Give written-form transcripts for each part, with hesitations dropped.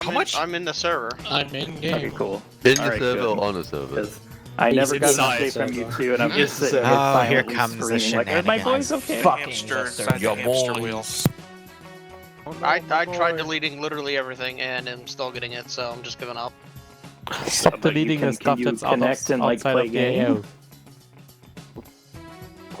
How much? I'm in the server. I'm in game. Okay, cool. In the Alright, server good. or on the server? 'Cause I never got an inside update from you server. two, and I'm just sitting here Oh, here silently comes the screaming like, "Are my shenanigans. boys okay?" Fucking Hamster the inside the server. hamster wheel. I tried deleting literally everything and I'm still getting it, so I'm just giving up. Stop But you deleting can- the stuff can you that's connect and, like, outside play of the game? AO.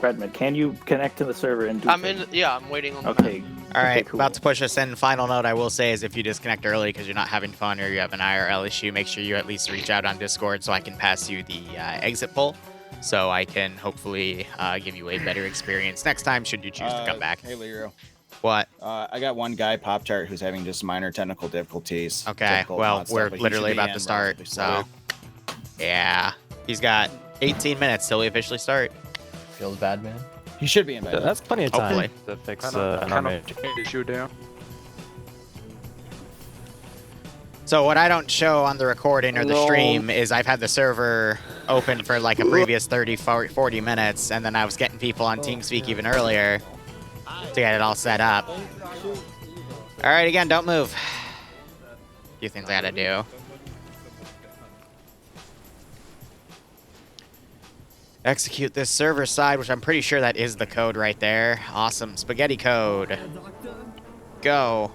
Redmond, can you connect to the server and do I'm things? in. Yeah, I'm waiting on. Okay. All right, Okay, cool. about to push us in. Final note I will say is if you disconnect early because you're not having fun or you have an IRL issue, make sure you at least reach out on Discord so I can pass you the exit poll, so I can hopefully give you a better experience next time should you choose to come back. Hey, Liru. What? I got one guy, Pop Tart, who's having just minor technical difficulties. Okay, Typical well, mod stuff, we're but he literally should be about in to start, relatively so... soon. Yeah. He's got 18 minutes till we officially start. Feels bad, man. He should be in bed. That's plenty of time Hopefully. to fix Kind an of image. issue down. So what I don't show on the recording or the stream is I've had the server open for like a previous 30, 40 minutes, and then I was getting people on TeamSpeak even earlier to get it all set up. All right, again, don't move. A few things I gotta do. Execute this server side, which I'm pretty sure that is the code right there. Awesome. Spaghetti code. Go.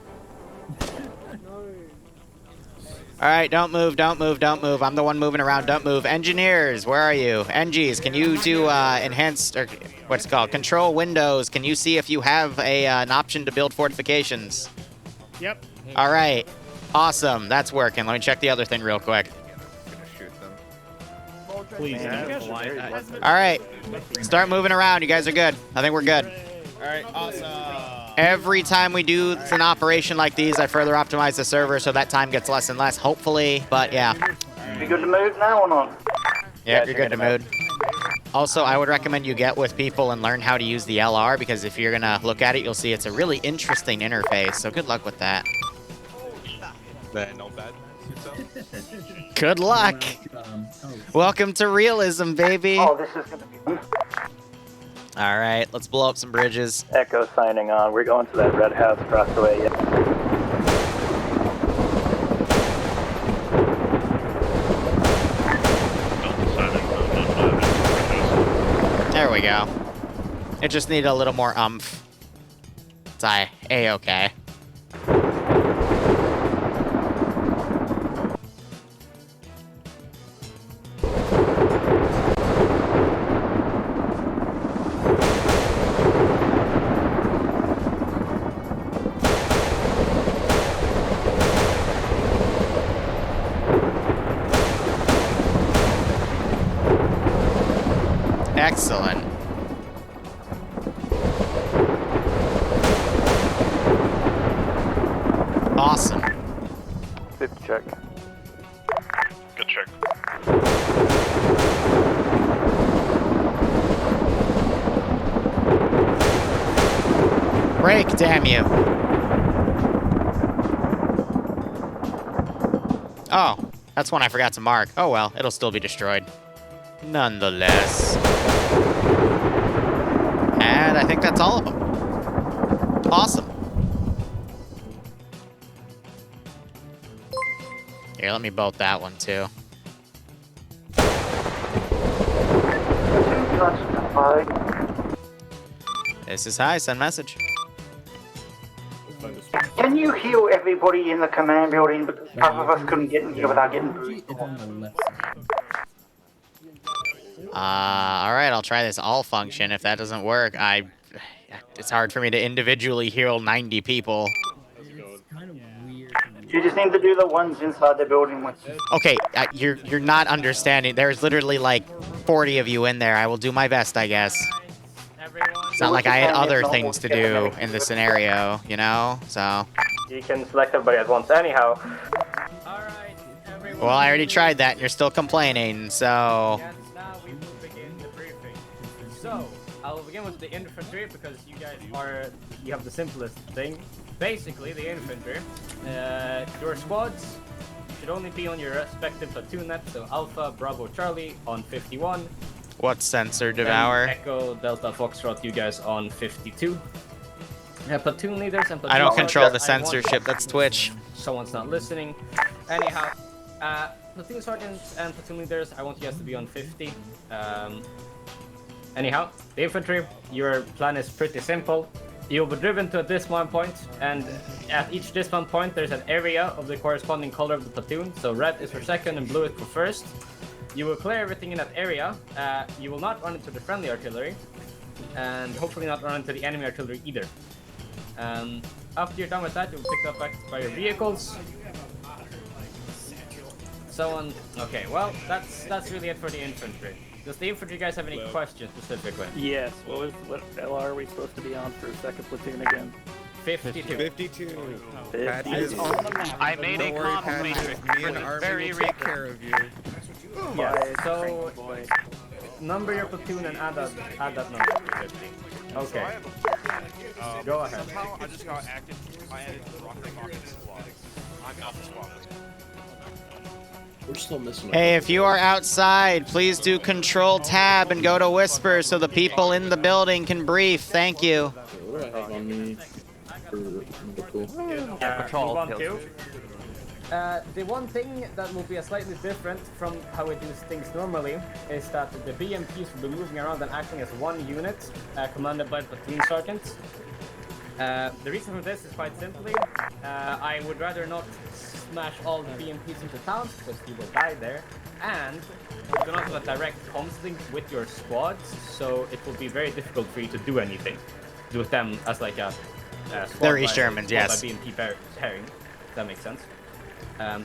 All right, don't move, don't move, don't move. I'm the one moving around, don't move. Engineers, where are you? NGs, can you do enhanced, or what's it called? Control windows. Can you see if you have an option to build fortifications? Yep. All right. Awesome. That's working. Let me check the other thing real quick. Please. All right. Start moving around. You guys are good. I think we're good. All right, awesome. Every time we do an operation like these, I further optimize the server so that time gets less and less, hopefully. But yeah. You good to move now or not? Yeah, you're good to mood. Also, I would recommend you get with people and learn how to use the LR, because if you're going to look at it, you'll see it's a really interesting interface. So good luck with that. No bad. Good luck. Welcome to realism, baby. Oh, this is going to be fun. All right, let's blow up some bridges. Echo signing on. We're going to that red house across the way. There we go. It just needed a little more umph. It's A-okay. Excellent. Awesome. 50 check. Good check. Break, damn you. Oh, that's one I forgot to mark. Oh well, it'll still be destroyed. Nonetheless. And I think that's all of them. Awesome. Here, let me bolt that one too. This is high, send message. Can you heal everybody in the command building? Because half of us couldn't get in here without getting bruised. Alright, I'll try this all function. If that doesn't work, it's hard for me to individually heal 90 people. You just need to do the ones inside the building with Okay, you're not understanding. There's literally like 40 of you in there. I will do my best, I guess. It's not like I had other things to do in the scenario, you know? So. You can select everybody at once anyhow. Alright, everyone. Well, I already tried that and you're still complaining, so. Yes, now we will begin the briefing. So, I will begin with the infantry because you guys you have the simplest thing. Basically, the infantry. Your squads should only be on your respective platoon net, so Alpha, Bravo, Charlie on 51. What sensor Then devour? Echo, Delta, Foxtrot, you guys on 52. Platoon leaders and platoon I don't leaders, control the I want censorship, that's Twitch. someone's not listening. Anyhow, platoon sergeants and platoon leaders, I want you guys to be on 50. Anyhow, the infantry, your plan is pretty simple. You'll be driven to a dismount point, and at each dismount point there's an area of the corresponding color of the platoon. So red is for second and blue is for first. You will clear everything in that area. You will not run into the friendly artillery, and hopefully not run into the enemy artillery either. After you're done with that, you'll be picked up back by your vehicles. Okay, well, that's really it for the infantry. Does the infantry guys have any questions specifically? Yes. What LR are we supposed to be on for second platoon again? 52. 52. 50. I made a comm matrix. Me and Army will take care of you. Yes, so number your platoon and add that number to 50. Okay. Go ahead. Somehow I just got active. I added rocket squad. I'm Alpha squad. We're still missing. Hey, if you are outside, please do Control Tab and go to Whisper so the people in the building can brief. Thank you. What do I have on me for number 2? Patrol. The one thing that will be slightly different from how we do things normally is that the BMPs will be moving around and acting as one unit, commanded by platoon sergeants. The reason for this is quite simply, I would rather not smash all the BMPs into town because you will die there, and you do not have a direct comms link with your squads, so it will be very difficult for you to do anything. Do with them as like a squad. They're East Germans, yes. By BMP pairing. That makes sense.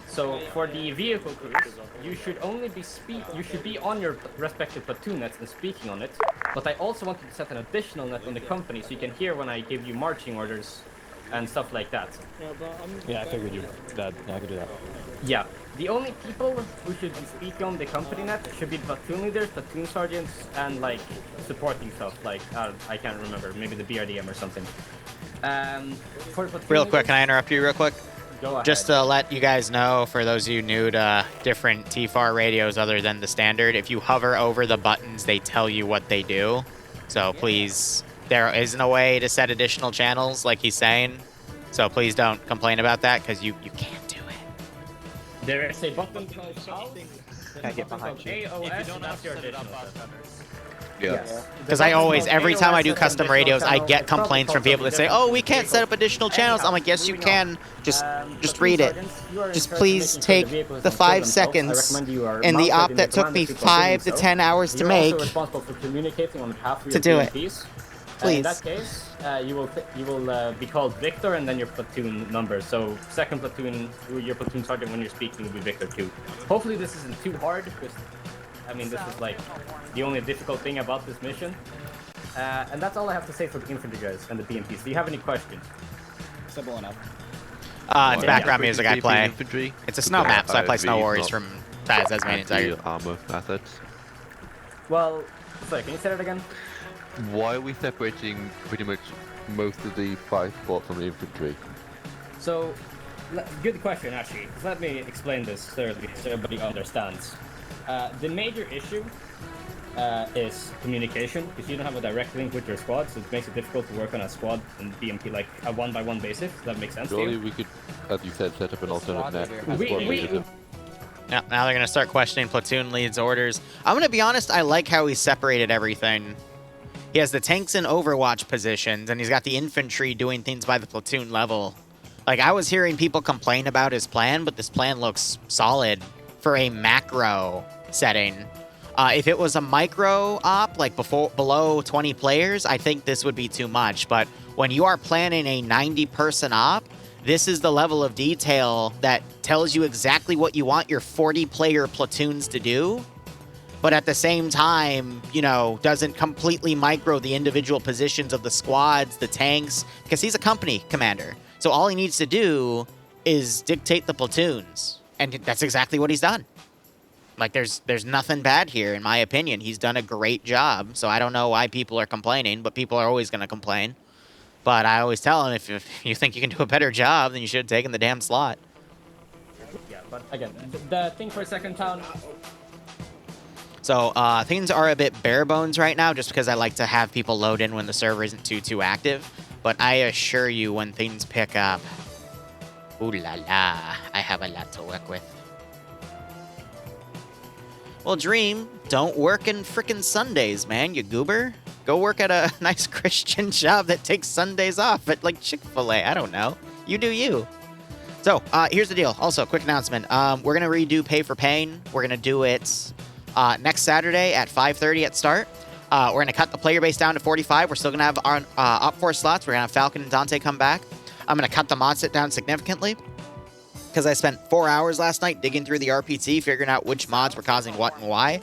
So for the vehicle crews, you should only be you should be on your respective platoon nets and speaking on it. But I also want you to set an additional net on the company so you can hear when I give you marching orders and stuff like that. Yeah, I figured that I could do that. Yeah. The only people who should be speaking on the company net should be platoon leaders, platoon sergeants, and like supporting stuff. Like I can't remember, maybe the BRDM or something. For Real quick, can I interrupt you real quick? Go ahead. Just to let you guys know, for those of you new to different TFAR radios other than the standard, if you hover over the buttons, they tell you what they do. So please, there isn't a way to set additional channels like he's saying. So please don't complain about that because you can't do it. There is a button called I get behind you. AOS, and that's your additional. Yes. Because I always, every time I do custom radios, I get complaints from people that say, "Oh, we can't set up additional channels." I'm like, "Yes, you can. Just read it. Just please take the 5 seconds in the op that took me 5 to 10 hours to make to do it. Please." In that case, you will be called Victor and then your platoon number. So second platoon, your platoon sergeant when you're speaking will be Victor 2. Hopefully this isn't too hard because I mean this is like the only difficult thing about this mission. And that's all I have to say for the infantry guys and the BMPs. Do you have any questions? Simple enough. It's background music I play. Infantry? It's a snow map, so I play Snow Warriors from Tasmania Tiger. Armor methods. Well, sorry, can you say that again? Why are we separating pretty much most of the 5 spots from the infantry? So, good question actually. Let me explain this thoroughly so everybody understands. The major issue is communication, because you don't have a direct link with your squad, so it makes it difficult to work on a squad and BMP like a one-by-one basis. Does that make sense to Surely you? we could, as you said, set up an alternate net. Now they're going to start questioning platoon leads' orders. I'm going to be honest, I like how he separated everything. He has the tanks in Overwatch positions, and he's got the infantry doing things by the platoon level. Like, I was hearing people complain about his plan, but this plan looks solid for a macro setting. If it was a micro op, like below 20 players, I think this would be too much. But when you are planning a 90-person op, this is the level of detail that tells you exactly what you want your 40-player platoons to do. But at the same time, you know, doesn't completely micro the individual positions of the squads, the tanks, because he's a company commander. So all he needs to do is dictate the platoons. And that's exactly what he's done. Like, there's nothing bad here, in my opinion. He's done a great job. So I don't know why people are complaining, but people are always going to complain. But I always tell them, if you think you can do a better job, then you should have taken the damn slot. Yeah, but again, the thing for second town... So things are a bit bare bones right now just because I like to have people load in when the server isn't too active. But I assure you when things pick up, Ooh la la, I have a lot to work with. Well, Dream, don't work in frickin' Sundays, man, you goober. Go work at a nice Christian job that takes Sundays off at, like, Chick-fil-A. I don't know. You do you. So, here's the deal. Also, quick announcement. We're going to redo Pay for Pain. We're going to do it next Saturday at 5:30 at start. We're going to cut the player base down to 45. We're still going to have our Op 4 slots. We're going to have Falcon and Dante come back. I'm going to cut the mod set down significantly because I spent 4 hours last night digging through the RPT, figuring out which mods were causing what and why.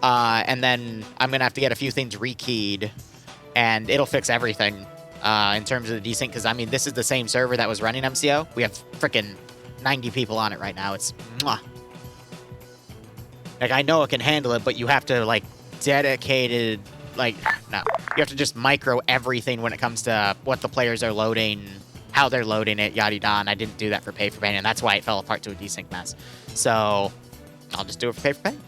And then I'm going to have to get a few things rekeyed, and it'll fix everything in terms of the desync, because, I mean, this is the same server that was running MCO. We have freaking 90 people on it right now. It's mwah. Like, I know it can handle it, but you have to, like, dedicated, like, no. You have to just micro everything when it comes to what the players are loading, how they're loading it, yada yada, and I didn't do that for Pay for Pain, and that's why it fell apart to a desync mess. So, I'll just do it for Pay for Pain.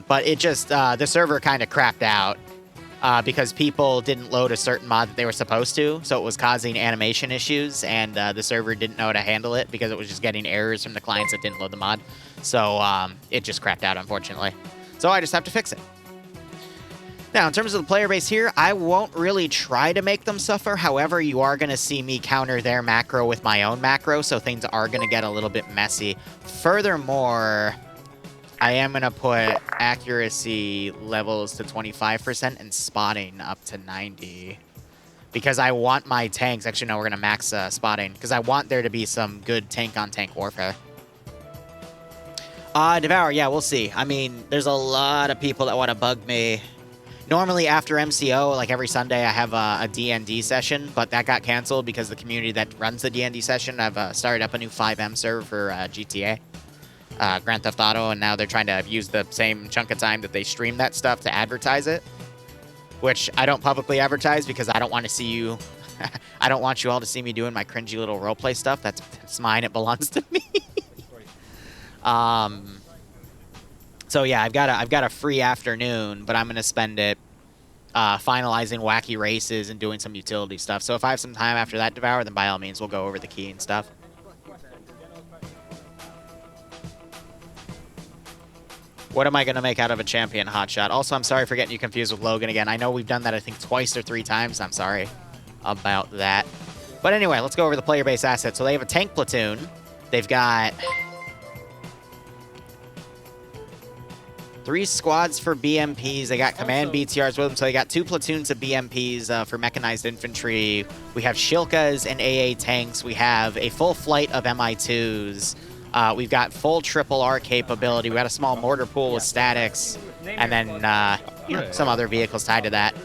But it just, the server kind of crapped out because people didn't load a certain mod that they were supposed to, so it was causing animation issues, and the server didn't know how to handle it because it was just getting errors from the clients that didn't load the mod. So, it just crapped out, unfortunately. So I just have to fix it. Now, in terms of the player base here, I won't really try to make them suffer. However, you are going to see me counter their macro with my own macro, so things are going to get a little bit messy. Furthermore, I am going to put accuracy levels to 25% and spotting up to 90. Because I want my tanks... Actually, no, we're going to max spotting. Because I want there to be some good tank-on-tank warfare. Devour, yeah, we'll see. I mean, there's a lot of people that want to bug me. Normally, after MCO, like every Sunday, I have a D&D session, but that got canceled because the community that runs the D&D session, I've started up a new 5M server for GTA, Grand Theft Auto, and now they're trying to use the same chunk of time that they stream that stuff to advertise it, which I don't publicly advertise because I don't want to see you... I don't want you all to see me doing my cringy little roleplay stuff. That's mine. It belongs to me. So yeah, I've got a free afternoon, but I'm gonna spend it finalizing wacky races and doing some utility stuff. So if I have some time after that, Devour, then by all means we'll go over the key and stuff. What am I gonna make out of a champion hotshot? Also, I'm sorry for getting you confused with Logan again. I know we've done that I think twice or 3 times. I'm sorry about that. But anyway, let's go over the player base assets. So they have a tank platoon. They've got 3 squads for BMPs. They got command BTRs with them, so they got 2 platoons of BMPs for mechanized infantry. We have Shilkas and AA tanks. We have a full flight of MI2s. We've got full triple R capability. We got a small mortar pool with statics, and then you know, some other vehicles tied to that.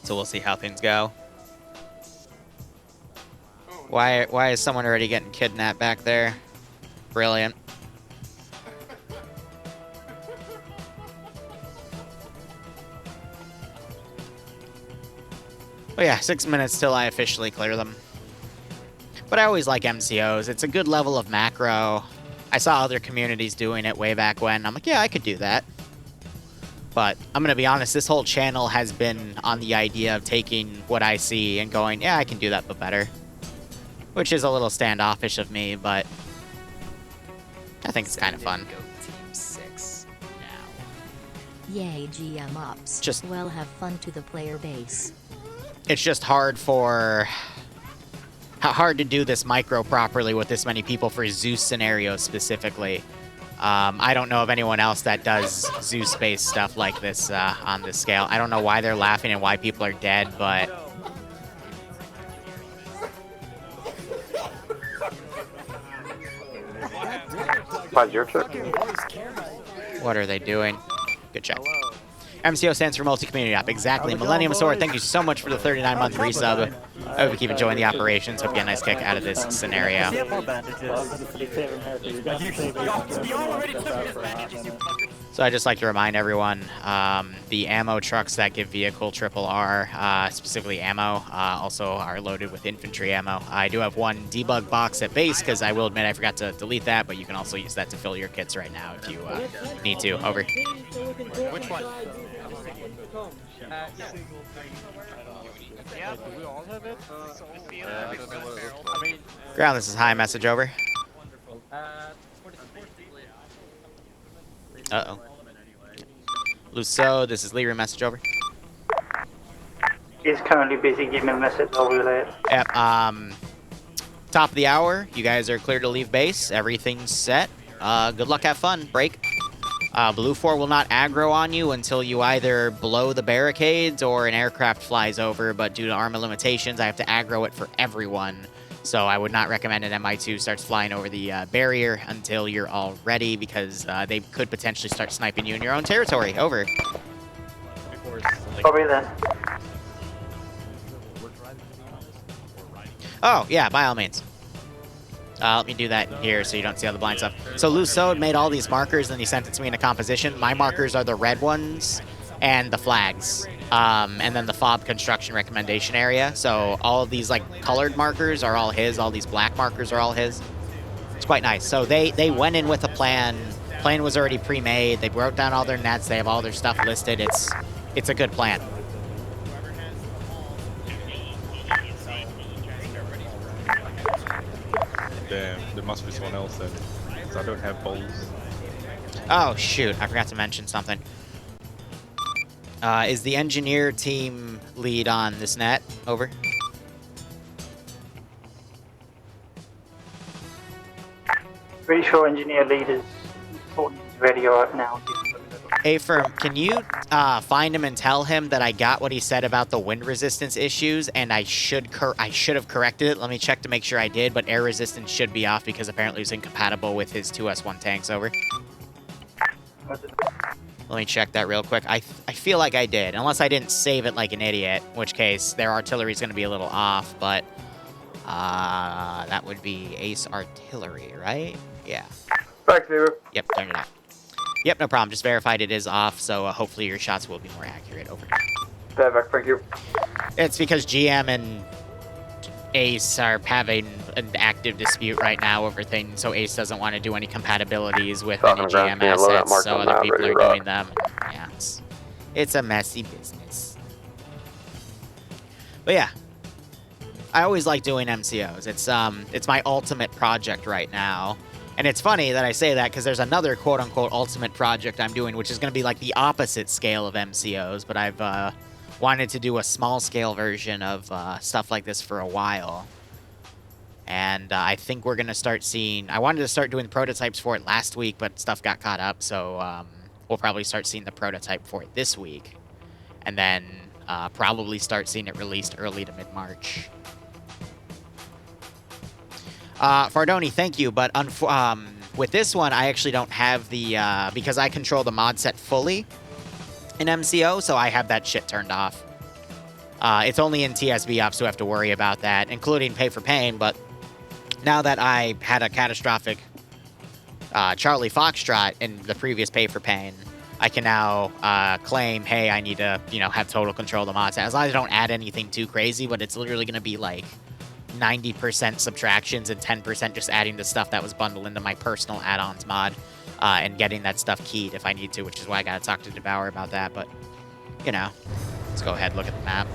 So we'll see how things go. Why is someone already getting kidnapped back there? Brilliant. But yeah, 6 minutes till I officially clear them. But I always like MCOs. It's a good level of macro. I saw other communities doing it way back when. I'm like, yeah, I could do that. But I'm going to be honest, this whole channel has been on the idea of taking what I see and going, yeah, I can do that, but better. Which is a little standoffish of me, but I think it's kind of fun. Go Team 6 now. Yay, GM Ops. Just well, have fun to the player base. It's just hard to do this micro properly with this many people for Zeus scenarios specifically. I don't know of anyone else that does Zeus-based stuff like this on this scale. I don't know why they're laughing and why people are dead, but... Your turn. What are they doing? Good check. MCO stands for multi-community app. Exactly. Millennium Sword, thank you so much for the 39-month resub. I hope you keep enjoying the operations. Hope you get a nice kick out of this scenario. So I just like to remind everyone, the ammo trucks that give vehicle triple R, specifically ammo, also are loaded with infantry ammo. I do have one debug box at base, because I will admit I forgot to delete that, but you can also use that to fill your kits right now if you need to. Over. Which one? Yeah. Do we all have it? Yeah, I don't know what it looks like. Ground, this is high message over. Uh-oh. Lusso, this is Liru, message over. He's currently busy giving a message. I'll relay it. Yep, top of the hour. You guys are clear to leave base. Everything's set. Good luck, have fun. Break. Blue 4 will not aggro on you until you either blow the barricades or an aircraft flies over, but due to armor limitations, I have to aggro it for everyone. So I would not recommend an MI2 starts flying over the barrier until you're all ready, because they could potentially start sniping you in your own territory. Over. Copy then. Oh, yeah, by all means. Let me do that in here so you don't see all the blind stuff. So Lusso made all these markers, and he sent it to me in a composition. My markers are the red ones and the flags. And then the FOB construction recommendation area. So all of these like colored markers are all his. All these black markers are all his. It's quite nice. So they went in with a plan. Plan was already pre-made. They wrote down all their nets. They have all their stuff listed. It's a good plan. There must be someone else then, because I don't have bowls. Oh, shoot. I forgot to mention something. Is the engineer team lead on this net? Over. Pretty sure engineer leaders sorting his radio out now. Hey, Firm, can you find him and tell him that I got what he said about the wind resistance issues, and I should have corrected it. Let me check to make sure I did, but air resistance should be off because apparently it's incompatible with his 2S1 tanks. Over. Let me check that real quick. I feel like I did, unless I didn't save it like an idiot, in which case their artillery is going to be a little off, but that would be Ace Artillery, right? Yeah. Back there. Yep, turned it off. Yep, no problem. Just verified it is off, so hopefully your shots will be more accurate. Over. Perfect, thank you. It's because GM and Ace are having an active dispute right now over things, so Ace doesn't want to do any compatibilities with any GM assets, so other people are doing them. Yeah, it's a messy business. But yeah, I always like doing MCOs. It's my ultimate project right now. And it's funny that I say that because there's another quote-unquote ultimate project I'm doing, which is going to be like the opposite scale of MCOs, but I've wanted to do a small-scale version of stuff like this for a while. And I think we're going to start seeing... I wanted to start doing prototypes for it last week, but stuff got caught up, so we'll probably start seeing the prototype for it this week. And then probably start seeing it released early to mid-March. Fardoni, thank you, but with this one, I actually don't have the, because I control the mod set fully in MCO, so I have that shit turned off. It's only in TSB ops, so I have to worry about that, including Pay for Pain, but now that I had a catastrophic Charlie Foxtrot in the previous Pay for Pain, I can now claim, hey, I need to, have total control of the mod set. As long as I don't add anything too crazy, but it's literally going to be like 90% subtractions and 10% just adding the stuff that was bundled into my personal add-ons mod and getting that stuff keyed if I need to, which is why I gotta talk to Devour about that, but, let's go ahead and look at the map.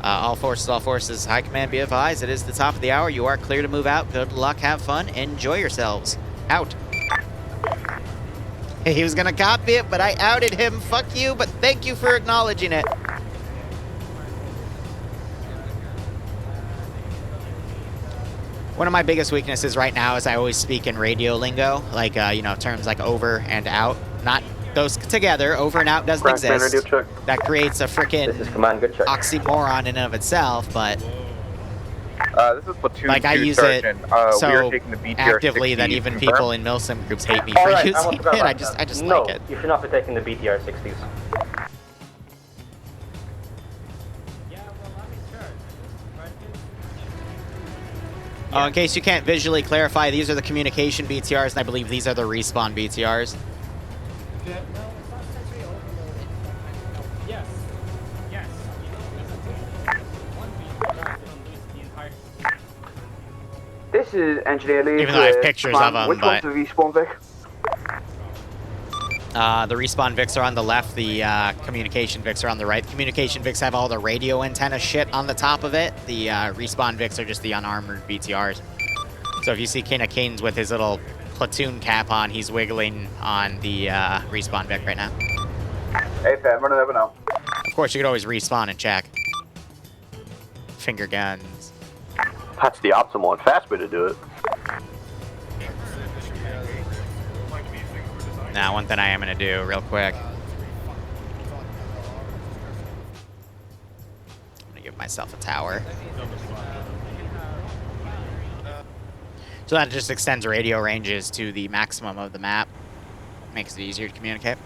All forces, high command, be advised, it is the top of the hour, you are clear to move out, good luck, have fun, enjoy yourselves. Out. He was gonna copy it, but I outed him, fuck you, but thank you for acknowledging it. One of my biggest weaknesses right now is I always speak in radio lingo, like, terms like over and out. Not those together, over and out doesn't exist. That creates a frickin' oxymoron in and of itself, but... this is Platoon like, I use Sergeant. it so we are taking the BTR actively 60. that even Confirm? people in Milsim groups hate me for using it. I just no, like it. you should not be taking the BTR 60s. Oh, in case you can't visually clarify, these are the communication BTRs, and I believe these are the respawn BTRs. This is Engineer Lee. Even though I have pictures of them, Which but... one's the respawn, Vic? The respawn Vics are on the left, the communication Vics are on the right. The communication Vics have all the radio antenna shit on the top of it. The respawn Vics are just the unarmored BTRs. So if you see King of Kings with his little platoon cap on, he's wiggling on the respawn Vic right now. Hey, Pat, running over now. Of course, you could always respawn and check. Finger guns. That's the optimal and fast way to do it. Now, one thing I am going to do real quick. I'm going to give myself a tower. So that just extends radio ranges to the maximum of the map. Makes it easier to communicate.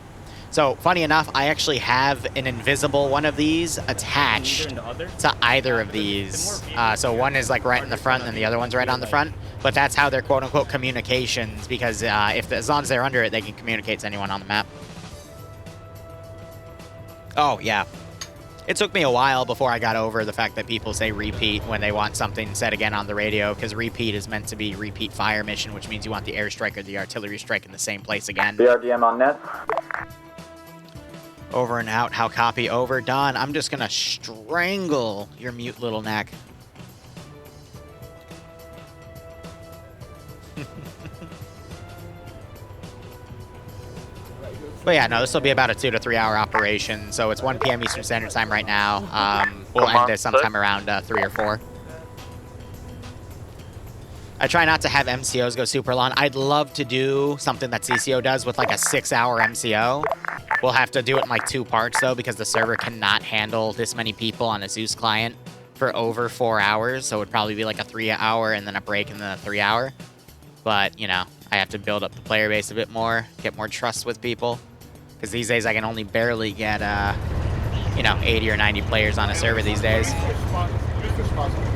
So, funny enough, I actually have an invisible one of these attached to either of these. So one is like right in the front and the other one's right on the front. But that's how they're quote-unquote communications, because as long as they're under it, they can communicate to anyone on the map. Oh, yeah. It took me a while before I got over the fact that people say repeat when they want something said again on the radio, because repeat is meant to be repeat fire mission, which means you want the airstrike or the artillery strike in the same place again. BRDM on net. Over and out, how copy, over, done. I'm just gonna strangle your mute little neck. But yeah, no, this will be about a 2 to 3 hour operation. So it's 1 p.m. Eastern Standard Time right now. We'll end this sometime around 3 or 4. I try not to have MCOs go super long. I'd love to do something that CCO does with like a 6-hour MCO. We'll have to do it in like 2 parts though, because the server cannot handle this many people on a Zeus client for over 4 hours. So it would probably be like a 3-hour and then a break and then a 3-hour. But, you know, I have to build up the player base a bit more, get more trust with people. Because these days I can only barely get, you know, 80 or 90 players on a server these days.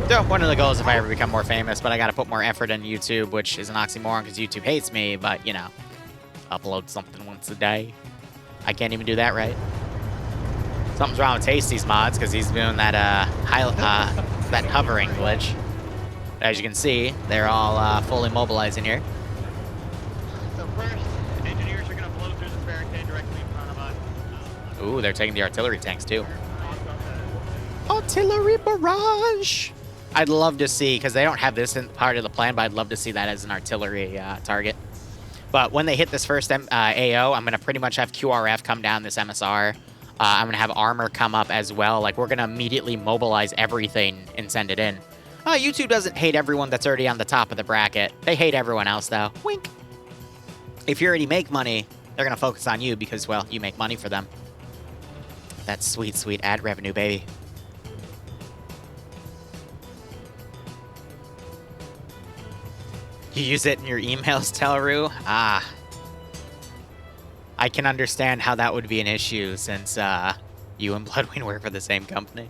So one of the goals if I ever become more famous, but I got to put more effort into YouTube, which is an oxymoron because YouTube hates me, but, you know, upload something once a day. I can't even do that right. Something's wrong with Tasty's mods because he's doing that, that hovering glitch. As you can see, they're all fully mobilized in here. So first, engineers are going to blow through this barricade directly in front of us. Ooh, they're taking the artillery tanks too. Artillery barrage! I'd love to see, because they don't have this in part of the plan, but I'd love to see that as an artillery target. But when they hit this first AO, I'm going to pretty much have QRF come down this MSR. I'm going to have armor come up as well. Like, we're going to immediately mobilize everything and send it in. YouTube doesn't hate everyone that's already on the top of the bracket. They hate everyone else, though. Wink. If you already make money, they're going to focus on you because, well, you make money for them. That's sweet, sweet ad revenue, baby. You use it in your emails, Telru? Ah. I can understand how that would be an issue since you and Bloodwing work for the same company.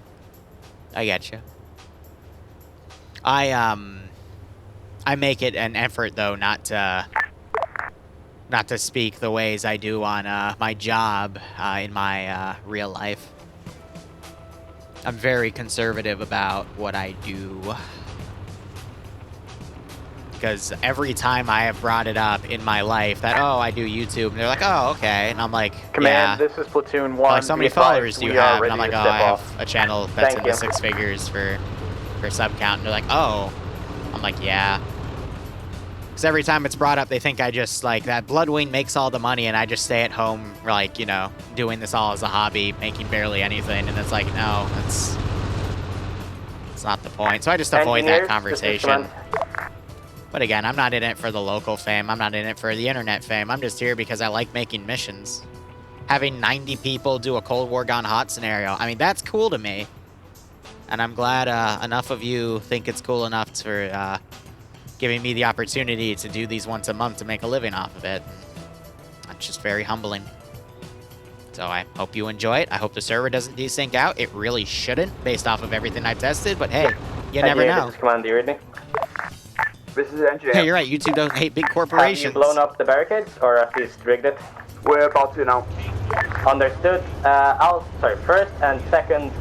I getcha. I make it an effort though not to speak the ways I do on my job in my real life. I'm very conservative about what I do. Because every time I have brought it up in my life that, oh, I do YouTube, and they're like, oh, okay. And I'm like, Command, yeah. this is Platoon 1. Like, so many followers do you have? And I'm like, oh, I have off. a channel that's Thank in you. the 6 figures for sub count. And they're like, oh. I'm like, yeah. Because every time it's brought up, they think I just, like, that Bloodwing makes all the money, and I just stay at home, like, you know, doing this all as a hobby, making barely anything. And it's like, no, it's not the point. So I just avoid that conversation. But again, I'm not in it for the local fame. I'm not in it for the internet fame. I'm just here because I like making missions. Having 90 people do a Cold War Gone Hot scenario, I mean, that's cool to me. And I'm glad enough of you think it's cool enough for giving me the opportunity to do these once a month to make a living off of it. That's just very humbling. So I hope you enjoy it. I hope the server doesn't desync out. It really shouldn't, based off of everything I've tested. But hey, you never know. This is Command, do you read me? This is Engineer. Hey, you're right. YouTube doesn't hate big corporations. Have you blown up the barricades, or at least rigged it? We're about to now. Understood. First and second,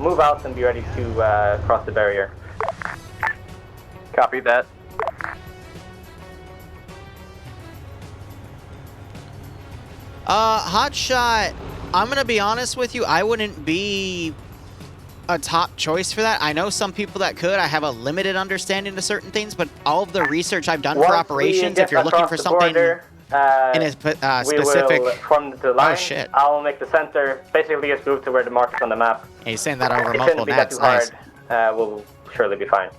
move out and be ready to cross the barrier. Copy that. Hotshot, I'm gonna be honest with you, I wouldn't be a top choice for that. I know some people that could. I have a limited understanding of certain things, but all of the research I've done for operations, if you're looking for something in a specific... We will form the line. Oh, shit. I'll make the center basically just move to where the mark is on the map. Yeah, he's saying that over It multiple shouldn't be that nets. too Nice. hard. We'll surely be fine.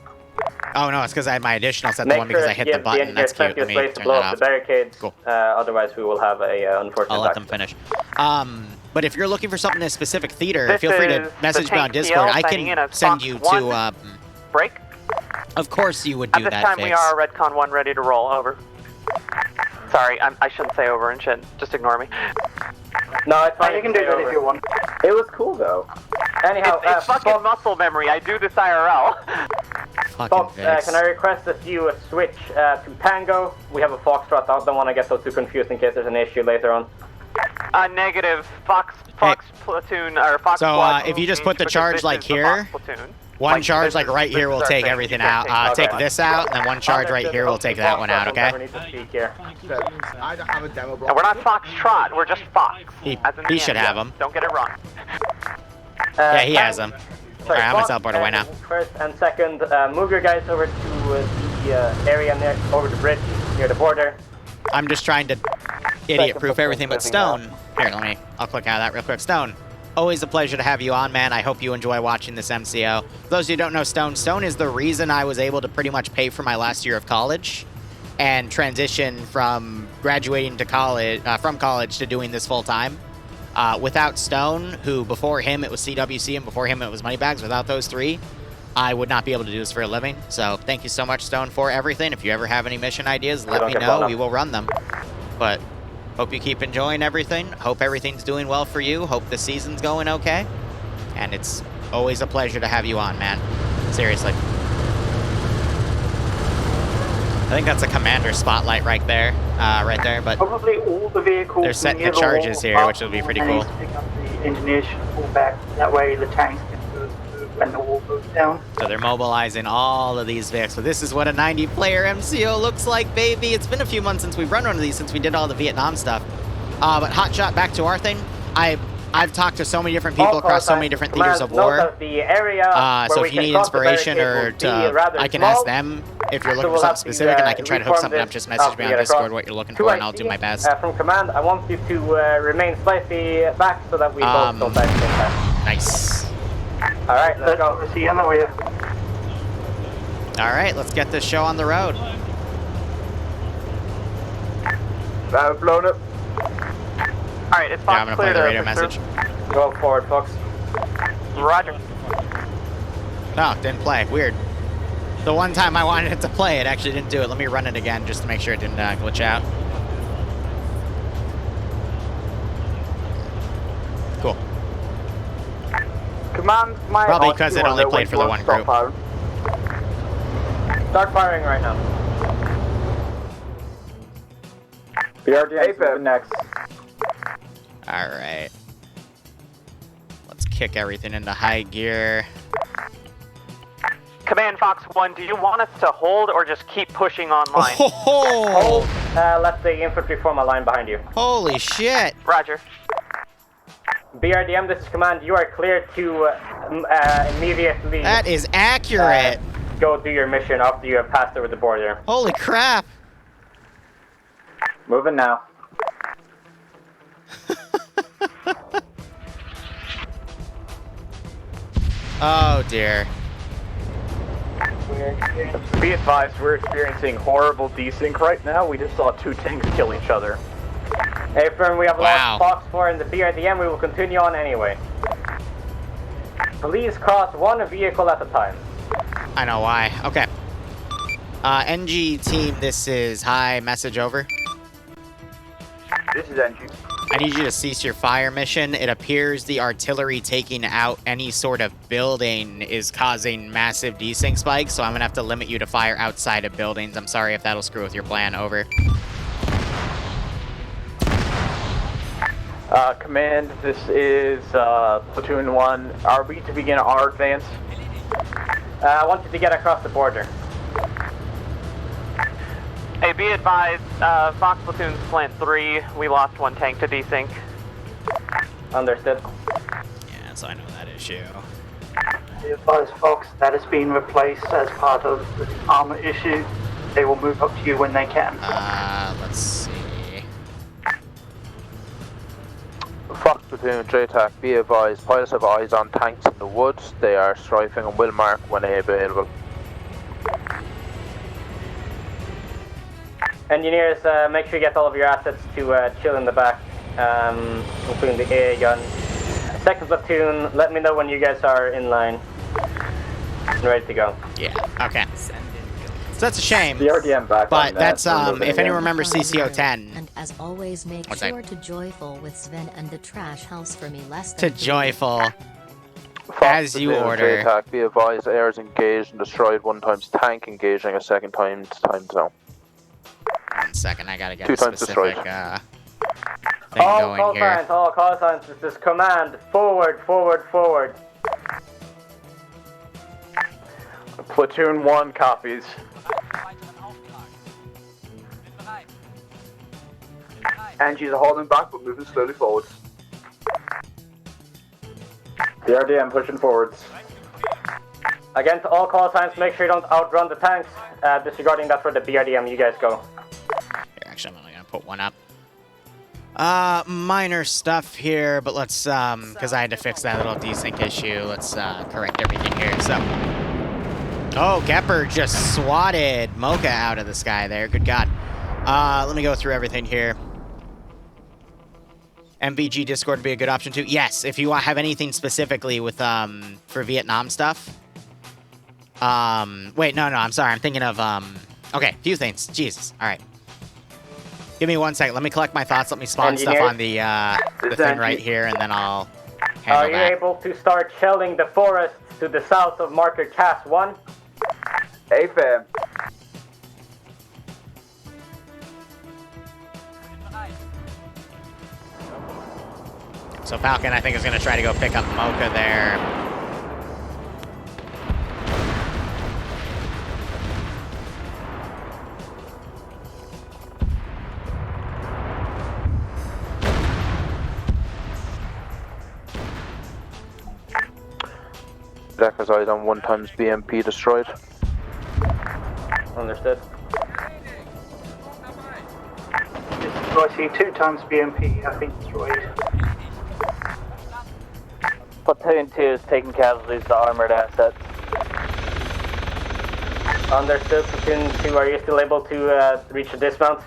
Oh, no, it's because I had my additional set the one because I hit the button. That's cute. Let me space to turn blow that up off. the barricades. Cool. Otherwise, we will have a unfortunate I'll let them finish. But if you're looking for something in a specific theater, feel free to message me on Discord. I can send you to... break? Of course you would do that, At this time, Fix. we are Redcon 1 ready to roll. Over. Sorry, I shouldn't say over and shit. Just ignore me. No, it's fine. You can do that if you want. It was cool, though. Anyhow, it's fucking muscle memory. I do this IRL. Fox, can I request that you switch to Tango? We have a Foxtrot. I don't want to get those too confused in case there's an issue later on. Negative. Fox platoon or Fox. So if you just put the charge like here, one charge like right here will take everything out. Take this out, and then one charge right here will take that one out. Okay. I don't have a demo block. And we're not Foxtrot. We're just Fox. He should have them. Don't get it wrong. Yeah, he has them. Alright, I'm gonna teleport away now. First and second, move your guys over to the area near, over the bridge near the border. I'm just trying to idiot-proof everything but Stone. Here, I'll click out of that real quick. Stone, always a pleasure to have you on, man. I hope you enjoy watching this MCO. For those of you who don't know Stone is the reason I was able to pretty much pay for my last year of college and transition from graduating to college, from college to doing this full-time. Without Stone, who before him it was CWC and before him it was Moneybags, without those three, I would not be able to do this for a living. So thank you so much, Stone, for everything. If you ever have any mission ideas, let me know. We will run them. But hope you keep enjoying everything. Hope everything's doing well for you. Hope the season's going okay. And it's always a pleasure to have you on, man. Seriously. I think that's a commander spotlight right there. But probably all the vehicles. they're setting the charges here, which will be pretty cool. Pick up the engineers should pull back. That way the tanks can move when the wall goes down. So they're mobilizing all of these vehicles. So this is what a 90-player MCO looks like, baby. It's been a few months since we've run one of these, since we did all the Vietnam stuff. But Hotshot, back to our thing. I've talked to so many different people across so many different theaters of war. So if you need inspiration or I can ask them if you're looking for something specific, and I can try to hook something up. Just message me on Discord what you're looking for, and I'll do my best. From command, I want you to remain slightly back so that we both don't die at the same time. Nice. All right, let's go. See you on the way. All right, let's get this show on the road. Blown up. Alright, it's Fox. Yeah, I'm gonna play the radio message. Go forward, Fox. Roger. Oh, didn't play. Weird. The one time I wanted it to play, it actually didn't do it. Let me run it again just to make sure it didn't glitch out. Cool. Command, my probably because it only played for the one group. Start firing right now. BRDM next. Alright. Let's kick everything into high gear. Command Fox 1, do you want us to hold or just keep pushing online? Hold. Let the infantry form a line behind you. Holy shit. Roger. BRDM, this is command. You are clear to immediately... That is accurate. Go do your mission after you have passed over the border. Holy crap. Moving now. Oh dear. Be advised, we're experiencing horrible desync right now. We just saw 2 tanks kill each other. Hey, firm, we have lost Fox 4 in the BRDM. We will continue on anyway. Please cross one vehicle at a time. I know why. Okay. NG team, this is high message over. This is NG. I need you to cease your fire mission. It appears the artillery taking out any sort of building is causing massive desync spikes, so I'm gonna have to limit you to fire outside of buildings. I'm sorry if that'll screw with your plan. Over. Command, this is Platoon 1. Are we to begin our advance? I want you to get across the border. Hey, be advised, Fox Platoon's Plant 3, we lost one tank to desync. Understood. Yeah, so I know that issue. Be advised, Fox, that has been replaced as part of the armor issue. They will move up to you when they can. Let's see. Fox Platoon, JTAC, be advised, pilots have eyes on tanks in the woods. They are strafing and will mark when available. Engineers, make sure you get all of your assets to chill in the back, including the AA gun. Second platoon, let me know when you guys are in line and ready to go. Yeah, okay. So that's a shame. The RDM back but on that's, that. if anyone remembers CCO 10. And as always, make What's sure that? to joyful with Sven and the trash house for me less To than joyful. Fox As you Platoon, order. JTAC, be advised, air is engaged and destroyed 1 times tank engaging a second time zone. 1 second, I gotta get 2 a times specific destroyed. thing All going call here. signs, all call signs, this is command. Forward, forward, forward. Platoon 1 copies. Angie's holding back but moving slowly forwards. The RDM pushing forwards. Again, to all call signs, make sure you don't outrun the tanks. Disregarding that for the BRDM, you guys go. Here, actually, I'm only gonna put one up. Minor stuff here, but let's, because I had to fix that little desync issue, let's, correct everything here, so. Oh, Gepper just swatted Mocha out of the sky there, good God. Let me go through everything here. MVG Discord would be a good option too. Yes, if you have anything specifically with, for Vietnam stuff. Wait, no, I'm sorry, I'm thinking of, okay, few things, Jesus, all right. Give me 1 second. Let me collect my thoughts. Let me spawn stuff on the thing right here, and then I'll handle Are you that. able to start shelling the forest to the south of marker Cas 1? AFM. So Falcon, I think, is going to try to go pick up Mocha there. Decker's eyes on 1 times BMP destroyed. Understood. So I see 2 times BMP have been destroyed. Platoon 2 is taking casualties to armored assets. Understood. Platoon 2, are you still able to reach the dismount?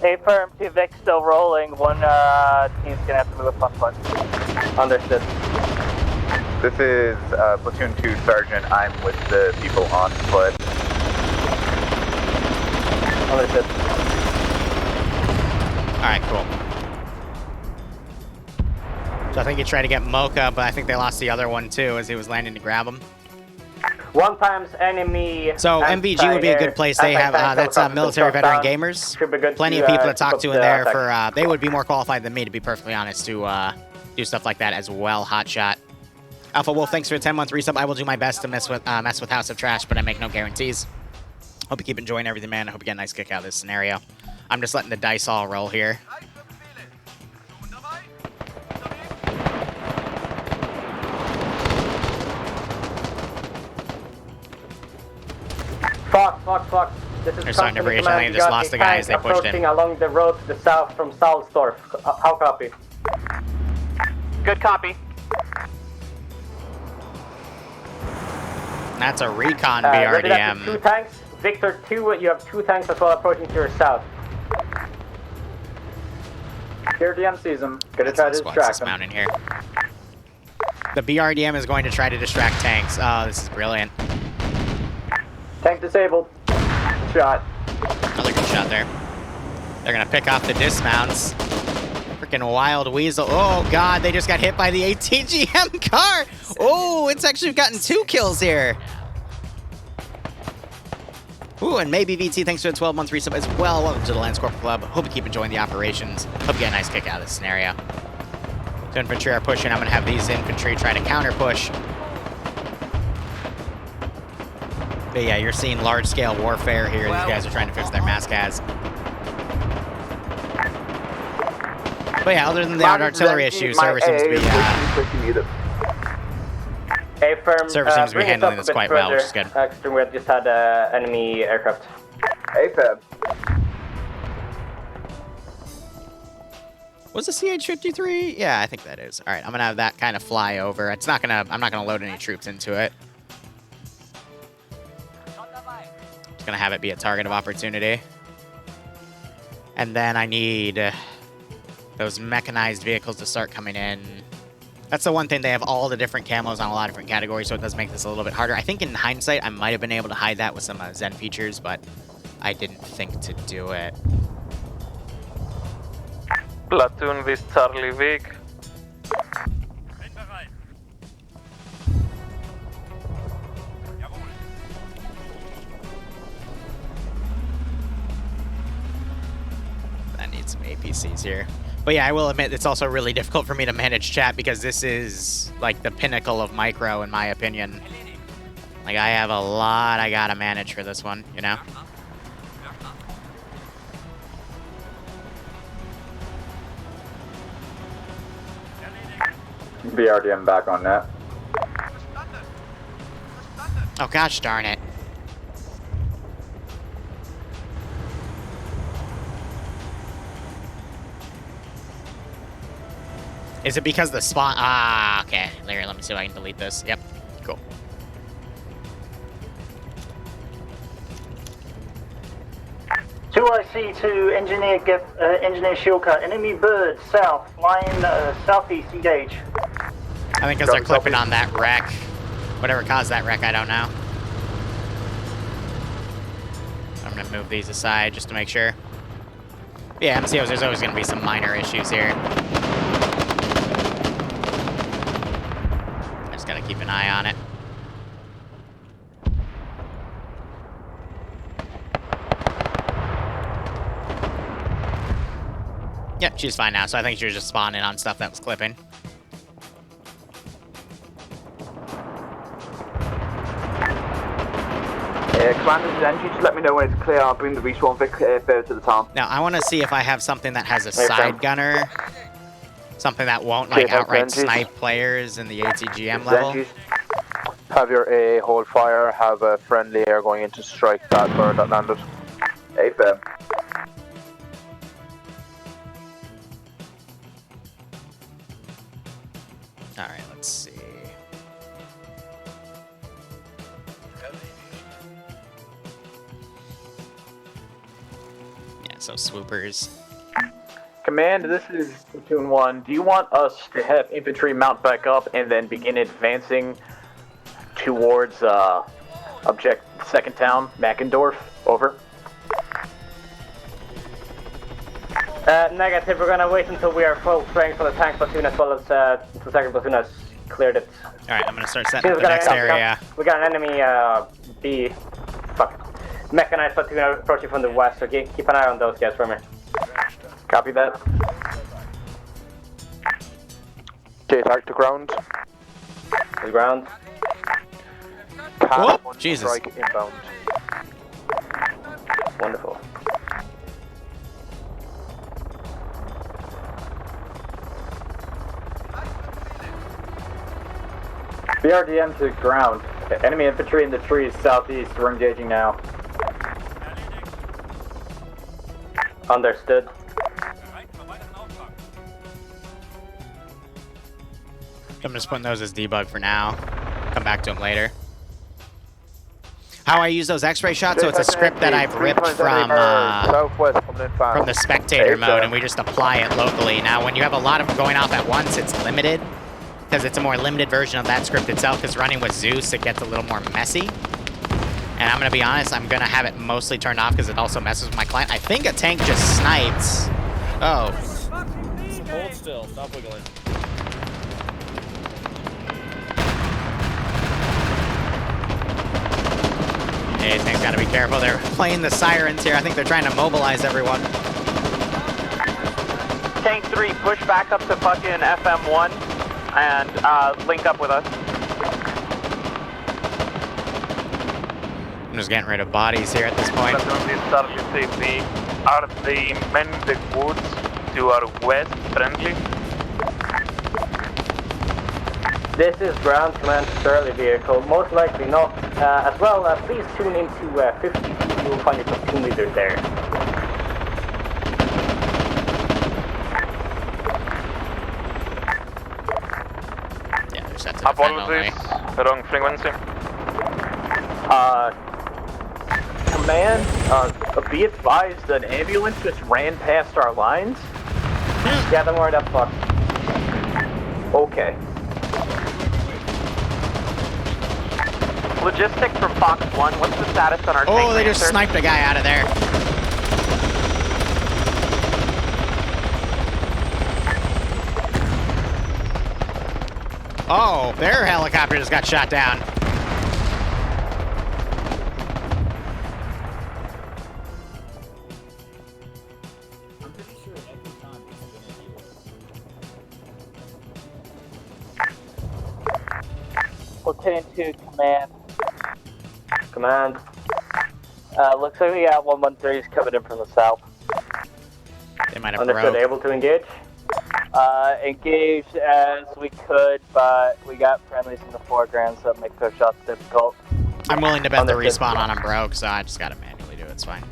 Affirm, 2 Vic still rolling. One team's gonna have to move a +1. Understood. This is Platoon 2 Sergeant. I'm with the people on foot. Understood. All right, cool. So I think he tried to get Mocha, but I think they lost the other one too as he was landing to grab him. 1 times enemy. So MVG would be a good place. They have that's military veteran gamers. Plenty of people to talk to in there for. They would be more qualified than me, to be perfectly honest, to do stuff like that as well. Hotshot. Alpha Wolf, thanks for a 10-month resub. I will do my best to mess with House of Trash, but I make no guarantees. Hope you keep enjoying everything, man. I hope you get a nice kick out of this scenario. I'm just letting the dice all roll here. Fox. This is They're starting to company breach. I think command. they just lost the guy as they pushed approaching him. along the road to the south from Salzdorf. How copy? Good copy. That's a recon Ready, that's BRDM. 2 tanks. Victor 2, you have 2 tanks as well approaching to your south. BRDM sees him. Gonna try to distract him. Dismounting here. The BRDM is going to try to distract tanks. Oh, this is brilliant. Tank disabled. Shot. Another good shot there. They're gonna pick off the dismounts. Freaking Wild Weasel. Oh God, they just got hit by the ATGM car. Oh, it's actually gotten 2 kills here. Ooh, and maybe VT, thanks for the 12-month resub as well. Welcome to the Lance Corporate Club. Hope you keep enjoying the operations. Hope you get a nice kick out of this scenario. So infantry are pushing. I'm gonna have these infantry try to counter push. But yeah, you're seeing large-scale warfare here. These guys are trying to fix their mascas. But yeah, other than the artillery issue, server seems to be server seems to be handling this quite well, which is good. We just had enemy aircraft. AFAB. Was the CH-53? Yeah, I think that is. All right, I'm gonna have that kind of fly over. It's not gonna. I'm not gonna load any troops into it. Just gonna have it be a target of opportunity. And then I need those mechanized vehicles to start coming in. That's the one thing. They have all the different camos on a lot of different categories, so it does make this a little bit harder. I think in hindsight, I might have been able to hide that with some Zen features, but I didn't think to do it. Platoon with Charlie Vic. I need some APCs here. But yeah, I will admit it's also really difficult for me to manage chat because this is like the pinnacle of micro in my opinion. Like I have a lot I gotta manage for this one, you know? BRDM back on that. Oh gosh darn it. Is it because the spawn? Ah, okay. Larry, let me see if I can delete this. Yep, cool. Two IC to engineer engineer shield cut. Enemy bird south, flying southeast. Engage. I think because they're clipping on that wreck. Whatever caused that wreck, I don't know. I'm gonna move these aside just to make sure. Yeah, MCOs. There's always gonna be some minor issues here. Gotta keep an eye on it. Yep, she's fine now, so I think she was just spawning on stuff that was clipping. Commander Zen, just let me know when it's clear. I'll bring the respawn Vic further to the town. Now, I want to see if I have something that has a side gunner. Something that won't like outright snipe players in the ATGM level. Have your AA hold fire, have a friendly air going in to strike that bird that landed. AFAB. Alright, let's see. Yeah, so swoopers. Command, this is Platoon 1. Do you want us to have infantry mount back up and then begin advancing towards object second town, Mackendorf? Over. Negative. We're gonna wait until we are full strength for the tank platoon as well as the second platoon has cleared it. Alright, I'm gonna start setting up the next area. We got an enemy mechanized platoon approaching from the west, so keep an eye on those guys for me. Copy that. J-Tac to ground. To ground. Whoa, Jesus. Strike inbound. Wonderful. BRDM to ground. Enemy infantry in the trees southeast. We're engaging now. Understood. I'm just putting those as debug for now. Come back to them later. How I use those X-ray shots, so it's a script that I've ripped from the spectator mode, and we just apply it locally. Now, when you have a lot of them going off at once, it's limited, because it's a more limited version of that script itself, because running with Zeus, it gets a little more messy. And I'm going to be honest, I'm going to have it mostly turned off, because it also messes with my client. I think a tank just sniped. Oh. Hold still, stop wiggling. Hey, things gotta be careful. They're playing the sirens here. I think they're trying to mobilize everyone. Tank 3, push back up to fucking FM1 and link up with us. I'm just getting rid of bodies here at this point. Are the men in the woods to our west friendly? This is ground command Charlie vehicle, most likely not. As well, please tune into 52, you will find your platoon leader there. Yeah, they're set to defend only. Wrong frequency. Command, be advised an ambulance just ran past our lines. Yeah, don't worry, that's fucked. Okay. Logistics from Fox 1, what's the status on our tank? Oh, they just sniped a guy out of there. Oh, their helicopter just got shot down. Platoon 2, command. Command. Looks like we got 113s coming in from the south. They might have Understood, broke. able to engage? Engaged as we could, but we got friendlies in the foreground, so it makes our shots difficult. I'm willing to bet the respawn on them broke, so I just gotta manually do it. It's fine.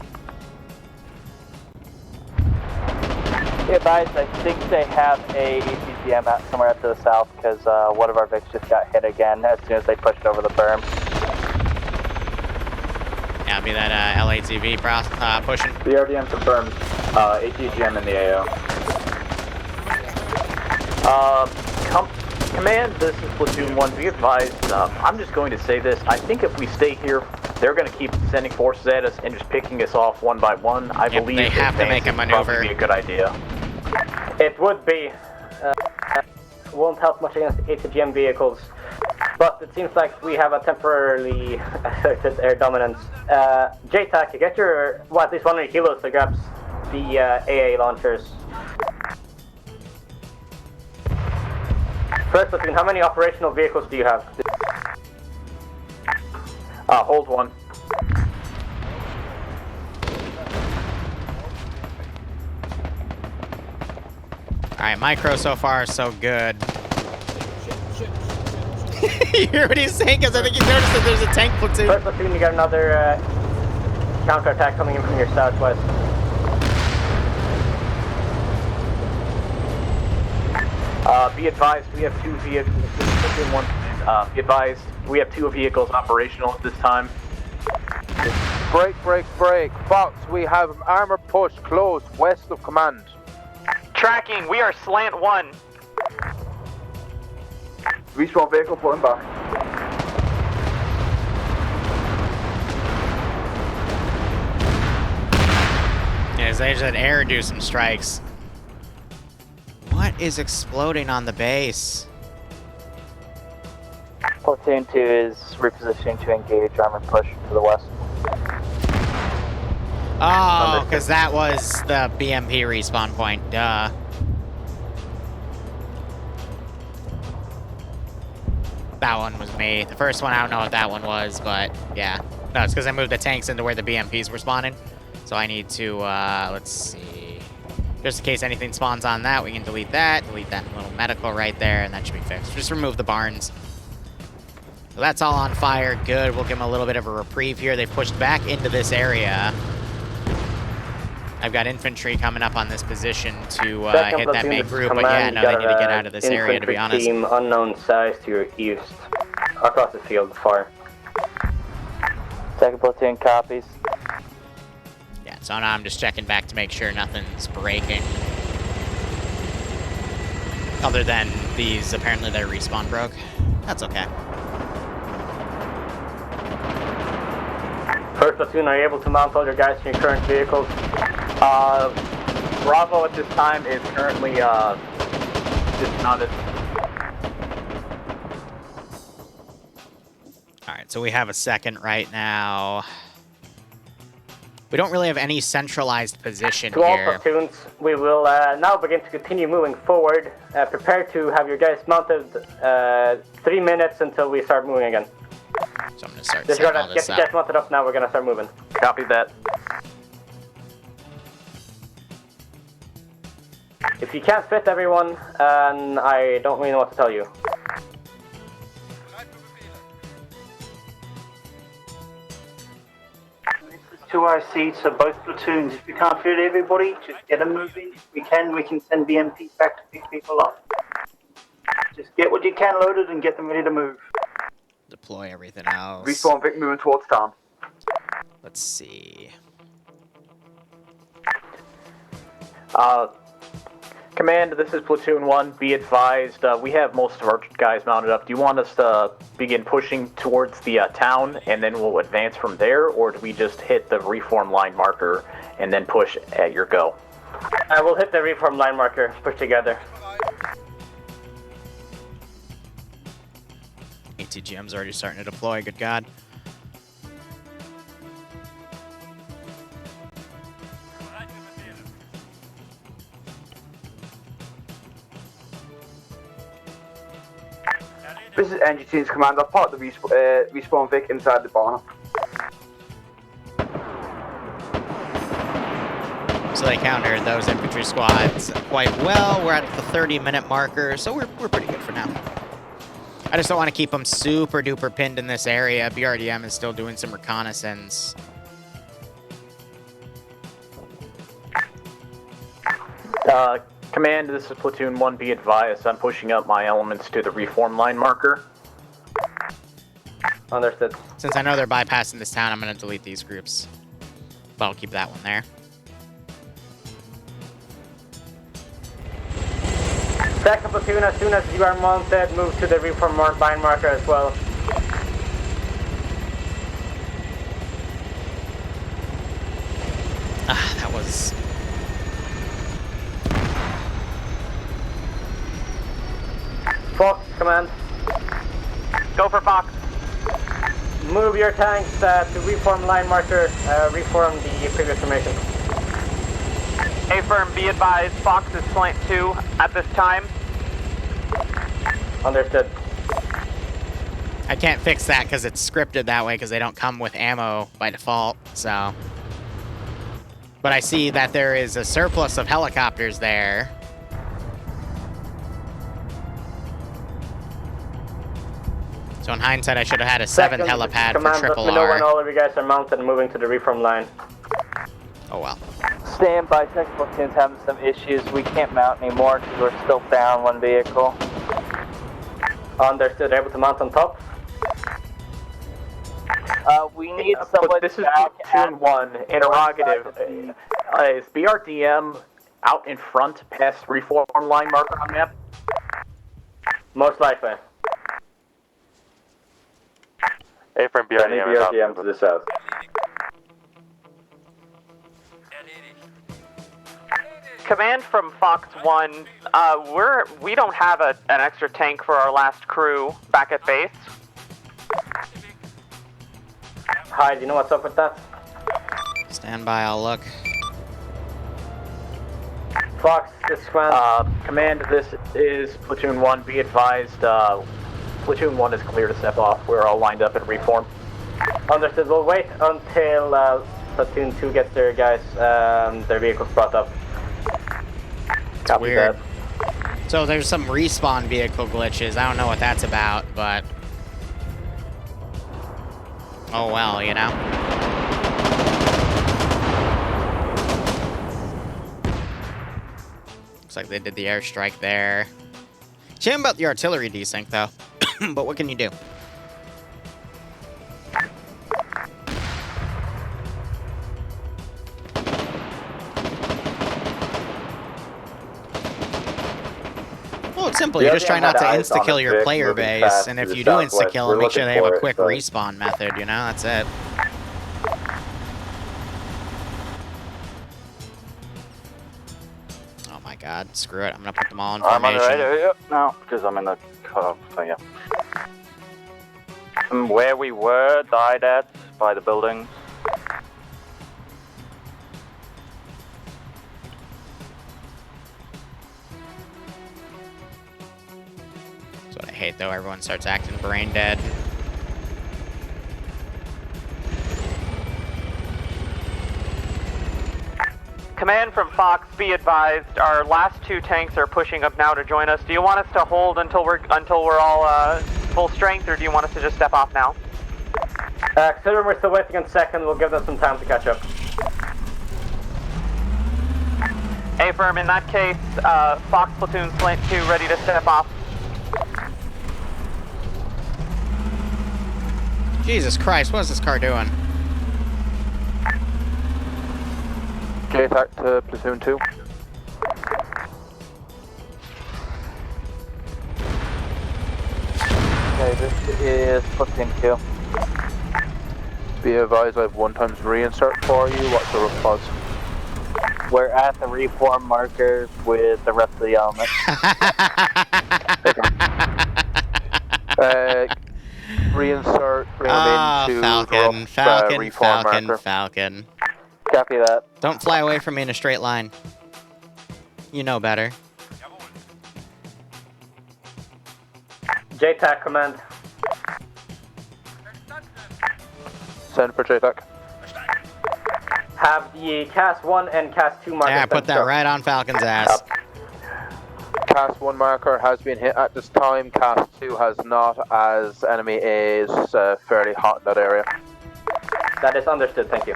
Yeah, guys, I think they have a EPGM out somewhere out to the south, because one of our Vics just got hit again as soon as they pushed over the berm. Yeah, it'll be that LATV pushing. BRDM confirmed. ATGM in the AO. Command, this is Platoon 1. Be advised, I'm just going to say this. I think if we stay here, they're going to keep sending forces at us and just picking us off one by one. I believe they have to make a maneuver. Probably be a good idea. It would be. Won't help much against ATGM vehicles, but it seems like we have a temporarily asserted air dominance. JTAC, get your, well, at least 100 kilos to grab the AA launchers. First, Platoon, how many operational vehicles do you have? Hold one. Alright, micro so far so good. You hear what he's saying? Because I think you noticed that there's a tank platoon. First Platoon, you got another counterattack coming in from your southwest. Be advised, we have 2 vehicles. Be advised, we have 2 vehicles operational at this time. Break. Fox, we have armor push close west of command. Tracking, we are slant 1. Respawn vehicle pulling back. Yeah, they just had air do some strikes. What is exploding on the base? Platoon 2 is repositioning to engage armor push to the west. Oh, because that was the BMP respawn point. Duh. That one was me. The first one, I don't know what that one was, but yeah. No, it's because I moved the tanks into where the BMPs were spawning. So I need to, let's see. Just in case anything spawns on that, we can delete that little medical right there, and that should be fixed. Just remove the barns. So that's all on fire. Good. We'll give them a little bit of a reprieve here. They've pushed back into this area. I've got infantry coming up on this position to hit that big group, but yeah, no, they need to get out of this area, to be honest. Team unknown size to your east, across the field, far. Second platoon copies. Yeah, so now I'm just checking back to make sure nothing's breaking. Other than these, apparently their respawn broke. That's okay. First platoon, are you able to mount all your guys in your current vehicles? Bravo at this time is currently dismounted. Alright, so we have a second right now. We don't really have any centralized position To all here. platoons, we will now begin to continue moving forward. Prepare to have your guys mounted 3 minutes until we start moving again. So I'm going to start Disregard setting all that. this Get you up. guys mounted up now. We're gonna start moving. Copy that. If you can't fit everyone, and I don't really know what to tell you. To our seats of both platoons. If we can't fit everybody, just get them moving. If we can send the MPs back to pick people up. Just get what you can loaded and get them ready to move. Deploy everything else. Respawn Vic moving towards town. Let's see. Command, this is Platoon 1. Be advised, we have most of our guys mounted up. Do you want us to begin pushing towards the town and then we'll advance from there, or do we just hit the reform line marker and then push at your go? We'll hit the reform line marker, push together. ATGM's already starting to deploy, good God. This is NG-Team's command. I've parked the respawn Vic inside the barn. So they countered those infantry squads quite well. We're at the 30-minute marker, so we're pretty good for now. I just don't want to keep them super duper pinned in this area. BRDM is still doing some reconnaissance. Command, this is Platoon 1. Be advised, I'm pushing up my elements to the reform line marker. Understood. Since I know they're bypassing this town, I'm going to delete these groups. But I'll keep that one there. Second platoon, as soon as you are mounted, move to the reform line marker as well. Ah, that was... Fox, command. Go for Fox. Move your tanks to reform line marker, reform the previous formation. A-firm, be advised, Fox is slant 2 at this time. Understood. I can't fix that because it's scripted that way because they don't come with ammo by default, so... But I see that there is a surplus of helicopters there. So in hindsight, I should have had a 7th helipad for triple Let me know when R. all of you guys are mounted and moving to the reform line. Oh well. Stand by, second platoon's having some issues. We can't mount anymore because we're still down one vehicle. Understood. Able to mount on top? We need someone This is back Platoon at 1. Interrogative. Is BRDM out in front past reform line marker on map? Most likely. A-frame BRDM to the south. Command from Fox 1, we don't have an extra tank for our last crew back at base. Hi, do you know what's up with that? Stand by, I'll look. Fox, this is Command, this is Platoon 1. Be advised, Platoon 1 is clear to step off. We're all lined up in reform. Understood. We'll wait until Platoon 2 gets their guys, their vehicles brought up. It's weird. So there's some respawn vehicle glitches. I don't know what that's about, but... Oh well, you know? Looks like they did the airstrike there. Shame about the artillery desync, though. But what can you do? Well, it's simple. You just try not to insta-kill your player base, and if you do insta-kill them, make sure they have a quick respawn method, you know? That's it. Oh my god, screw it. I'm gonna put them all in formation. I'm on the right area now, because I'm in the cutoff thing, yeah. From where we were, died at, by the buildings. That's what I hate, though. Everyone starts acting brain dead. Command from Fox, be advised, our last 2 tanks are pushing up now to join us. Do you want us to hold until we're all full strength, or do you want us to just step off now? Considering we're still waiting on second, we'll give them some time to catch up. Affirm, in that case, Fox Platoon Slant 2 ready to step off. Jesus Christ, what is this car doing? JTAC to Platoon 2. Okay, this is Platoon 2. Be advised, I have 1 times reinsert for you. What's the rough pause? We're at the reform markers with the rest of the element. Reinsert, bring them into Falcon, rough, Falcon, reform Falcon, marker. Falcon. Copy that. Don't fly away from me in a straight line. You know better. JTAC command. Send for JTAC. Have the CAS 1 and CAS 2 markers. Yeah, put that right on Falcon's ass. CAS 1 marker has been hit at this time. CAS 2 has not, as enemy A is fairly hot in that area. That is understood, thank you.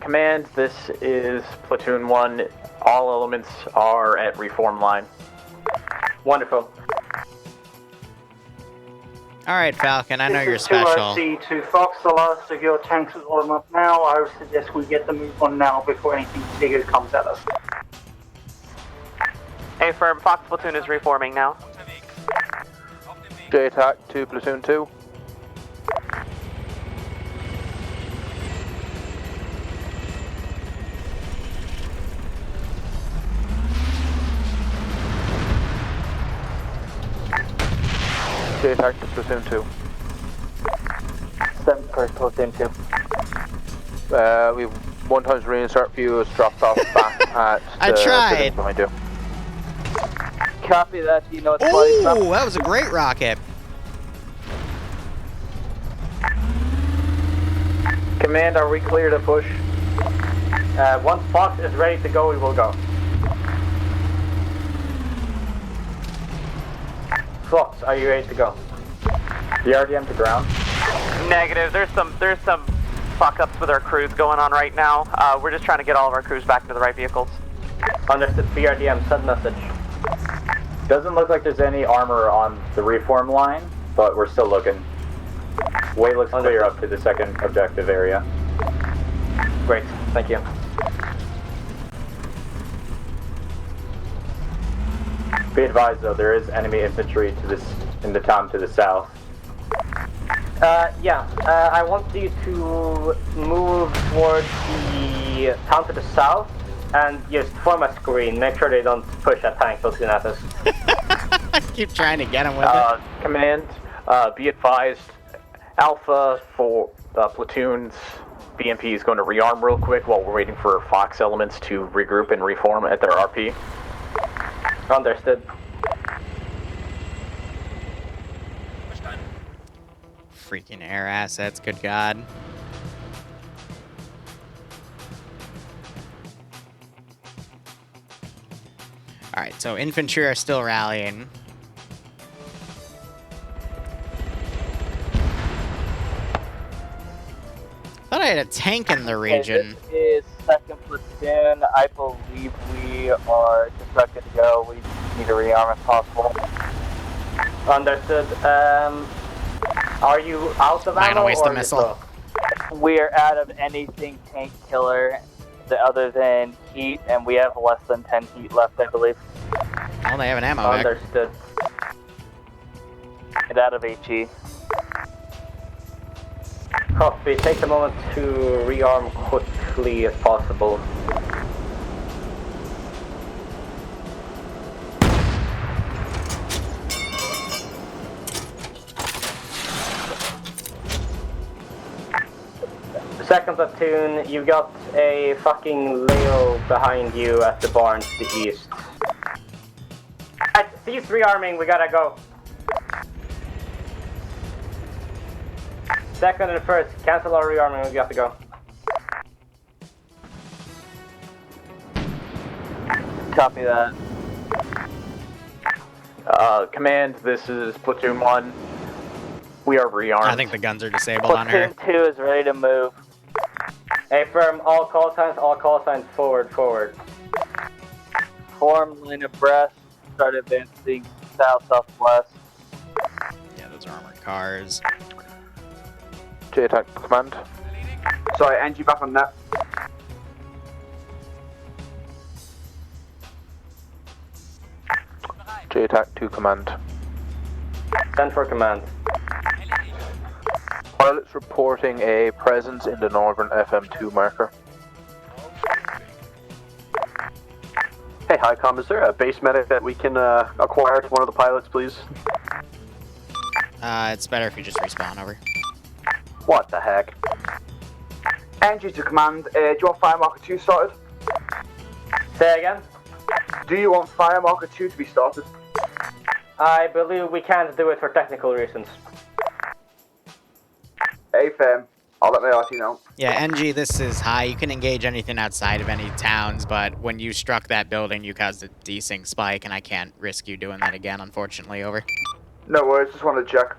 Command, this is Platoon 1. All elements are at reform line. Wonderful. Alright, Falcon, I know you're This is special. 2OC to Fox, the last of your tanks is all up now. I would suggest we get the move on now before anything bigger comes at us. Affirm, Fox Platoon is reforming now. JTAC to Platoon 2. JTAC to Platoon 2. 7 for Platoon 2. We've 1 times reinsert for you is dropped off back at I tried. behind you. Copy that. You know it's Ooh, that was a great rocket. Command, are we clear to push? Once Fox is ready to go, we will go. Fox, are you ready to go? The RDM to ground. Negative. There's some fuck ups with our crews going on right now. We're just trying to get all of our crews back into the right vehicles. Understood. BRDM, send message. Doesn't look like there's any armor on the reform line, but we're still looking. Way looks clear up to the second objective area. Great, thank you. Be advised though, there is enemy infantry to this in the town to the south. I want you to move towards the town to the south and just form a screen. Make sure they don't push a tank platoon at us. I keep trying to get him with it. Command, be advised, Alpha for platoons, BMP is going to rearm real quick while we're waiting for Fox elements to regroup and reform at their RP. Understood. Freaking air assets, good God. Alright, so infantry are still rallying. Thought I had a tank in the region. This is 2nd Platoon. I believe we are just about good to go. We need to rearm if possible. Understood. Are you out of ammo? I'm gonna waste or the missile. We are out of anything tank killer other than heat, and we have less than 10 heat left, I believe. Oh, they have an ammo back. Understood. And out of HE. Copy. Take a moment to rearm quickly as possible. Second platoon, you've got a fucking Leo behind you at the barn to the east. Cease rearming, we gotta go. Second and first, cancel our rearming, we have to go. Copy that. Command, this is Platoon 1. We are rearmed. I think the guns are disabled on her. Platoon 2 is ready to move. Affirm, all call signs forward. Form line abreast. Start advancing south-southwest. Yeah, those are armored cars. JTAC command. Sorry, Angie, back on that. JTAC to command. Send for command. Pilots reporting a presence in the northern FM2 marker. Hey, HiCom, is there a base medic that we can acquire to one of the pilots, please? It's better if you just respawn over. What the heck? Angie to command, do you want Fire Marker 2 started? Say again? Do you want Fire Marker 2 to be started? I believe we can't do it for technical reasons. Hey, fam. I'll let my RT know. Yeah, NG, this is high. You can engage anything outside of any towns, but when you struck that building, you caused a desync spike, and I can't risk you doing that again, unfortunately. Over. No worries, just wanted to check.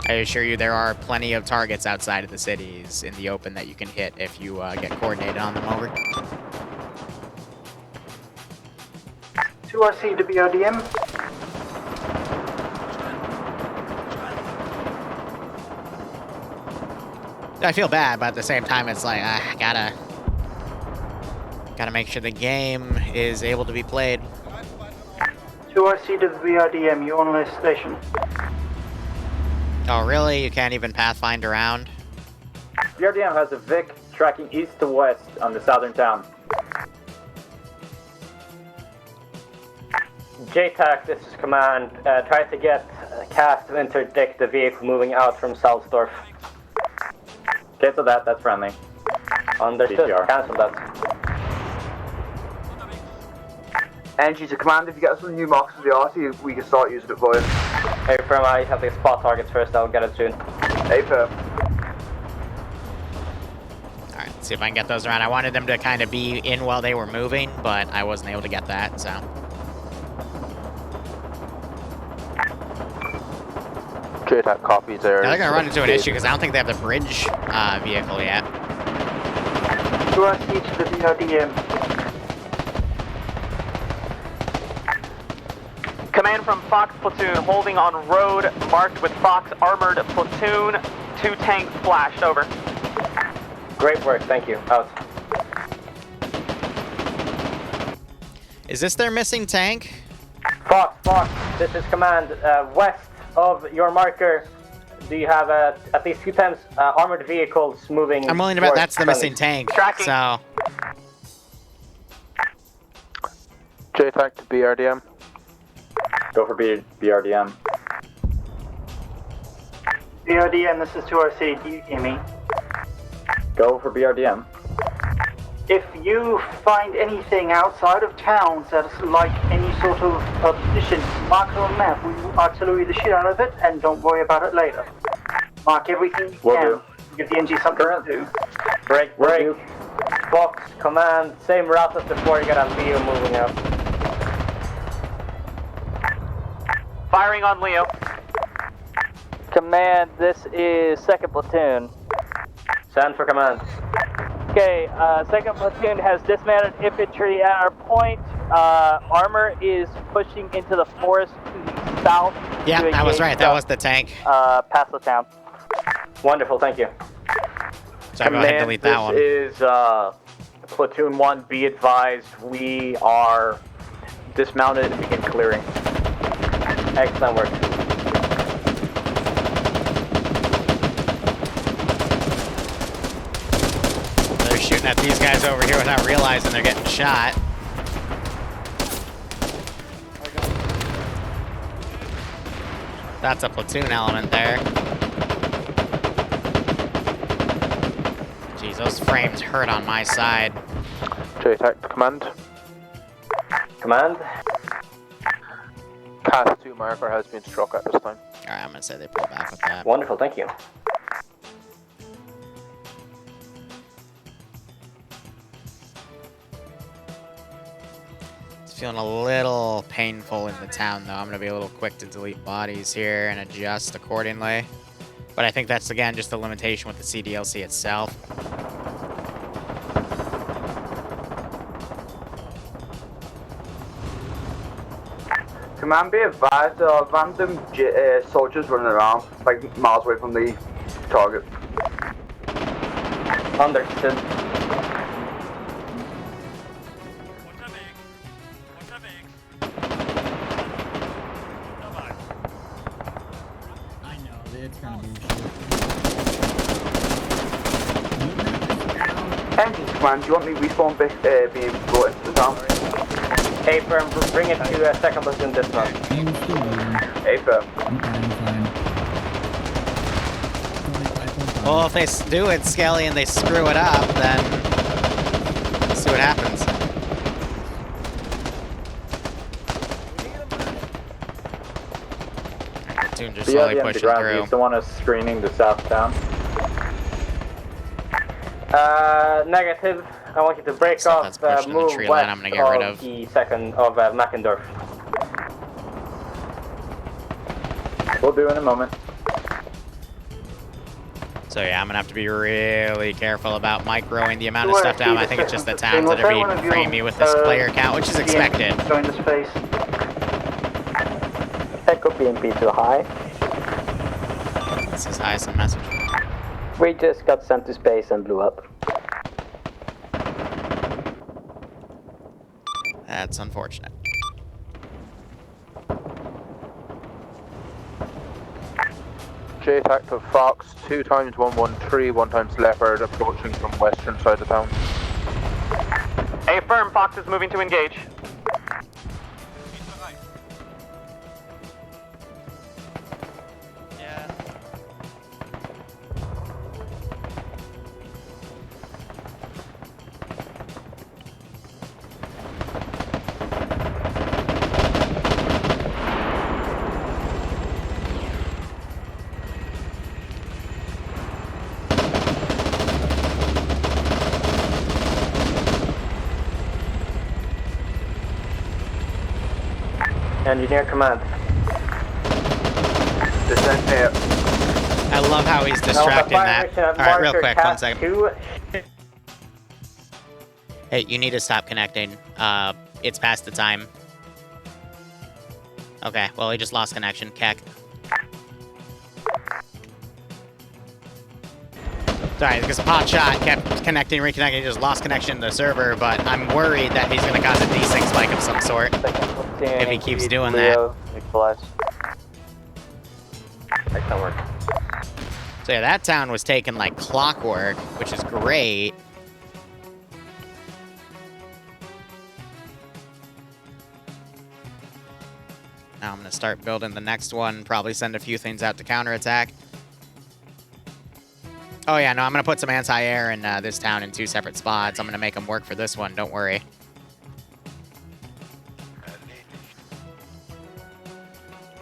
I assure you there are plenty of targets outside of the cities in the open that you can hit if you get coordinated on them. Over. 2RC to BRDM. I feel bad, but at the same time, it's like, I gotta make sure the game is able to be played. 2RC to the BRDM, you're on this station. Oh, really? You can't even pathfind around? BRDM has a Vic tracking east to west on the southern town. JTAC, this is command. Try to get Cast to interdict the vehicle moving out from Salzdorf. Cancel that, that's friendly. Understood, CTR. cancel that. Angie to command, if you get us some new marks for the RT, we can start using it for you. Hey, firm, I have to spot targets first, I'll get it soon. Hey, firm. Alright, let's see if I can get those around. I wanted them to kind of be in while they were moving, but I wasn't able to get that, so. JTAC copies there. Now they're gonna run into an issue because I don't think they have the bridge vehicle yet. 2RC to the BRDM. Command from Fox Platoon, holding on road marked with Fox Armored Platoon. 2 tanks flashed, over. Great work, thank you. Out. Is this their missing tank? Fox, this is command. West of your marker, do you have at least 2 times armored vehicles moving? I'm willing to bet that's the missing tank. Tracking. So. JTAC to BRDM. Go for BRDM. BRDM, this is 2RC, do you hear me? Go for BRDM. If you find anything outside of towns that's like any sort of position, mark it on the map. We will artillery the shit out of it, and don't worry about it later. Mark everything you can. Give the NG something to do. Break. Fox, command, same route as before, you got a Leo moving out. Firing on Leo. Command, this is 2nd Platoon. Send for command. Okay, 2nd Platoon has dismounted infantry at our point. Armor is pushing into the forest to the south. Yeah, that was right. That was the tank. Past the town. Wonderful, thank you. So I'll go ahead and delete that one. This is Platoon 1, be advised, we are dismounted and begin clearing. Excellent work. They're shooting at these guys over here without realizing they're getting shot. That's a platoon element there. Jeez, those frames hurt on my side. JTAC to command. Command? Cast 2 marker has been struck at this time. Alright, I'm gonna say they pull back with that. Wonderful, thank you. Feeling a little painful in the town, though. I'm going to be a little quick to delete bodies here and adjust accordingly. But I think that's, again, just a limitation with the CDLC itself. Command, be advised, random soldiers running around, like miles away from the target. Understood. I know, it's gonna be Engine command, do you want me respawn being brought into the town? Hey firm, bring it to second platoon this month. Hey firm. Well, if they do it, Skelly, and they screw it up, then let's see what happens. Platoon just slowly pushing through. He's the one who's screening the south town. Negative. I want you to break off, move tree west line I'm gonna get rid of. the second of Mackendorf. We'll do in a moment. So yeah, I'm gonna have to be really careful about microing the amount of stuff down. I think it's just the towns that are being framey with this player count, which is expected. Join the space. Echo BMP too high. This is high some message. We just got sent to space and blew up. That's unfortunate. J Active Fox, 2 times 113, 1 times Leopard, approaching from western side of town. A firm, Fox is moving to engage. Engineer command. Descent here. I love how he's distracting that. Alright, real quick, 1 second. Hey, you need to stop connecting. It's past the time. Okay, well, he just lost connection. Keck. Sorry, because Pot Shot kept connecting, reconnecting, he just lost connection to the server, but I'm worried that he's going to cause a desync spike of some sort if he keeps doing that. That can work. So yeah, that town was taken like clockwork, which is great. Now I'm going to start building the next one, probably send a few things out to counterattack. Oh yeah, no, I'm going to put some anti-air in this town in 2 separate spots. I'm going to make them work for this one, don't worry.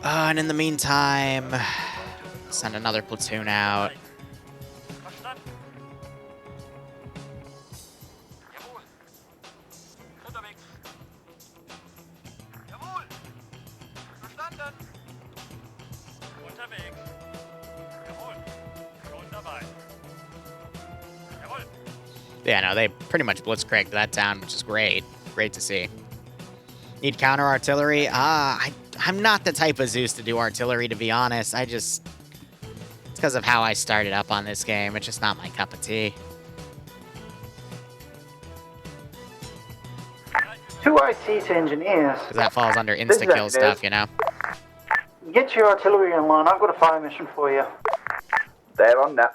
And in the meantime, send another platoon out. Yeah, no, they pretty much blitzcranked that town, which is great. Great to see. Need counter artillery? I'm not the type of Zeus to do artillery, to be honest. It's because of how I started up on this game. It's just not my cup of tea. 2 IC to engineers. Because that falls under insta-kill stuff, you know? Get your artillery in line. I've got a fire mission for you. They're on that.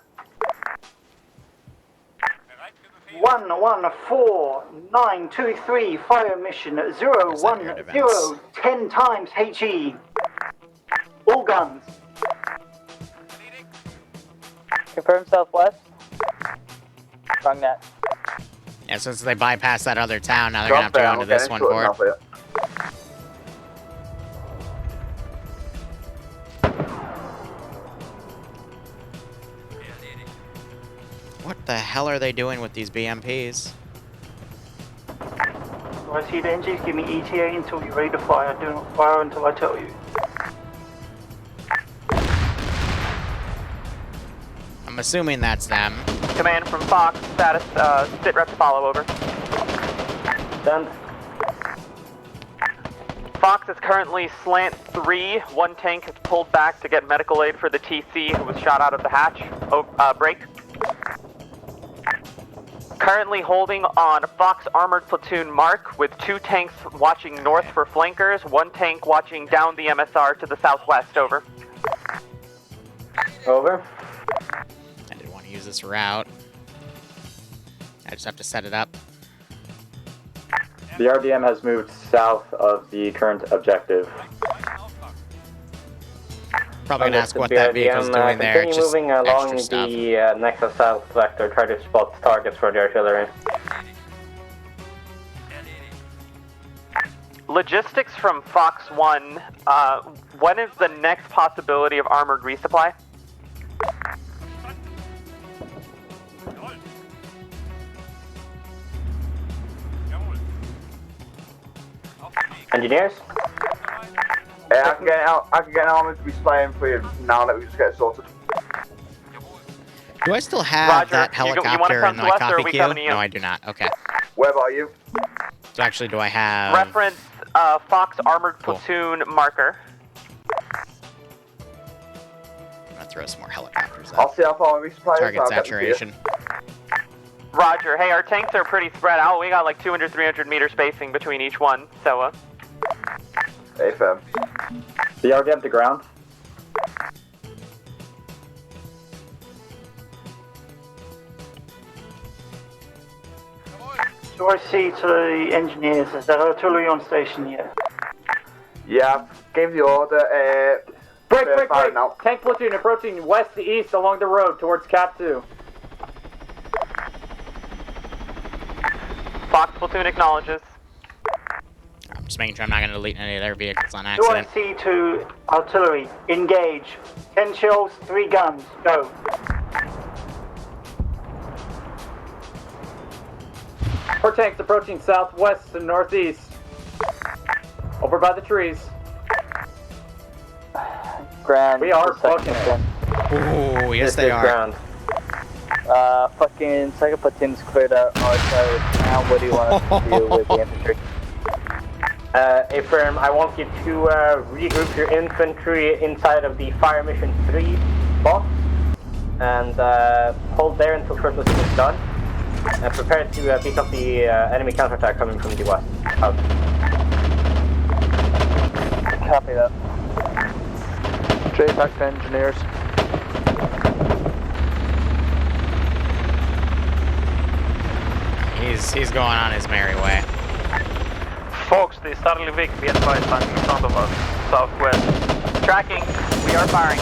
114-923 fire mission 010 10 times HE. All guns. Confirm southwest. Wrong net. Yeah, since they bypassed that other town, now they're gonna have to go into this one for it. What the hell are they doing with these BMPs? So I see the engines, give me ETA until you're ready to fire. Do not fire until I tell you. I'm assuming that's them. Command from Fox, status, sit rep to follow, over. Done. Fox is currently slant 3. One tank has pulled back to get medical aid for the TC who was shot out of the hatch. Break. Currently holding on Fox Armored Platoon Mark with 2 tanks watching north for flankers, 1 tank watching down the MSR to the southwest, over. Over. I didn't want to use this route. I just have to set it up. The RDM has moved south of the current objective. Probably gonna ask what that vehicle's doing there. Continue Just moving along extra stuff. the Nexus South vector. Try to spot targets for the artillery. Logistics from Fox 1. When is the next possibility of armored resupply? Engineers? Yeah, I can get an armor to be splaying for you now that we just get it sorted. Do I still have Roger. that You wanna helicopter come in to my us, or are copy we queue? coming to you? No, I do not. Okay. Where are you? So actually, do I have... Reference Fox Armored Platoon marker. I'm gonna throw some more helicopters I'll up. see how far we resupply. Target saturation. Roger. Hey, our tanks are pretty spread out. We got like 200, 300 meter spacing between each one, so Hey, fam. The RDM to ground. So I see to the engineers, is there artillery on station yet? Yeah, gave the order. Break! Now. Tank platoon approaching west to east along the road towards Cap 2. Fox Platoon acknowledges. I'm just making sure I'm not gonna delete any of their vehicles on Do I accident. see to artillery, engage. 10 shells, 3 guns, go. Our tanks approaching southwest and northeast. Over by the trees. Ground. We are fucking it. Oh, yes they are. Ground. Fucking second platoon's cleared out our side. Now what do you want us to do with the infantry? Affirm, I want you to regroup your infantry inside of the Fire Mission 3 box and hold there until first platoon is done. Prepare to pick up the enemy counterattack coming from the west. Out. Copy that. JPAC to engineers. He's going on his merry way. Folks, the Starly Vic, be advised, landing in front of us, southwest. Tracking, we are firing.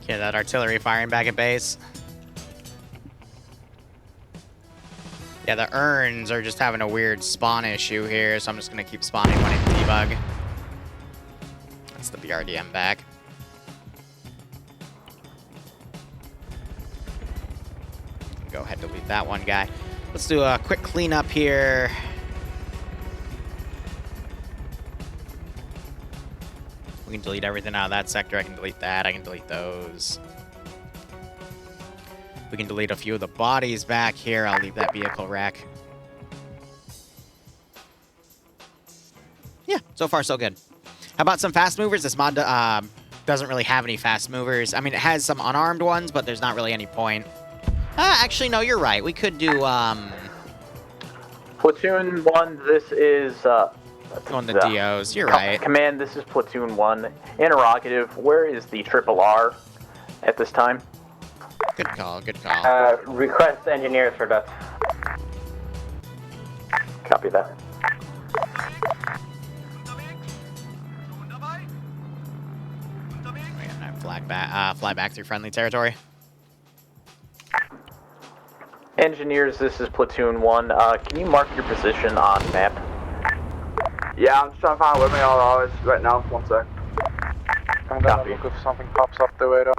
Okay, that artillery firing back at base. Yeah, the urns are just having a weird spawn issue here, so I'm just gonna keep spawning one in debug. That's the BRDM back. Go ahead and delete that one guy. Let's do a quick cleanup here. We can delete everything out of that sector. I can delete that. I can delete those. We can delete a few of the bodies back here. I'll leave that vehicle wreck. Yeah, so far so good. How about some fast movers? This mod doesn't really have any fast movers. I mean, it has some unarmed ones, but there's not really any point. Actually, no, you're right. We could do, Platoon 1, this is, on the DOs. You're right. Command, this is Platoon 1. Interrogative, where is the Triple R at this time? Good call, good call. Request engineers for that. Copy that. Fly back through friendly territory. Engineers, this is Platoon 1. Can you mark your position on map? Yeah, I'm just trying to find out where my RR is right now. 1 sec. I'm gonna look if something pops up the way though.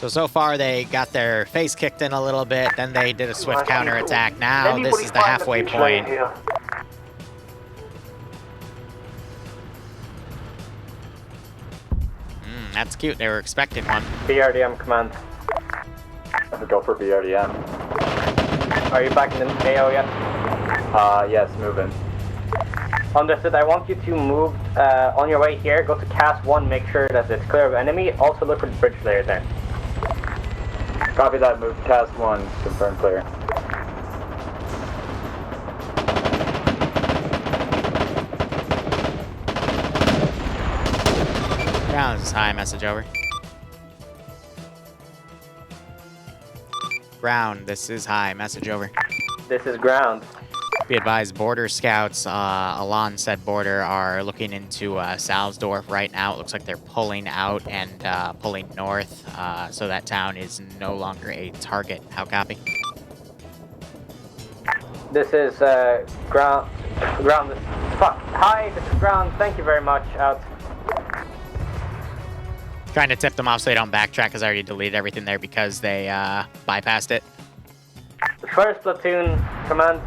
So far they got their face kicked in a little bit, then they did a swift counterattack. Now this is the halfway point. That's cute, they were expecting one. BRDM command. Go for BRDM. Are you back in the AO yet? Yes, moving. Understood. I want you to move on your way here. Go to cast 1, make sure that it's clear of enemy. Also look for the bridge layer there. Copy that, move cast 1, confirm clear. Ground is high, message over. Ground, this is high, message over. This is ground. Be advised, border scouts along said border are looking into Salzdorf right now. It looks like they're pulling out and pulling north, so that town is no longer a target. How copy? This is ground. Fuck. Hi, this is ground. Thank you very much. Out. Trying to tip them off so they don't backtrack, because I already deleted everything there because they bypassed it. First platoon, command.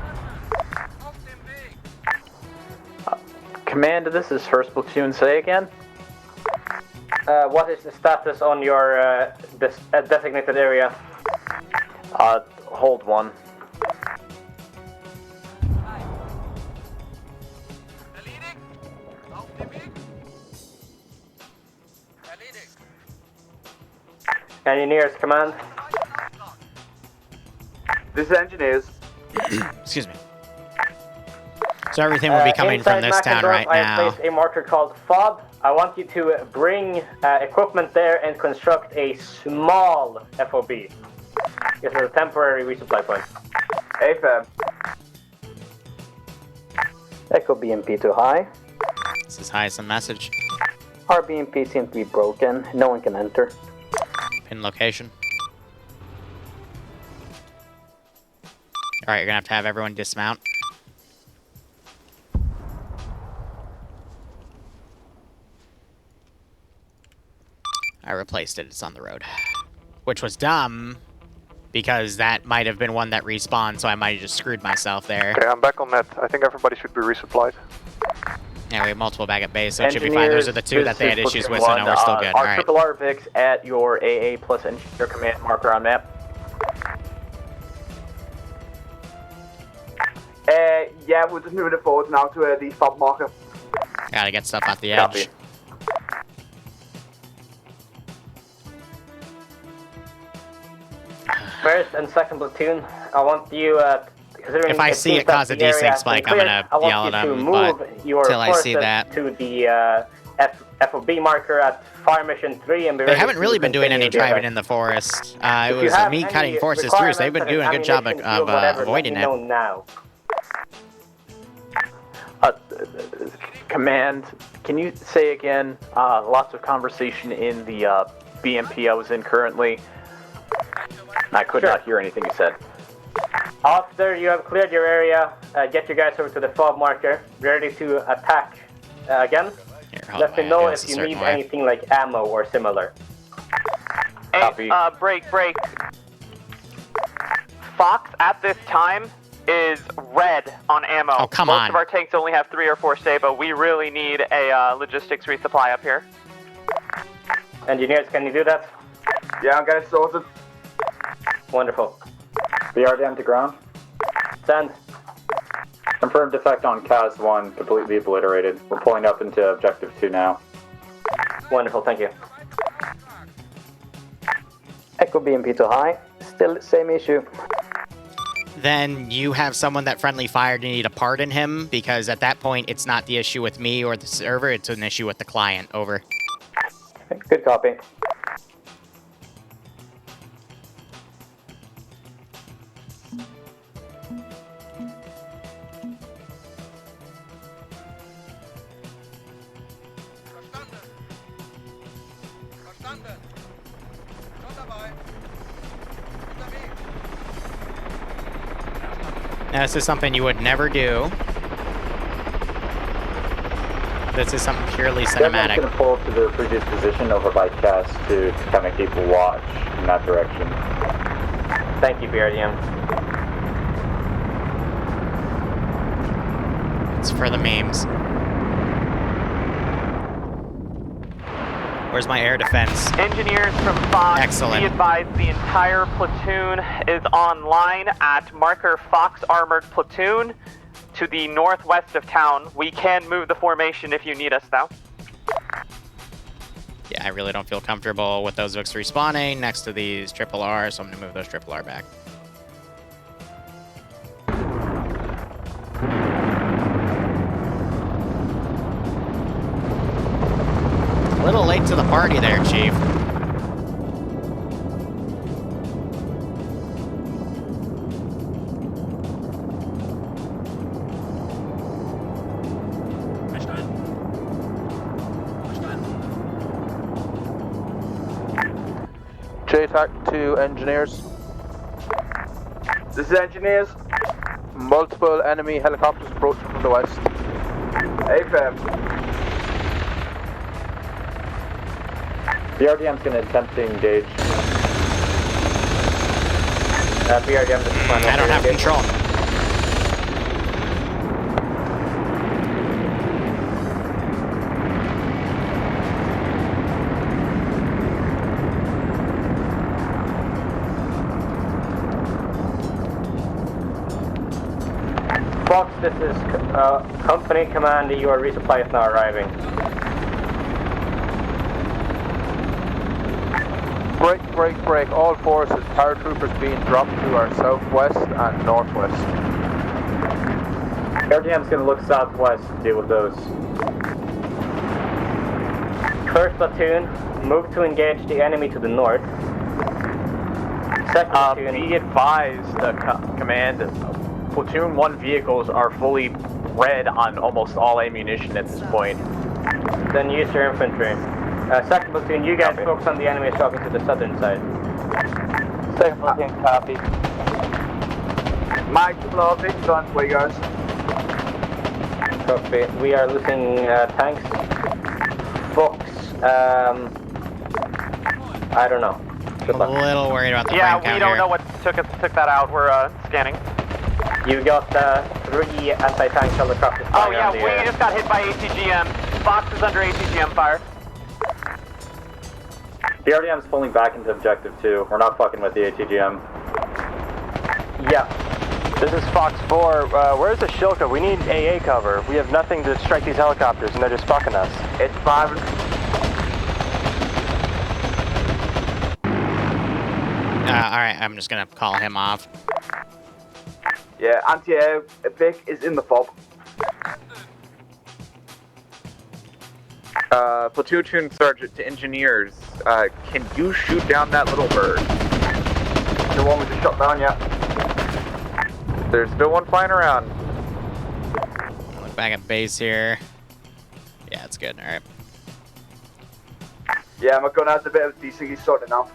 Command, this is first platoon. Say again. What is the status on your designated area? Hold 1. Engineers, command. This is engineers. Excuse me. So everything will be coming from this town right now. I have placed a marker called FOB. I want you to bring equipment there and construct a small FOB. This is a temporary resupply point. AFAB. Echo BMP to high. This is highest on message. Our BMP seems to be broken. No one can enter. Pin location. Alright, you're gonna have everyone dismount. I replaced it, it's on the road. Which was dumb, because that might have been one that respawned, so I might have just screwed myself there. Okay, I'm back on net. I think everybody should be resupplied. Yeah, we have multiple back at base, so it should be fine. Those are the two that they had issues with, so now we're still good. Alright. RRR Vix at your AA plus engineer command marker on map. Yeah, we're just moving it forward now to the FOB marker. Gotta get stuff off the Copy. edge. First and second platoon, I want you, considering If I see it cause a desync spike, I'm gonna yell at them, but till I see that. To the FOB marker at Fire Mission 3 and be They ready haven't to really been doing any continue driving there. in the forest. It If you was have me any cutting forces through, so they've been doing a good job requirements, of whatever, avoiding let me know it. now. Command, can you say again? Lots of conversation in the BMP I was in currently. I could not hear anything you said. After you have cleared your area, get your guys over to the FOB marker, ready to attack again. Let me know if you need anything like ammo or similar. Hey, break. Fox at this time is red on ammo. Oh, come Most on. of our tanks only have 3 or 4 but we really need a logistics resupply up here. Engineers, can you do that? Yeah, I'm getting sorted. Wonderful. BRDM to ground. Send. Confirmed defect on CAS 1, completely obliterated. We're pulling up into objective 2 now. Wonderful, thank you. Echo BMP to high. Still same issue. Then you have someone that friendly fired, you need to pardon him, because at that point, it's not the issue with me or the server, it's an issue with the client. Over. Good copy. Now, this is something you would never do. This is something purely cinematic. Everyone's going to pull to the previous position over by cast to kind of keep a watch in that direction. Thank you, BRDM. It's for the memes. Where's my air defense? Engineers from Fox, Excellent. be advised the entire platoon is online at marker Fox Armored Platoon to the northwest of town. We can move the formation if you need us, though. Yeah, I really don't feel comfortable with those Vix respawning next to these triple R, so I'm gonna move those triple R back. A little late to the party there, Chief. JTAC to engineers. This is engineers. Multiple enemy helicopters approaching from the west. AFM. BRDM's going to attempt to engage. BRDM, this is fine. I don't have control. Fox, this is company command. Your resupply is now arriving. Break. All forces, paratroopers being dropped to our southwest and northwest. BRDM's going to look southwest to deal with those. First platoon, move to engage the enemy to the north. Second platoon, be advised, command, Platoon 1 vehicles are fully red on almost all ammunition at this point. then use your infantry. Second platoon, you guys focus on the enemy dropping to the southern side. Second platoon, copy. Mike, Love, it's on for you guys. Copy. We are losing tanks. Fox, I don't know. Good luck. A little worried about the Yeah, frame count we don't here. know what took that out. We're scanning. You got 3 anti-tank helicopters Oh flying yeah, around the we area. just got hit by ATGM. Fox is under ATGM fire. BRDM's pulling back into objective 2. We're not fucking with the ATGM. Yeah. This is Fox 4. Where's the Shilka? We need AA cover. We have nothing to strike these helicopters, and they're just fucking us. It's 5. Alright, I'm just gonna call him off. Yeah, anti-air Vic is in the fob. Platoon Sergeant to engineers, can you shoot down that little bird? The one we just shot down, yeah. There's still one flying around. Look back at base here. Yeah, it's good. Alright. Yeah, my gun has a bit of desync, he's sorted now.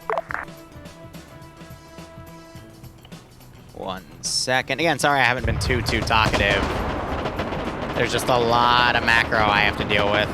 1 second. Again, sorry I haven't been too talkative. There's just a lot of macro I have to deal with.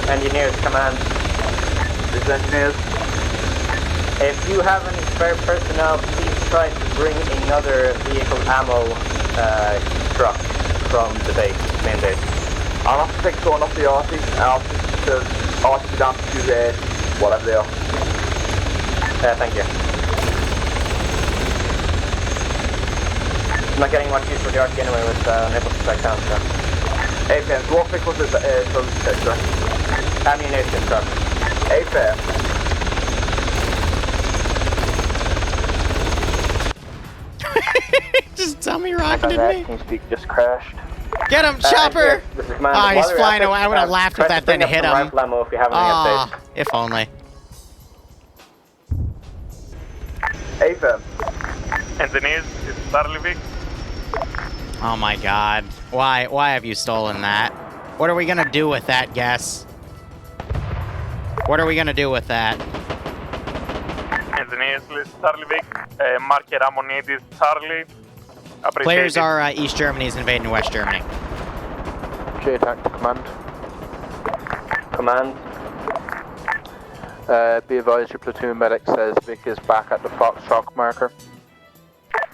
Engineers command. This is engineers. If you have any spare personnel, please try to bring another vehicle ammo truck from the base, main base. I'll have to take someone off the RC, and I'll just RC down to whatever they are. Thank you. I'm not getting much use for the RC anyway with unable to strike down, so. Hey, fam, what vehicles is that? Ammunition truck. Hey, fam. Just dummy Back on rocketed that, me. TeamSpeak just crashed. Get him, Chopper! This is Command. Oh, he's While you're flying at it, away. I would have laughed if try that to bring didn't up hit some him. rifle ammo if you have any Ah, updates. if only. Ava. Engineers, it's Starlivik. Oh my god. Why have you stolen that? What are we gonna do with that, Guess? What are we gonna do with that? Engineers, Starlivik. Marker Ammonidis, Charlie. Players are East Germany's invading West Germany. JTAC to command. Command. Be advised, your platoon medic says Vic is back at the Fox shock marker.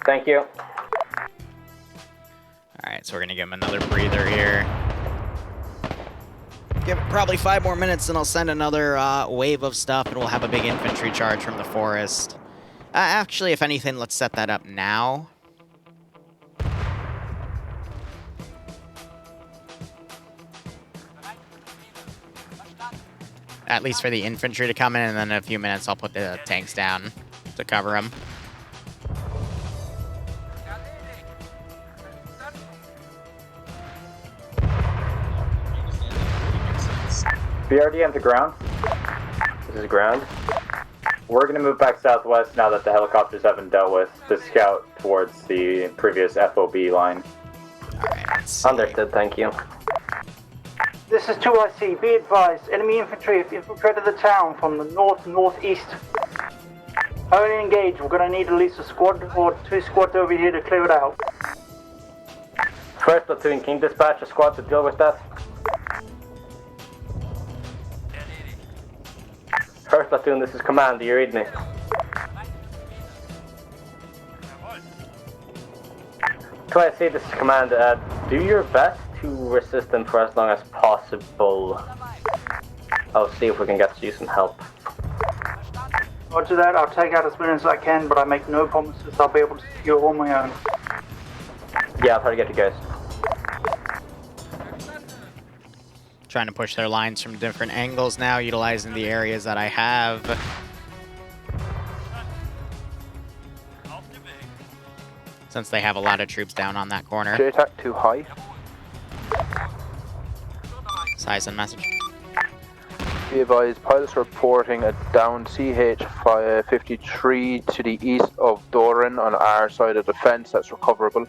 Thank you. Alright, so we're gonna give him another breather here. Give it probably 5 more minutes and I'll send another wave of stuff and we'll have a big infantry charge from the forest. Actually, if anything, let's set that up now. At least for the infantry to come in, and then in a few minutes I'll put the tanks down to cover them. BRD on the ground. This is ground. We're going to move back southwest now that the helicopters have been dealt with to scout towards the previous FOB line. Understood, thank you. This is 2IC. Be advised, enemy infantry have infiltrated the town from the north-northeast. Only engage. We're going to need at least a squad or 2 squads over here to clear it out. First platoon, can you dispatch a squad to deal with that? First platoon, this is command. Do you read me? I see this is command. Do your best to resist them for as long as possible. I'll see if we can get you some help. Roger that. I'll take out as many as I can, but I make no promises I'll be able to secure all my own. Yeah, I'll try to get you guys. Trying to push their lines from different angles now, utilizing the areas that I have. Since they have a lot of troops down on that corner. JTAC too high. Size and message. Be advised, pilots reporting a downed CH-53 to the east of Doran on our side of the fence that's recoverable.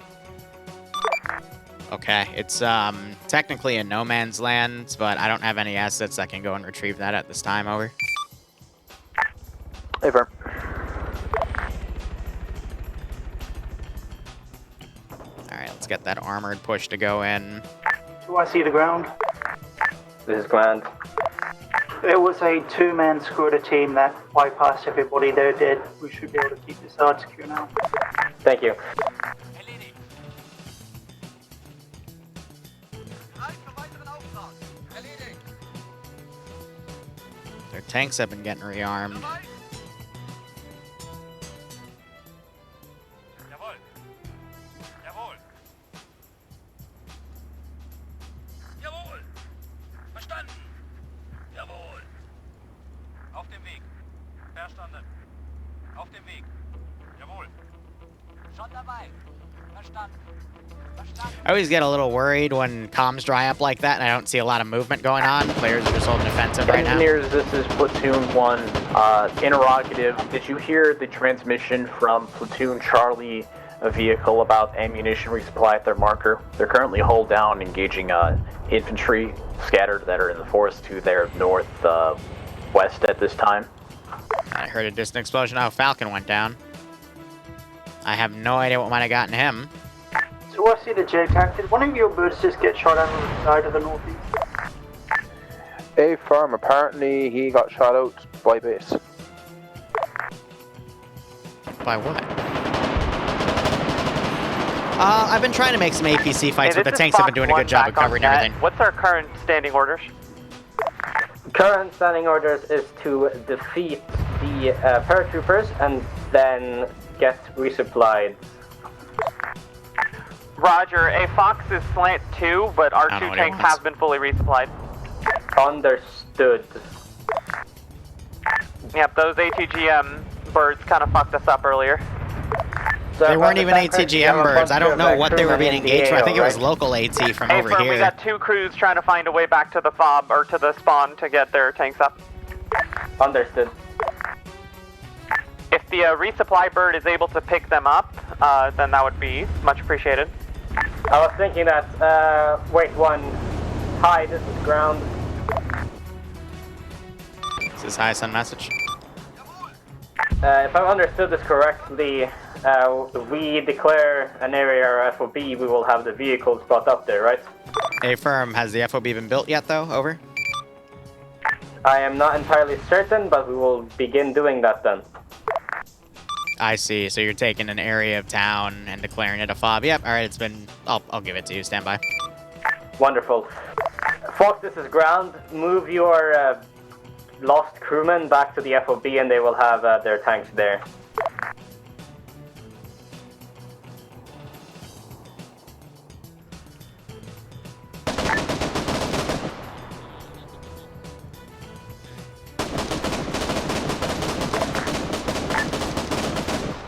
Okay, it's technically in no man's land, but I don't have any assets that can go and retrieve that at this time, over. Over. Alright, let's get that armored push to go in. Do I see the ground? This is command. It was a 2-man squad team that bypassed everybody. They're dead. We should be able to keep this side secure now. Thank you. Their tanks have been getting rearmed. I always get a little worried when comms dry up like that and I don't see a lot of movement going on. Players are just holding defensive right now. Engineers, this is Platoon 1. Interrogative, did you hear the transmission from Platoon Charlie, a vehicle about ammunition resupply at their marker? They're currently hull down, engaging infantry scattered that are in the forest to their northwest at this time. I heard a distant explosion. Oh, Falcon went down. I have no idea what might have gotten him. So I see the JTAC. Did one of your birds just get shot out on the side of the northeast? A firm, apparently he got shot out by base. By what? I've been trying to make some APC fights, but the tanks have been doing a good job of covering everything. What's our current standing orders? Current standing orders is to defeat the paratroopers and then get resupplied. Roger, a Fox is slant 2, but our 2 tanks have been fully resupplied. Understood. Yep, those ATGM birds kind of fucked us up earlier. They weren't even ATGM birds. I don't know what they were being engaged with. I think it was local AT from over Affirm, here. we got 2 crews trying to find a way back to the fob, or to the spawn to get their tanks up. Understood. If the resupply bird is able to pick them up, then that would be much appreciated. I was thinking that, wait one. Hi, this is ground. This is Hi Sun message. If I've understood this correctly, we declare an area or FOB, we will have the vehicles brought up there, right? Affirm, has the FOB been built yet though? Over? I am not entirely certain, but we will begin doing that then. I see, so you're taking an area of town and declaring it a FOB. Yep, alright, it's been... I'll give it to you, stand by. Wonderful. Fox, this is ground. Move your lost crewmen back to the FOB and they will have their tanks there.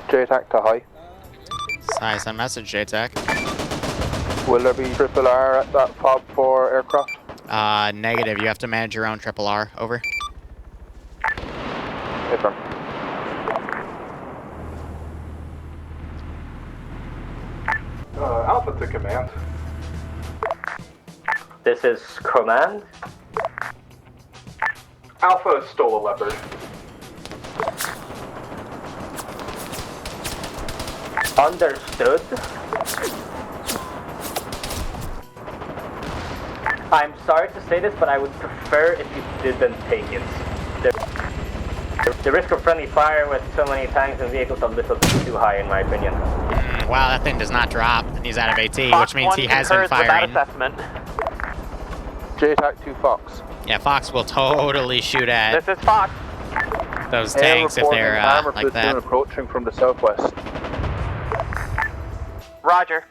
JTAC to high. Hi Sun message, JTAC. Will there be triple R at that fob for aircraft? Negative. You have to manage your own triple R. Over. Affirm. Alpha to command. This is command. Alpha stole a leopard. Understood. I'm sorry to say this, but I would prefer if you didn't take it. The risk of friendly fire with so many tanks and vehicles is a little too high, in my opinion. Wow, that thing does not drop, and he's out of AT, Fox which means he has been firing. Assessment. JTAC to Fox. Yeah, Fox will totally shoot at This is Fox. those tanks if they're armor like platoon that. approaching from the southwest. Roger.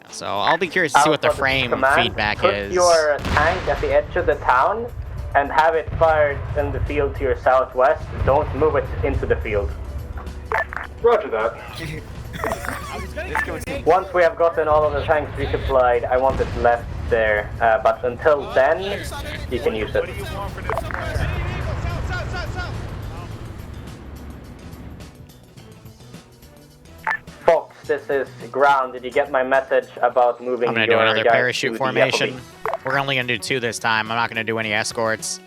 So I'll be curious to see what the frame feedback Put is. your tank at the edge of the town and have it fired in the field to your southwest. Don't move it into the field. Roger that. Once we have gotten all of the tanks resupplied, I want it left there. But until then, you can use it. Fox, this is ground. Did you get my message about moving? I'm gonna do your another guys parachute to the formation. FOB? We're only gonna do 2 this time. I'm not gonna do any escorts.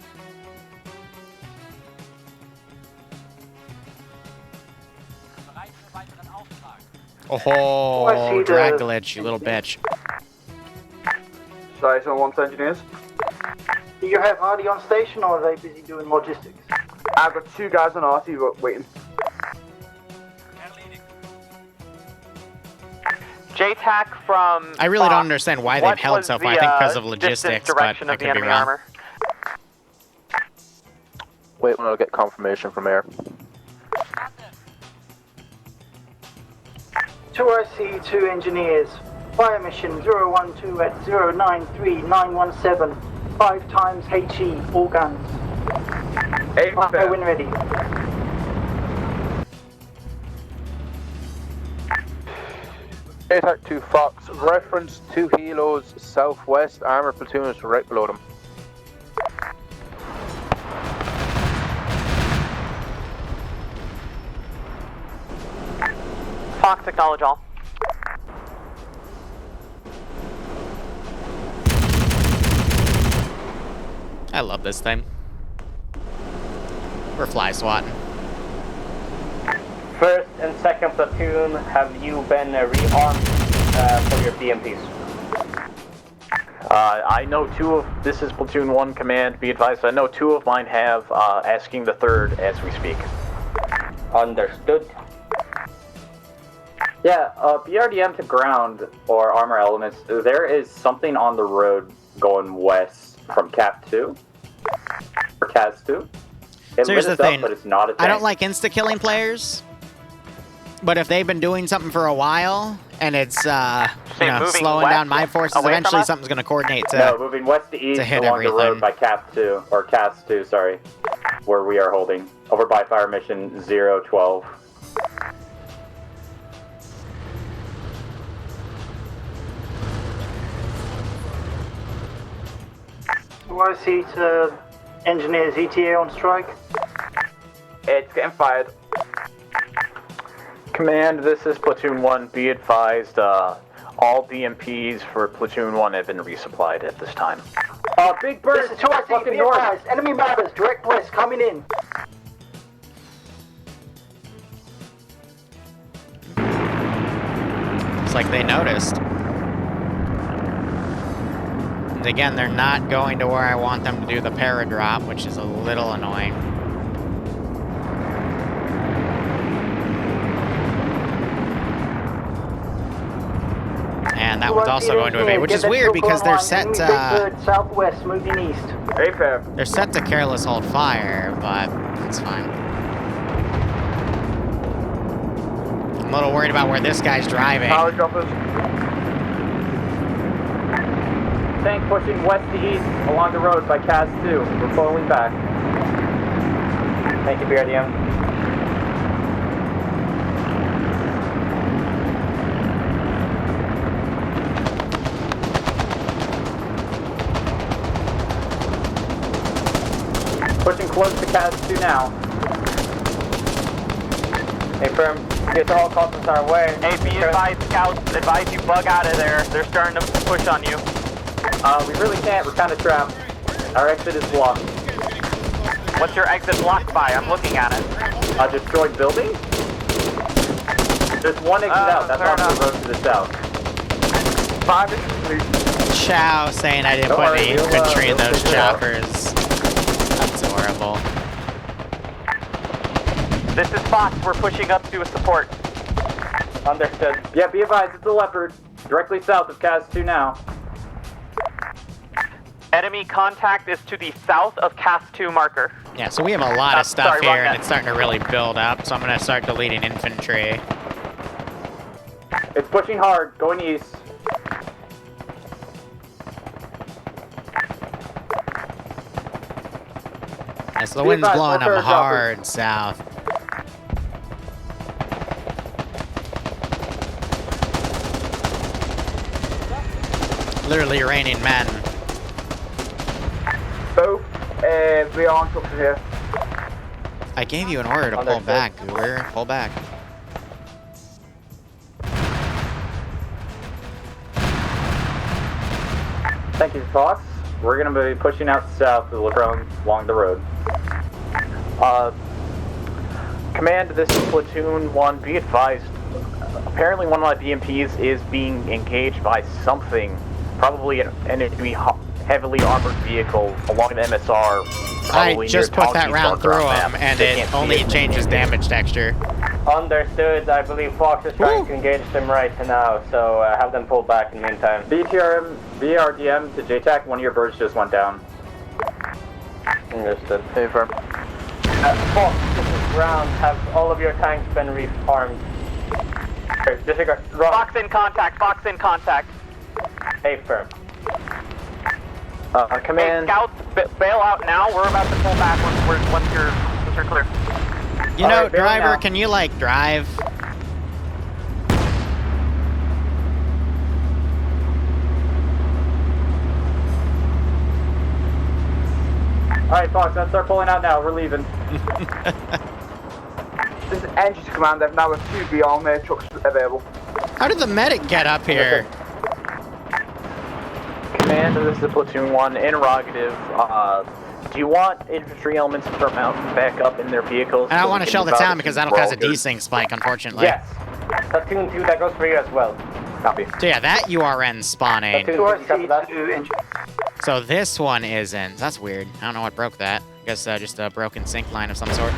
Oh, drag glitch, you little bitch. Sorry, so one engineers. Do you have Artie on station or are they busy doing logistics? I've got 2 guys on Artie waiting. JTAC from I really Fox, don't understand why they've held so far. I think because of logistics, but direction I of the could be enemy wrong. armor. Wait when I'll get confirmation from air. 2IC2 engineers. Fire mission 012 at 093917. 5 times HE, all guns. Fire when ready. JTAC to Fox. Reference 2 helos southwest. Armor platoon is right below them. Fox, acknowledge all. I love this thing. We're fly swatting. First and second platoon, have you been rearmed for your BMPs? I know 2 of... This is Platoon 1 command, be advised. I know 2 of mine have, asking the 3rd as we speak. Understood. Yeah, BRDM to ground, or armor elements, there is something on the road going west from Cap 2? Or CAS 2? It So here's lit the us thing. up, but it's not a tank. I don't like insta-killing players, but if they've been doing something for a while, and it's, slowing down my forces, eventually something's going to coordinate to No, moving west to east hit along the everything. road by Cap 2, or CAS 2, sorry, where we are holding, over by fire mission 012. Do I see engineers ETA on strike? It's getting fired. Command, this is Platoon 1. Be advised, all DMPs for Platoon 1 have been resupplied at this time. Big Bird, this is 2IC, be advised. Enemy matters, direct west, coming in. It's like they noticed. And again, they're not going to where I want them to do the paradrop, which is a little annoying. And that one's also going to evade, which is weird because they're set to... Southwest, moving east. Hey, Fab. They're set to careless hold fire, but it's fine. I'm a little worried about where this guy's driving. Power droppers. Tank pushing west to east along the road by CAS 2. We're pulling back. Thank you, BRDM. Pushing close to CAS 2 now. Hey, firm. Get the whole conference our way. Hey, be advised, scouts. Advise you bug out of there. They're starting to push on you. We really can't. We're kind of trapped. Our exit is blocked. What's your exit blocked by? I'm looking at it. Destroyed building? There's one exit out. That's off the road to the south. 5 inches, please. Chow saying I didn't put any infantry in those choppers. That's horrible. This is Fox. We're pushing up to a support. Understood. Yeah, be advised, it's a Leopard. Directly south of CAS 2 now. Enemy contact is to the south of CAS 2 marker. Yeah, so we have a lot of stuff sorry, here, and it's starting to really build up, so I'm going to start deleting infantry. It's pushing hard, going east. Yeah, so the wind's blowing them hard south. Literally raining men. Both, we are on top of here. I gave you an order to pull back, Goober. Pull back. Thank you, Fox. We're going to be pushing out south to Liru along the road. Command, this is Platoon 1. Be advised, apparently one of my DMPs is being engaged by something, probably an enemy heavily armored vehicle along an MSR. I just put that round through him, and it only changes damage texture. Understood. I believe Fox is trying to engage them right now, so have them pull back in the meantime. BRDM to JTAC, one of your birds just went down. Understood. Hey, firm. Fox, this is ground. Have all of your tanks been rearmed? Disregard. Fox in contact. Fox in contact. Hey, firm. Command. Hey, scouts, bail out now. We're about to pull back once you're clear. You know, driver, can you, like, drive? Alright, Fox, let's start pulling out now. We're leaving. This is engine command. I've now got 2 beyond there trucks available. How did the medic get up here? Command, this is Platoon 1. Interrogative. Do you want infantry elements to start mounting back up in their vehicles? I don't want to shell the town because that'll cause a desync spike, unfortunately. Yes. Platoon 2, that goes for you as well. Copy. So yeah, that URN spawning. Platoon 2, So this one isn't. That's weird. I don't know what broke that. I guess just a broken sync line of some sort.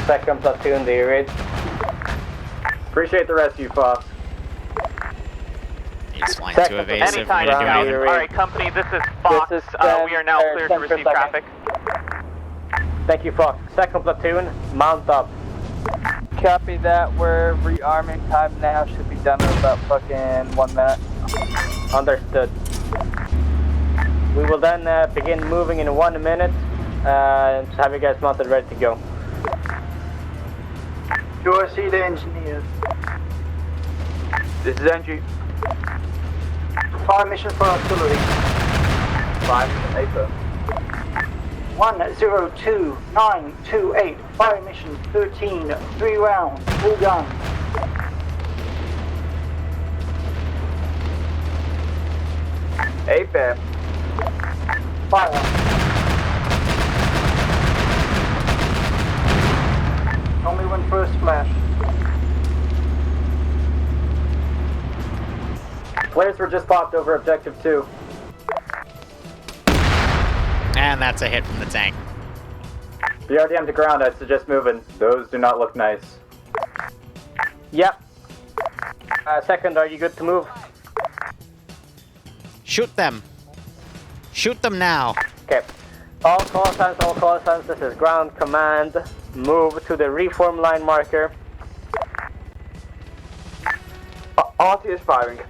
Second platoon, the ridge. Appreciate the rescue, Fox. He's flying too evasive. Anytime, Alright, company, this is Fox. We are now clear to receive traffic. Thank you, Fox. Second platoon, mount up. Copy that. We're rearming time now. Should be done in about fucking 1 minute. Understood. We will then begin moving in 1 minute. Have you guys mounted ready to go. Do I see the engineers? This is NG. Fire mission for artillery. Fire mission AFIR. 102928. Fire mission 13. 3 rounds. Full gun. AFIR. Fire. Only when first flash. Flares were just popped over objective 2. And that's a hit from the tank. BRDM to ground, I'd suggest moving. Those do not look nice. Yep. Second, are you good to move? Shoot them. Shoot them now. Okay. All call signs, this is ground command. Move to the reform line marker. RT is firing.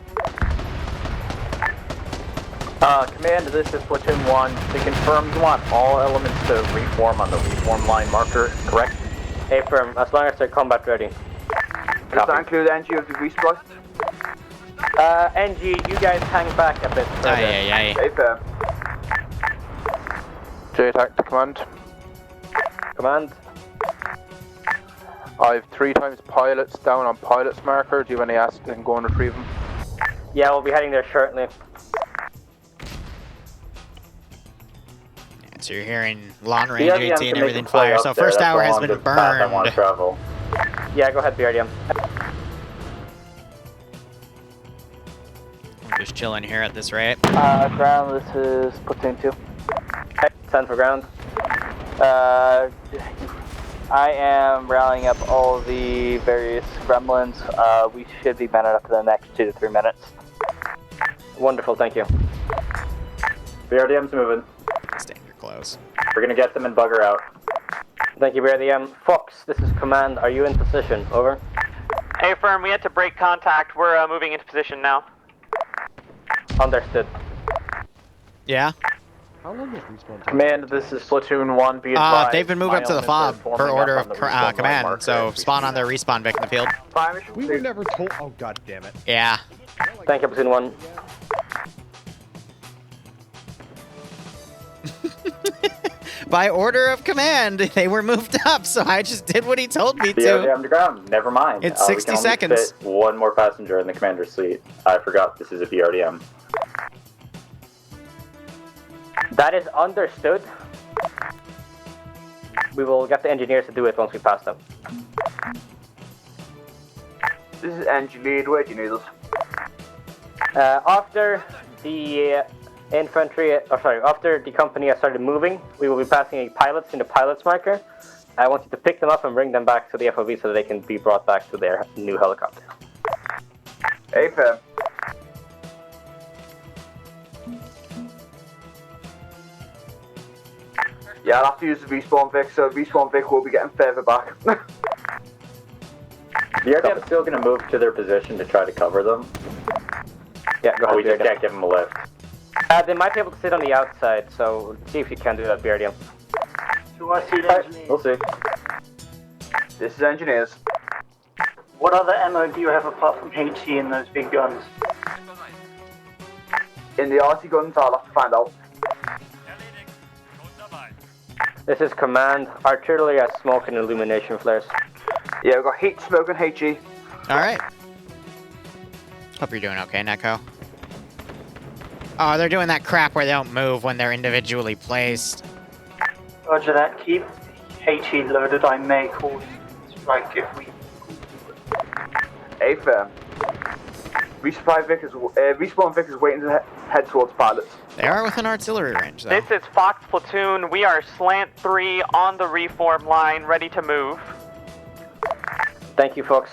Command, this is Platoon 1. To confirm, you want all elements to reform on the reform line marker, correct? Affirm, as long as they're combat ready. Does that include NG of the resprite? NG, you guys hang back a bit further. Aye. AFIR. JTAC to command. Command. I've 3 times pilots down on pilot's marker. Do you have any ask and go and retrieve them? Yeah, we'll be heading there shortly. So you're hearing long range BRDM 18, can make everything a play fire. up So there, first that's hour has along been the path I want to burned. travel. Yeah, go ahead, BRDM. I'm just chilling here at this rate. Ground, this is Platoon 2. Okay, send for ground. I am rallying up all the various gremlins. We should be manning up in the next 2 to 3 minutes. Wonderful, thank you. BRDM's moving. Stand your close. We're gonna get them and bugger out. Thank you, BRDM. Fox, this is command. Are you in position? Over. Affirm, we had to break contact. We're moving into position now. Understood. Yeah? How long is respawn time? Command, this is Platoon 1. Be advised. They've been moving up to the my fob elements are per forming order up of on the respawn line command. marker So as we spawn speak. on their respawn back in the field. Fire mission. We were never told. Oh god damn it. Yeah. Thank you, Platoon 1. By order of command, they were moved up, so I just did what he told me to. BRD underground, never mind. It's We 60 can only seconds. fit one more passenger in the commander's seat. I forgot this is a BRDM. That is understood. We will get the engineers to do it once we pass them. This is NG lead. Where do you need us? After the after the company has started moving, we will be passing pilots in the pilot's marker. I want you to pick them up and bring them back to the FOV so that they can be brought back to their new helicopter. Hey, fair. Yeah, I'll have to use the respawn Vic, so respawn Vic will be getting further back. The RDM's still going to move to their position to try to cover them. Yeah, go ahead. We just can't give them a lift. They might be able to sit on the outside, so see if you can do that, BRDM. Do I see the engineers? We'll see. This is engineers. What other ammo do you have apart from HE in those big guns? In the RT guns, I'll have to find out. This is command. Artillery has smoke and illumination flares. Yeah, we've got heat, smoke, and HE. Alright. Hope you're doing okay, Neko. Oh, they're doing that crap where they don't move when they're individually placed. Roger that. Keep HE loaded. I may call you strike if we... Hey, fair. Respawn Vic is waiting to head towards pilots. They are within artillery range, though. This is Fox Platoon. We are slant 3 on the reform line, ready to move. Thank you, folks.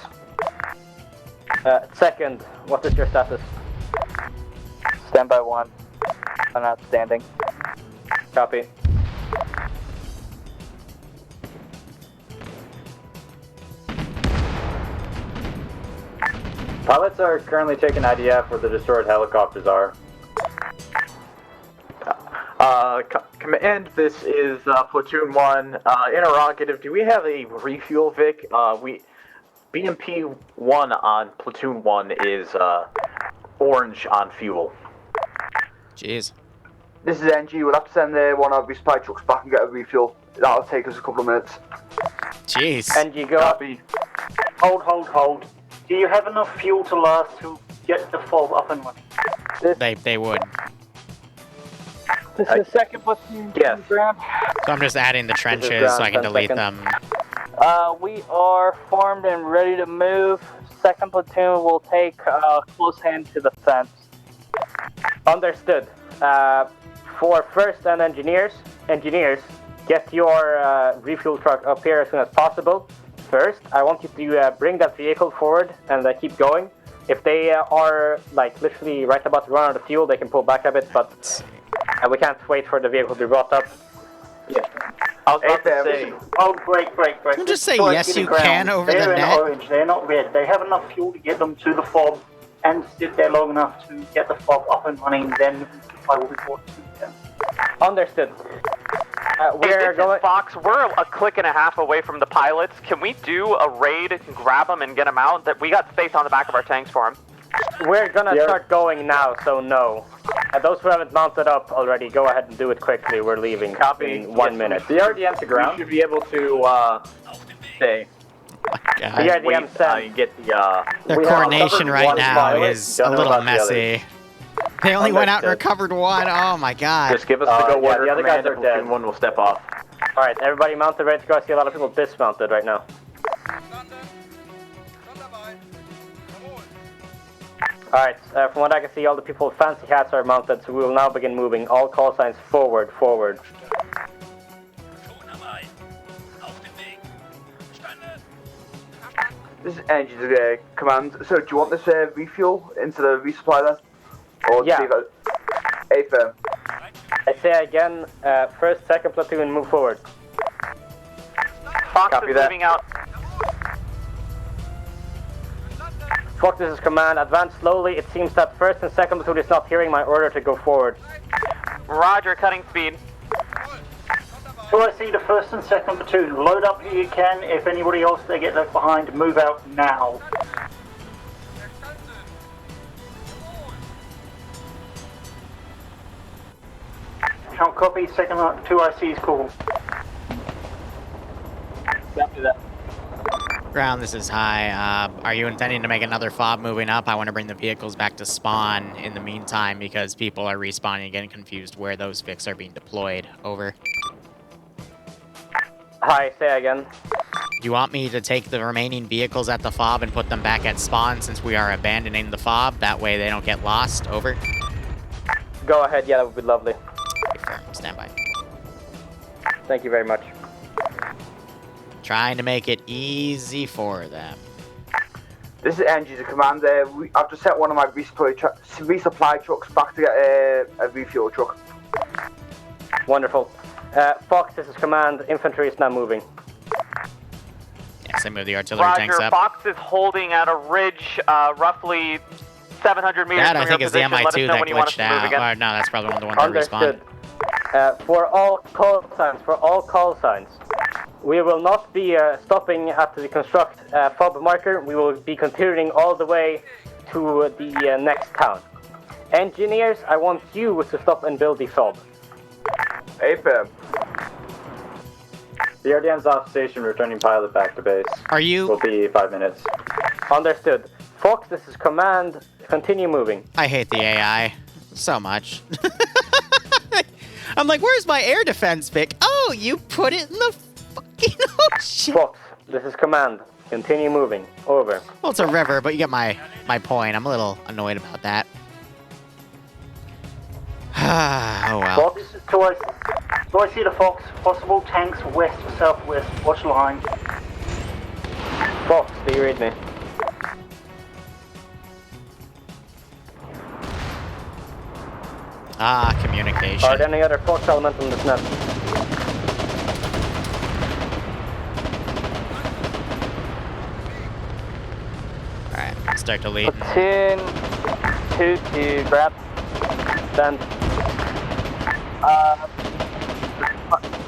Second, what is your status? Standby 1. I'm outstanding. Copy. Pilots are currently taking IDF where the destroyed helicopters are. Command, this is Platoon 1. Interrogative, do we have a refuel, Vic? BMP 1 on Platoon 1 is orange on fuel. Jeez. This is NG. We'll have to send one of our resupply trucks back and get a refuel. That'll take us a couple of minutes. Jeez. NG, go up. Hold. Do you have enough fuel to last to get the FOB up and running? They would. This is second platoon. Yes. Grab. So I'm just adding the trenches so I can delete them. We are formed and ready to move. Second platoon will take close hand to the fence. Understood. For first and engineers, get your refuel truck up here as soon as possible. First, I want you to bring that vehicle forward and keep going. If they are like literally right about to run out of fuel, they can pull back a bit, but we can't wait for the vehicle to be brought up. Yeah. I was about to say. Oh, break. Don't just say yes, you can over the They're in net. orange. They're not red. They have enough fuel to get them to the FOB and sit there long enough to get the FOB up and running. Then I will report to them. Understood. We're going. Fox, we're a click and a half away from the pilots. Can we do a raid, grab them, and get them out? That we got space on the back of our tanks for them. We're gonna start going now, so no. Those who haven't mounted up already, go ahead and do it quickly. We're leaving. Copy. In 1 minute. The RDM to ground. We should be able to say. The RDM send. Get the. The coordination right now is a little messy. They only went out and recovered one. Oh my god. Just give us the go order. The other guys are dead. One will step off. All right, everybody mounted, ready to go. I see a lot of people dismounted right now. Alright, from what I can see, all the people with fancy hats are mounted, so we will now begin moving. All call signs forward. This is Energy Command. So, do you want this refuel into the resupply then? Or yeah. Affirm. I say again, first, second platoon, move forward. Fox Copy is that. moving out. Fox, this is command. Advance slowly. It seems that first and second platoon is not hearing my order to go forward. Roger, cutting speed. So I see the first and second platoon. Load up who you can. If anybody else they get left behind, move out now. Count copy. Second 2 ICs call. Copy that. Ground, this is high. Are you intending to make another FOB moving up? I want to bring the vehicles back to spawn in the meantime because people are respawning and getting confused where those VICs are being deployed. Over. Hi, say again. You want me to take the remaining vehicles at the FOB and put them back at spawn since we are abandoning the FOB? That way they don't get lost. Over. Go ahead, yeah, that would be lovely. Confirm. Stand by. Thank you very much. Trying to make it easy for them. This is Energy to Command. I've just sent one of my resupply trucks back to get a refuel truck. Wonderful. Fox, this is command. Infantry is now moving. Yes, I moved the artillery tanks Roger, up. Fox is holding at a ridge roughly 700 meters That, from I think, your is the position. Let us MI2 know that when you want us glitched to move out. again. Or, no, that's probably one of the ones that Understood. respawned. For all call signs, we will not be stopping at the construct FOB marker. We will be continuing all the way to the next town. Engineers, I want you to stop and build the FOB. Affirm. The RDM's off station, returning pilot back to base. Are you? Will be 5 minutes. Understood. Fox, this is command. Continue moving. I hate the AI so much. I'm like, where's my air defense pick? Oh, you put it in the fucking ocean. Fox, this is command. Continue moving. Over. Well, it's a river, but you get my point. I'm a little annoyed about that. Oh well. Fox, do I see the Fox? Possible tanks west to southwest. Watch line. Fox, do you read me? Ah, communication. Are there any other Fox elements on this net? Alright, start deleting. Platoon 2 to grab. Send.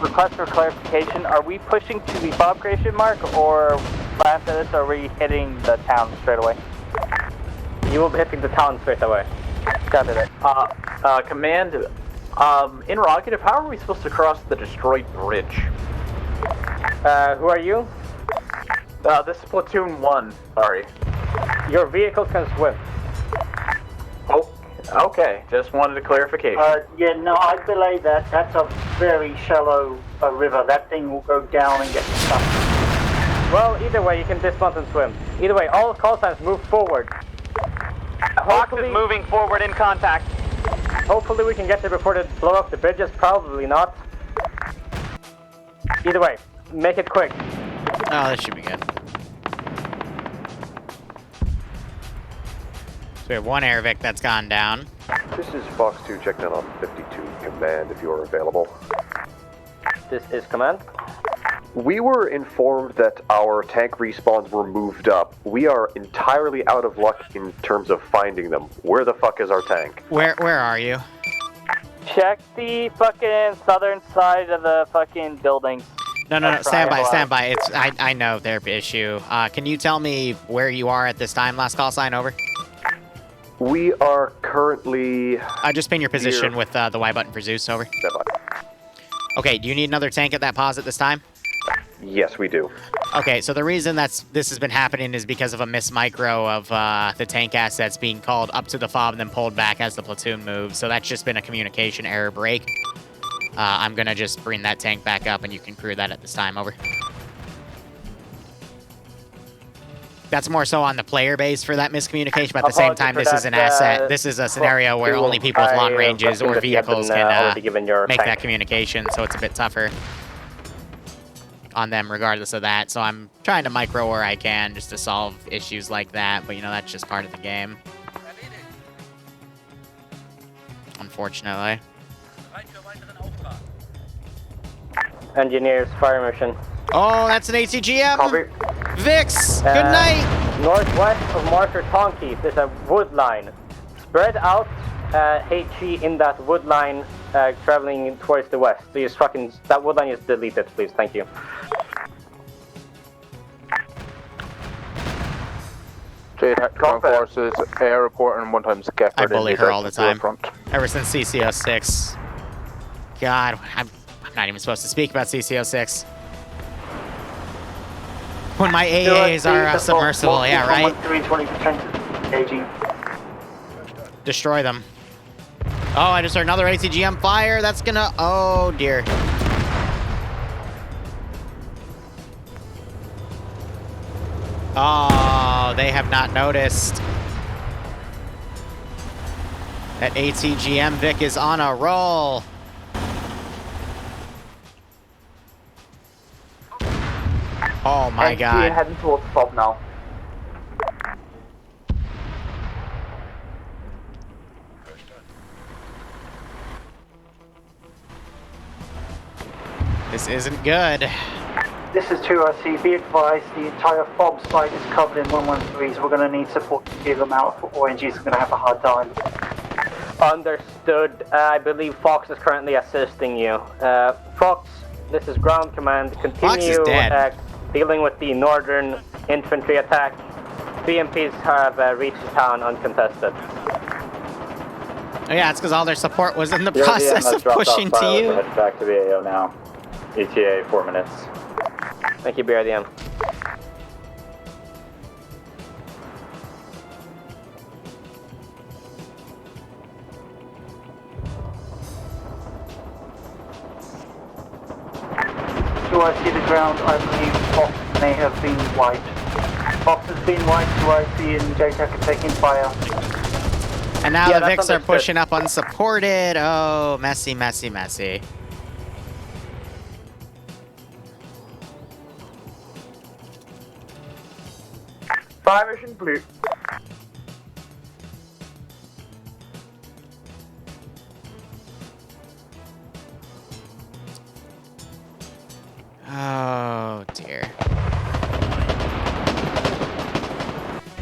Request for clarification. Are we pushing to the FOB creation mark, or after this, are we hitting the town straight away? You will be hitting the town straight away. Copy that. Command, interrogative, how are we supposed to cross the destroyed bridge? Who are you? This is Platoon 1, sorry. Your vehicle can swim. Oh, okay, just wanted a clarification. Yeah, no, I believe that. That's a very shallow river. That thing will go down and get stuck. Well, either way, you can dismount and swim. Either way, all call signs move forward. Fox is moving forward in contact. Hopefully we can get there before they blow up the bridges. Probably not. Either way, make it quick. Oh, this should be good. So we have one airvic that's gone down. This is Fox 2 checking in on 52 Command if you are available. This is Command. We were informed that our tank respawns were moved up. We are entirely out of luck in terms of finding them. Where the fuck is our tank? Where are you? Check the fucking southern side of the fucking buildings. No, stand by. It's I know their issue. Can you tell me where you are at this time? Last call sign, over. We are currently... Just pin your position with the Y button for Zeus, over. Okay, do you need another tank at that pause at this time? Yes, we do. Okay, so the reason this has been happening is because of a miss micro of the tank assets being called up to the fob and then pulled back as the platoon moves. So that's just been a communication error break. I'm gonna just bring that tank back up and you can crew that at this time, over. That's more so on the player base for that miscommunication, but at the same time, this is an asset. This is a scenario where only people with long ranges or vehicles can make that communication, so it's a bit tougher on them regardless of that. So I'm trying to micro where I can just to solve issues like that, but you know, that's just part of the game. Unfortunately. Engineers, fire mission. Oh, that's an ATGM! Copy. Vix, good night! Northwest of Marker Tonki, there's a wood line. Spread out HE in that wood line traveling towards the west. So you're fucking, that wood line is deleted, please, thank you. J-Tech forces, air report and one-time Skepper. I bully her all the time. Ever since CCO6. God, I'm not even supposed to speak about CCO6. When my AAs are submersible, yeah, right? Destroy them. Oh, I just heard another ATGM fire. That's gonna... Oh, dear. Oh, they have not noticed. That ATGM Vic is on a roll. Oh my god. Heading towards the fob now. This isn't good. This is 2RC. Be advised, the entire fob site is covered in 113, so we're going to need support to clear them out. ONGs are going to have a hard time. Understood. I believe Fox is currently assisting you. Fox, this is ground command. Continue dealing with the northern infantry attack. BMPs have reached the town uncontested. Oh yeah, it's because all their support was in the process of pushing to you. Head back to the AO now. ETA 4 minutes. Thank you, BRDM. Do I see the ground? I believe Fox may have been wiped. Fox has been wiped, 2IC and JTAC are taking fire. And now the Vics are pushing up unsupported. Oh, messy, messy, messy. Fire mission blue. Oh, dear.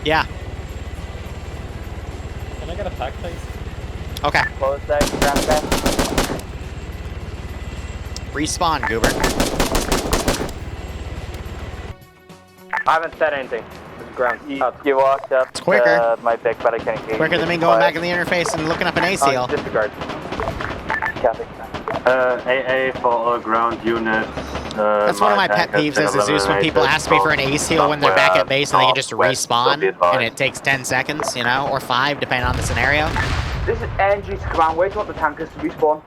Yeah. Can I get a pack, please? Okay. Close that, ground that. Respawn, Goober. I haven't said anything. It's ground. You walked up It's quicker. to my big, but I can't engage. Quicker than me going back in the interface and looking up an A seal. Disregard. Copy. AA for all ground units. That's one of my pet peeves is Zeus when people ask me for an A seal when they're back at base and they can just respawn and it takes 10 seconds, you know, or 5 depending on the scenario. This is NG to command. Where do you want the tankers to respawn?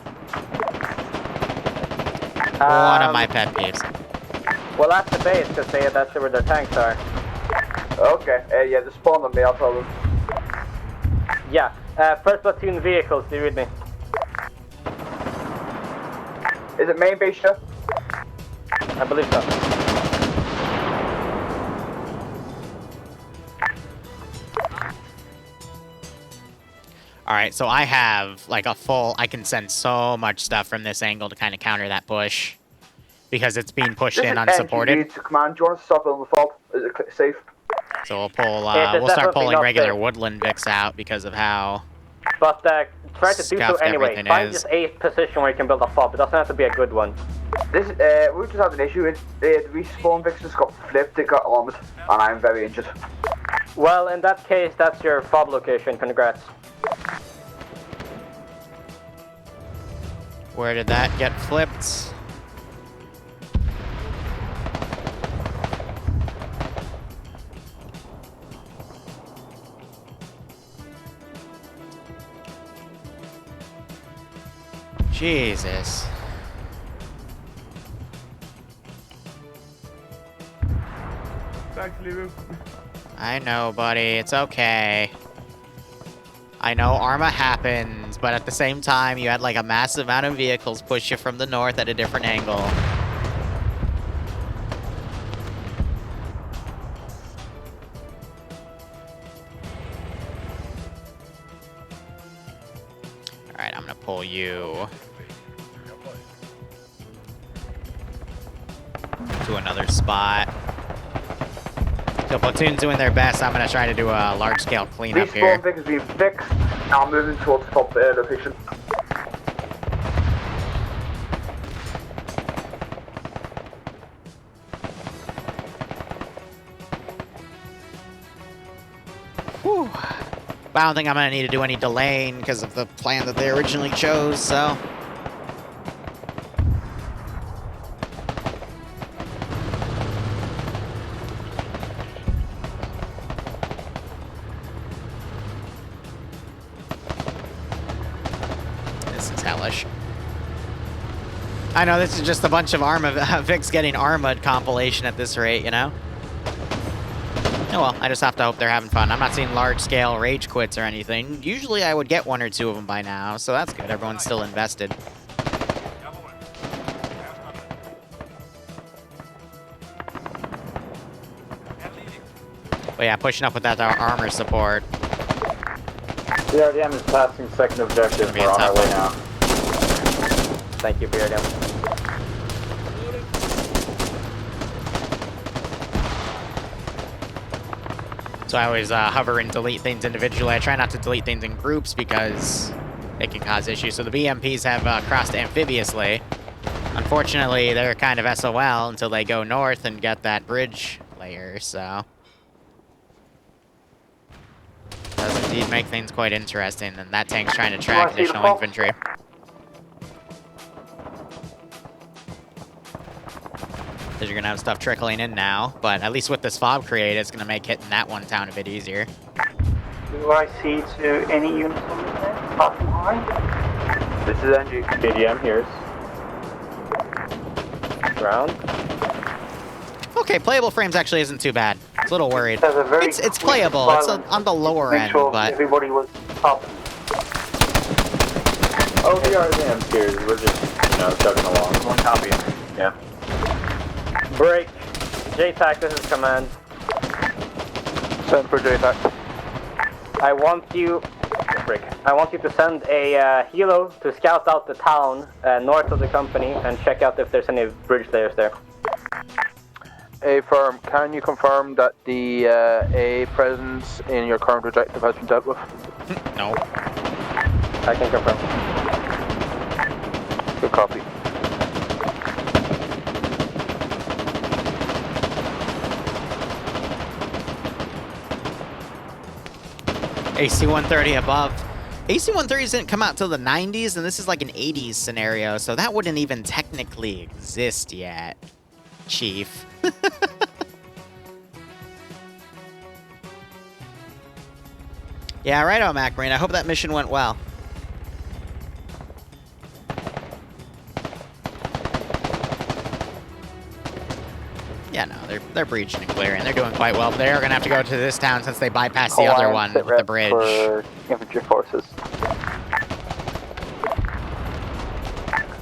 One of my pet peeves. Well, that's the base, because that's where their tanks are. Okay, yeah, just spawn on me, I'll tell them. Yeah, first platoon vehicles, do you read me? Is it main base, Chef? I believe so. Alright, so I have like a full, I can send so much stuff from this angle to kind of counter that push. Because it's being pushed in unsupported. To command, do you want to stop it on the fault? Is it safe? So we'll pull, we'll start pulling regular woodland Vics out because of how But try to do so scuffed anyway. everything Find is. this 8th position where you can build a fob. It doesn't have to be a good one. This, we just have an issue with the respawn Vix just got flipped, it got armored, and I'm very injured. Well, in that case, that's your fob location. Congrats. Where did that get flipped? Jesus. Thanks, Liru. I know, buddy. It's okay. I know Arma happens, but at the same time, you had like a massive amount of vehicles push you from the north at a different angle. Alright, I'm gonna pull you to another spot. So Platoon's doing their best. I'm gonna try to do a large-scale cleanup here. Respawn Vix has been fixed, now I'm moving towards the top location. Whew. But I don't think I'm gonna need to do any delaying because of the plan that they originally chose, so. This is hellish. I know this is just a bunch of Vic's getting armored compilation at this rate, you know? Oh well, I just have to hope they're having fun. I'm not seeing large-scale rage quits or anything. Usually I would get 1 or 2 of them by now, so that's good. Everyone's still invested. But yeah, pushing up with that armor support. BRDM is passing second objective. We're on our way now. Thank you, BRDM. So I always hover and delete things individually. I try not to delete things in groups because it can cause issues. So the BMPs have crossed amphibiously. Unfortunately, they're kind of SOL until they go north and get that bridge layer, so. Does indeed make things quite interesting, and that tank's trying to track additional infantry. Because you're going to have stuff trickling in now, but at least with this fob create, it's going to make hitting that one town a bit easier. Do I see to any units on this there, apart from high? This is NG. KDM here. Ground. Okay, playable frames actually isn't too bad. It's a little worried. It's playable. It's on the lower end, but everybody was up. Oh, we are the MCOs. We're just, you know, chugging along. One copy. Yeah. Break. JTAC, this is command. Send for JTAC. I want you to send a helo to scout out the town north of the company and check out if there's any bridge layers there. A firm, can you confirm that the A presence in your current objective has been dealt with? No. I can confirm. Good copy. AC-130 above. AC-130s didn't come out till the 90s, and this is like an 80s scenario, so that wouldn't even technically exist yet, Chief. Yeah, righto, Macarena. I hope that mission went well. Yeah, no, they're breaching and clearing. They're doing quite well, but they are going to have to go to this town since they bypassed the other one with the bridge. For infantry forces.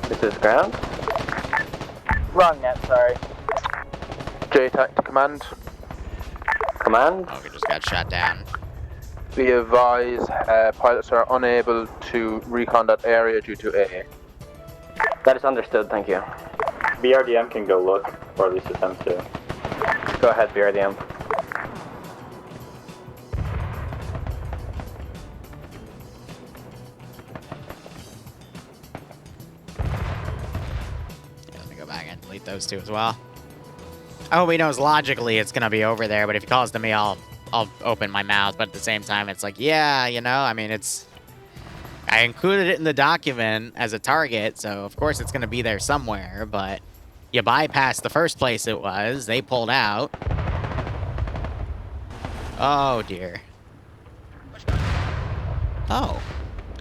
This is ground. Wrong net, sorry. JTAC to command. Command? Oh, we just got shot down. Be advised, pilots are unable to recon that area due to AA. That is understood, thank you. BRDM can go look, or at least attempt to. Go ahead, BRDM. Yeah, let me go back and delete those two as well. I hope he knows logically it's gonna be over there, but if he calls to me, I'll open my mouth. But at the same time, it's like, yeah, you know, I mean, I included it in the document as a target, so of course it's gonna be there somewhere, but you bypassed the first place it was, they pulled out. Oh dear. Oh.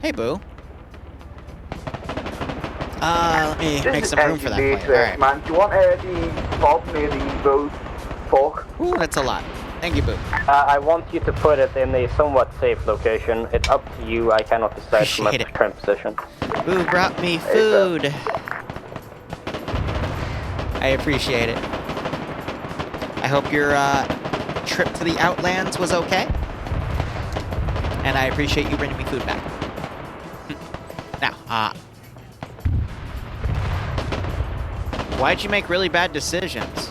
Hey, Boo. Let me make some room for that plane. Alright. Man, do you want the fob near the road fork? Ooh, that's a lot. Thank you, Boo. I want you to put it in a somewhat safe location. It's up to you. I cannot decide from my current position. Boo brought me food. I appreciate it. I hope your trip to the Outlands was okay. And I appreciate you bringing me food back. Now, why'd you make really bad decisions?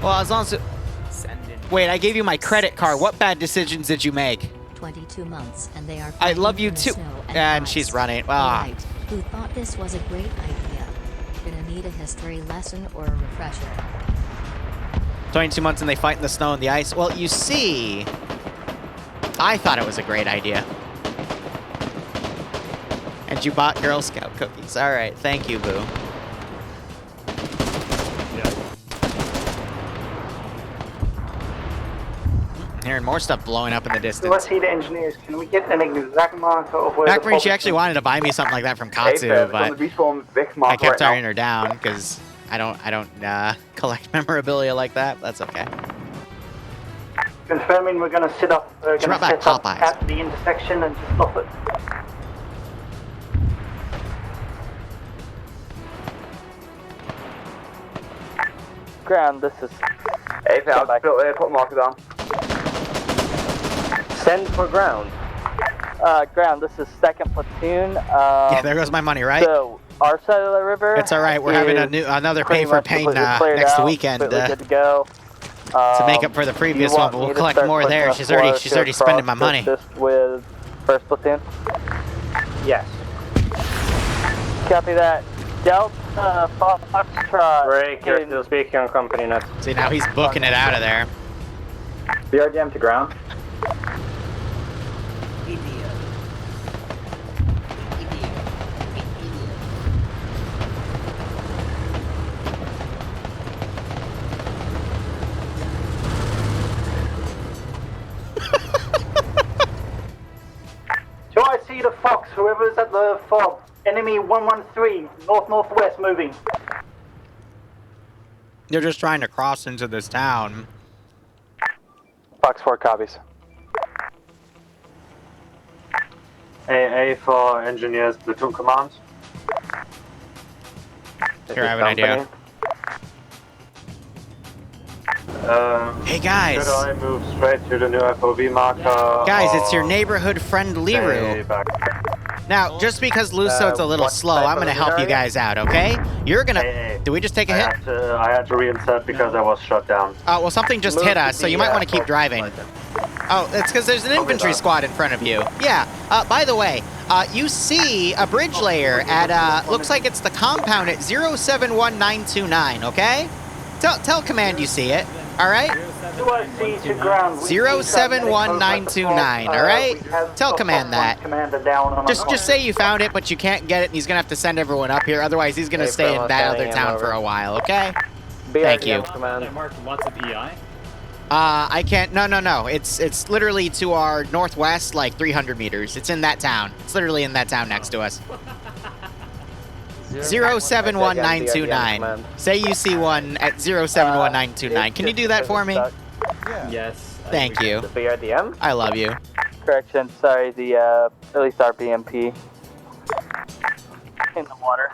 Well, as long as it... Wait, I gave you my credit card. What bad decisions did you make? 22 months, and they are... I love you too. And she's running. Ah. Right. Who thought this was a great idea? Gonna need a history lesson or a refresher. 22 months and they fight in the snow and the ice. Well, you see, I thought it was a great idea. And you bought Girl Scout cookies. All right, thank you, Boo. Hearing more stuff blowing up in the distance. Let's see the engineers. Can we get an exact marker of where Backbrain, she actually wanted to buy me something like that from Katsu, but I kept turning her down because I don't collect memorabilia like that. That's okay. Confirming we're going to set up Popeyes. at the intersection and just stop it. Ground, this is... Hey, pal, put marker down. Send for ground. Ground, this is 2nd Platoon. Yeah, there goes my money, right? So, our side of the river... It's alright, we're having another pay for pain next weekend. Good to go. To make up for the previous one, but we'll collect more there. She's already spending my money. With 1st Platoon? Yes. Copy that. Delta Foxtrot. Break, you're still speaking on company net. See, now he's booking it out of there. BRDM to ground. Do I see the Fox? Whoever's at the fob. Enemy 113, north-northwest moving. They're just trying to cross into this town. Fox 4 copies. AA for engineers, platoon command. Here, I have an idea. Hey guys! Should I move straight to the new FOV marker? Guys, it's your neighborhood friend Liru. Now, just because Luso's a little slow, I'm gonna help you guys out, okay? You're gonna... Did we just take a hit? I had to reinsert because I was shot down. Well, something just hit us, so you might want to keep driving. Oh, it's because there's an infantry squad in front of you. Yeah, by the way, you see a bridge layer at, looks like it's the compound at 071929, okay? Tell Command you see it. All right. 2IC to ground. 071929. All right. Tell command that. Commander down on Just say you found it, but you can't get it, and he's gonna have to send everyone up here. Otherwise, he's gonna stay in that other town for a while. Okay. Thank you. Command. I marked lots of EI. I can't. No. It's literally to our northwest, like 300 meters. It's in that town. It's literally in that town next to us. 071929. Say you see one at 071929. Can you do that for me? Yes. Thank you. The BRDM? I love you. Correction, sorry, the, at least our BMP. In the water.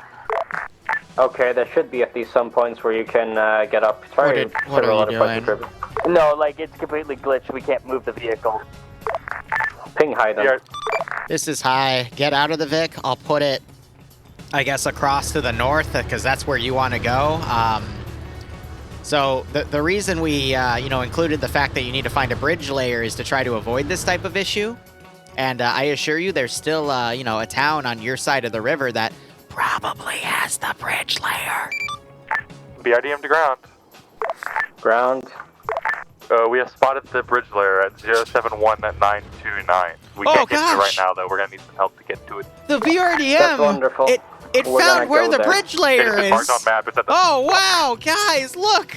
Okay, there should be at least some points where you can get up. Sorry, What are you doing? No, like, it's completely glitched. We can't move the vehicle. Ping high them. This is high. Get out of the Vic. I'll put it, I guess, across to the north, because that's where you want to go. So the reason we, included the fact that you need to find a bridge layer is to try to avoid this type of issue. And I assure you, there's still, a town on your side of the river that probably has the bridge layer. BRDM to ground. Ground. We have spotted the bridge layer at 071929. We can't get to it right now, though. We're gonna need some help to get to it. The VRDM. That's wonderful. It found where the bridge layer It's marked is. on map. It's at the Oh wow, guys, look!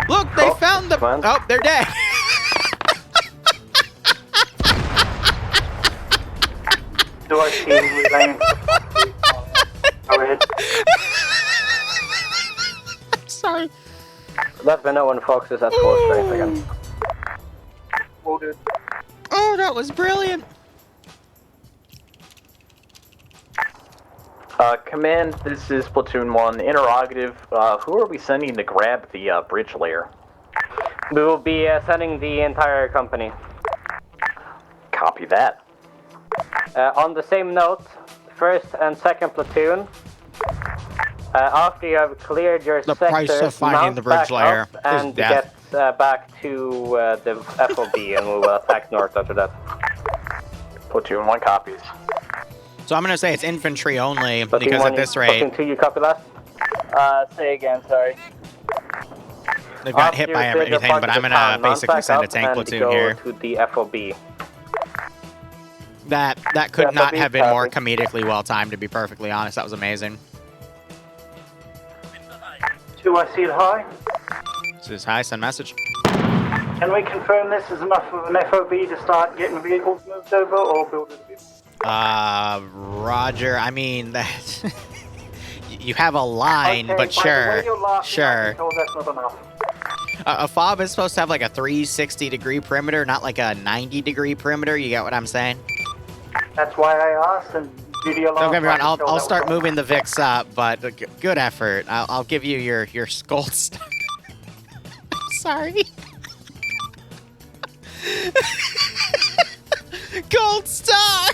Look, they found the. Oh, they're dead. Do I see relaying? Go ahead. Sorry. Let me know when Fox is at full strength again. Will do. Oh, that was brilliant. Command, this is Platoon 1. Interrogative, who are we sending to grab the bridge layer? We will be sending the entire company. Copy that. On the same note, 1st and 2nd platoon, after you have cleared your The sector, price of finding mount the bridge back layer up is and death. get back to the FOB, and we will attack north after that. Platoon 1 copies. So I'm gonna say it's infantry only, because at this rate, Platoon 2, you copy last? Say again, sorry. they've got hit by everything, but I'm gonna basically send a tank platoon here. To the FOB. That could not have been more comedically well timed, to be perfectly honest. That was amazing. 2IC high. This is high, send message. Can we confirm this is enough of an FOB to start getting vehicles moved over or building vehicles? Roger. I mean, that you have a line, Okay, but by sure, the way you're laughing, sure. I'm told that's not enough. A FOB is supposed to have like a 360-degree perimeter, not like a 90-degree perimeter. You get what I'm saying? That's why I asked, and duty alarm. Don't get me wrong. I'll start moving the VIX up, but good effort. I'll give you your gold star. Sorry. Gold star.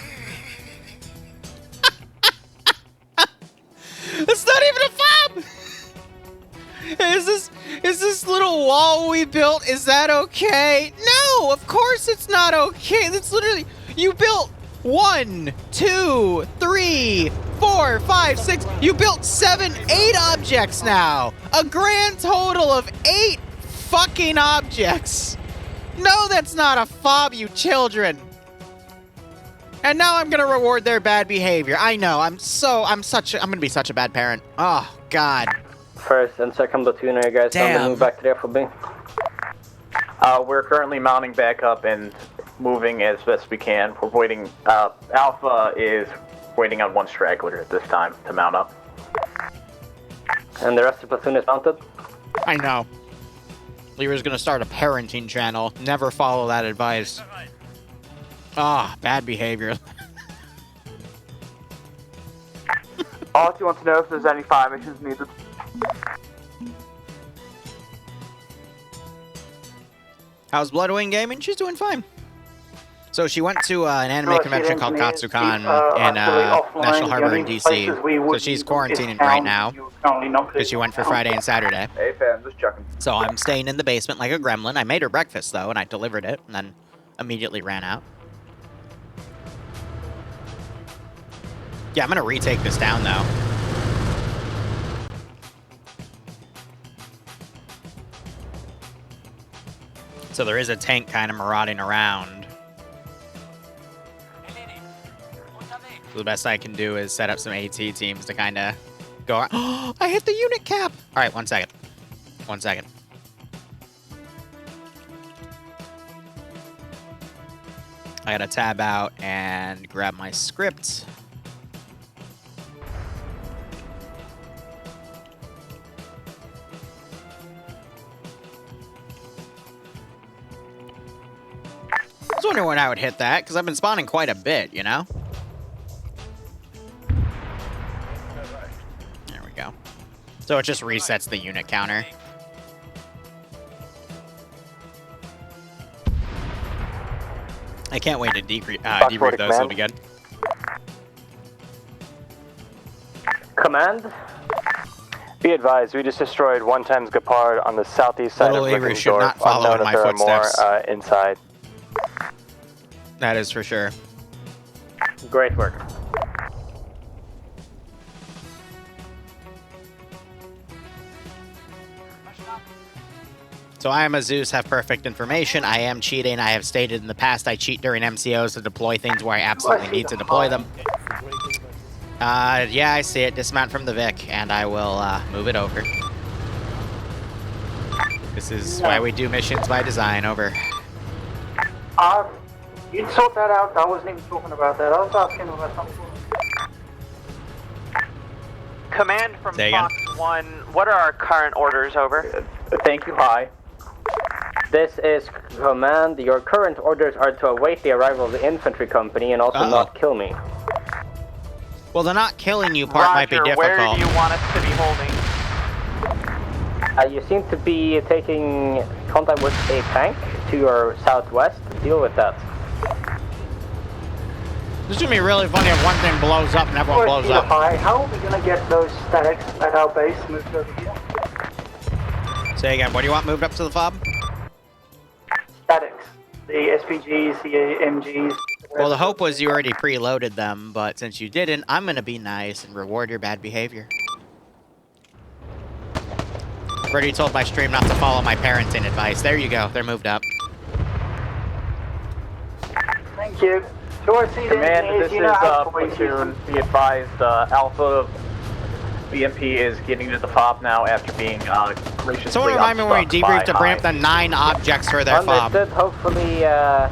That's not even a FOB. Is this little wall we built? Is that okay? No, of course it's not okay. That's literally you built 1, 2, 3, 4, 5, 6. You built 7, 8 objects now. A grand total of 8 fucking objects. No, that's not a FOB, you children. And now I'm gonna reward their bad behavior. I know. I'm gonna be such a bad parent. Oh God. 1st and 2nd platoon, are you guys on the move back to the FOB? We're currently mounting back up and moving as best we can. We're waiting. Alpha is waiting on one straggler at this time to mount up. And the rest of the platoon is mounted? I know. Liru's gonna start a parenting channel. Never follow that advice. Ah, bad behavior. Artie wants to know if there's any fire missions needed. How's Bloodwing Gaming? She's doing fine. So she went to an anime convention called Katsucon in National Harbor in DC. So she's quarantining right now because she went for Friday and Saturday. Hey fam, just checking. So I'm staying in the basement like a gremlin. I made her breakfast though, and I delivered it, and then immediately ran out. Yeah, I'm gonna retake this down though. So there is a tank kind of marauding around. So the best I can do is set up some AT teams to kind of go. Oh, I hit the unit cap. All right, 1 second. 1 second. I gotta tab out and grab my script. I was wondering when I would hit that, because I've been spawning quite a bit, you know? There we go. So it just resets the unit counter. I can't wait to debrief those, it'll be good. Command? Be advised, we just destroyed 1 times Gepard on the southeast side Little of Liru should Rickensdorf. not follow in my footsteps. More inside. That is for sure. Great work. So I am a Zeus, have perfect information. I am cheating. I have stated in the past I cheat during MCOs to deploy things where I absolutely need to deploy them. Yeah, I see it. Dismount from the Vic, and I will move it over. This is why we do missions by design. Over. You'd sort that out. I wasn't even talking about that. I was asking about something. Command from Fox 1, what are our current orders? Over. Thank you, hi. This is Command. Your current orders are to await the arrival of the infantry company and also not kill me. Well, the not killing you part might be difficult. Where do you want us to be holding? You seem to be taking contact with a tank to your southwest. Deal with that. This is gonna be really funny if one thing blows up and everyone blows up. How are we gonna get those statics at our base moved over here? Say again, what do you want moved up to the fob? Statics. The SPGs, the MGs. Well, the hope was you already preloaded them, but since you didn't, I'm gonna be nice and reward your bad behavior. I've already told my stream not to follow my parenting advice. There you go, they're moved up. Thank you. Command, this is Platoon. Be advised, Alpha BMP is getting to the fob now after being graciously Someone remind me when we debrief to bring up the 9 objects for their fob. Understood. Hopefully, yeah,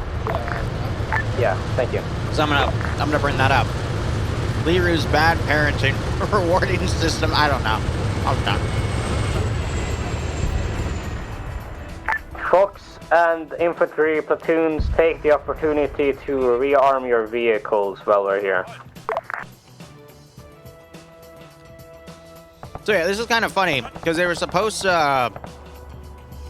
thank you. So I'm gonna bring that up. Liru's bad parenting rewarding system. I don't know. I'm done. Fox and infantry platoons, take the opportunity to rearm your vehicles while we're here. So yeah, this is kind of funny because they were supposed to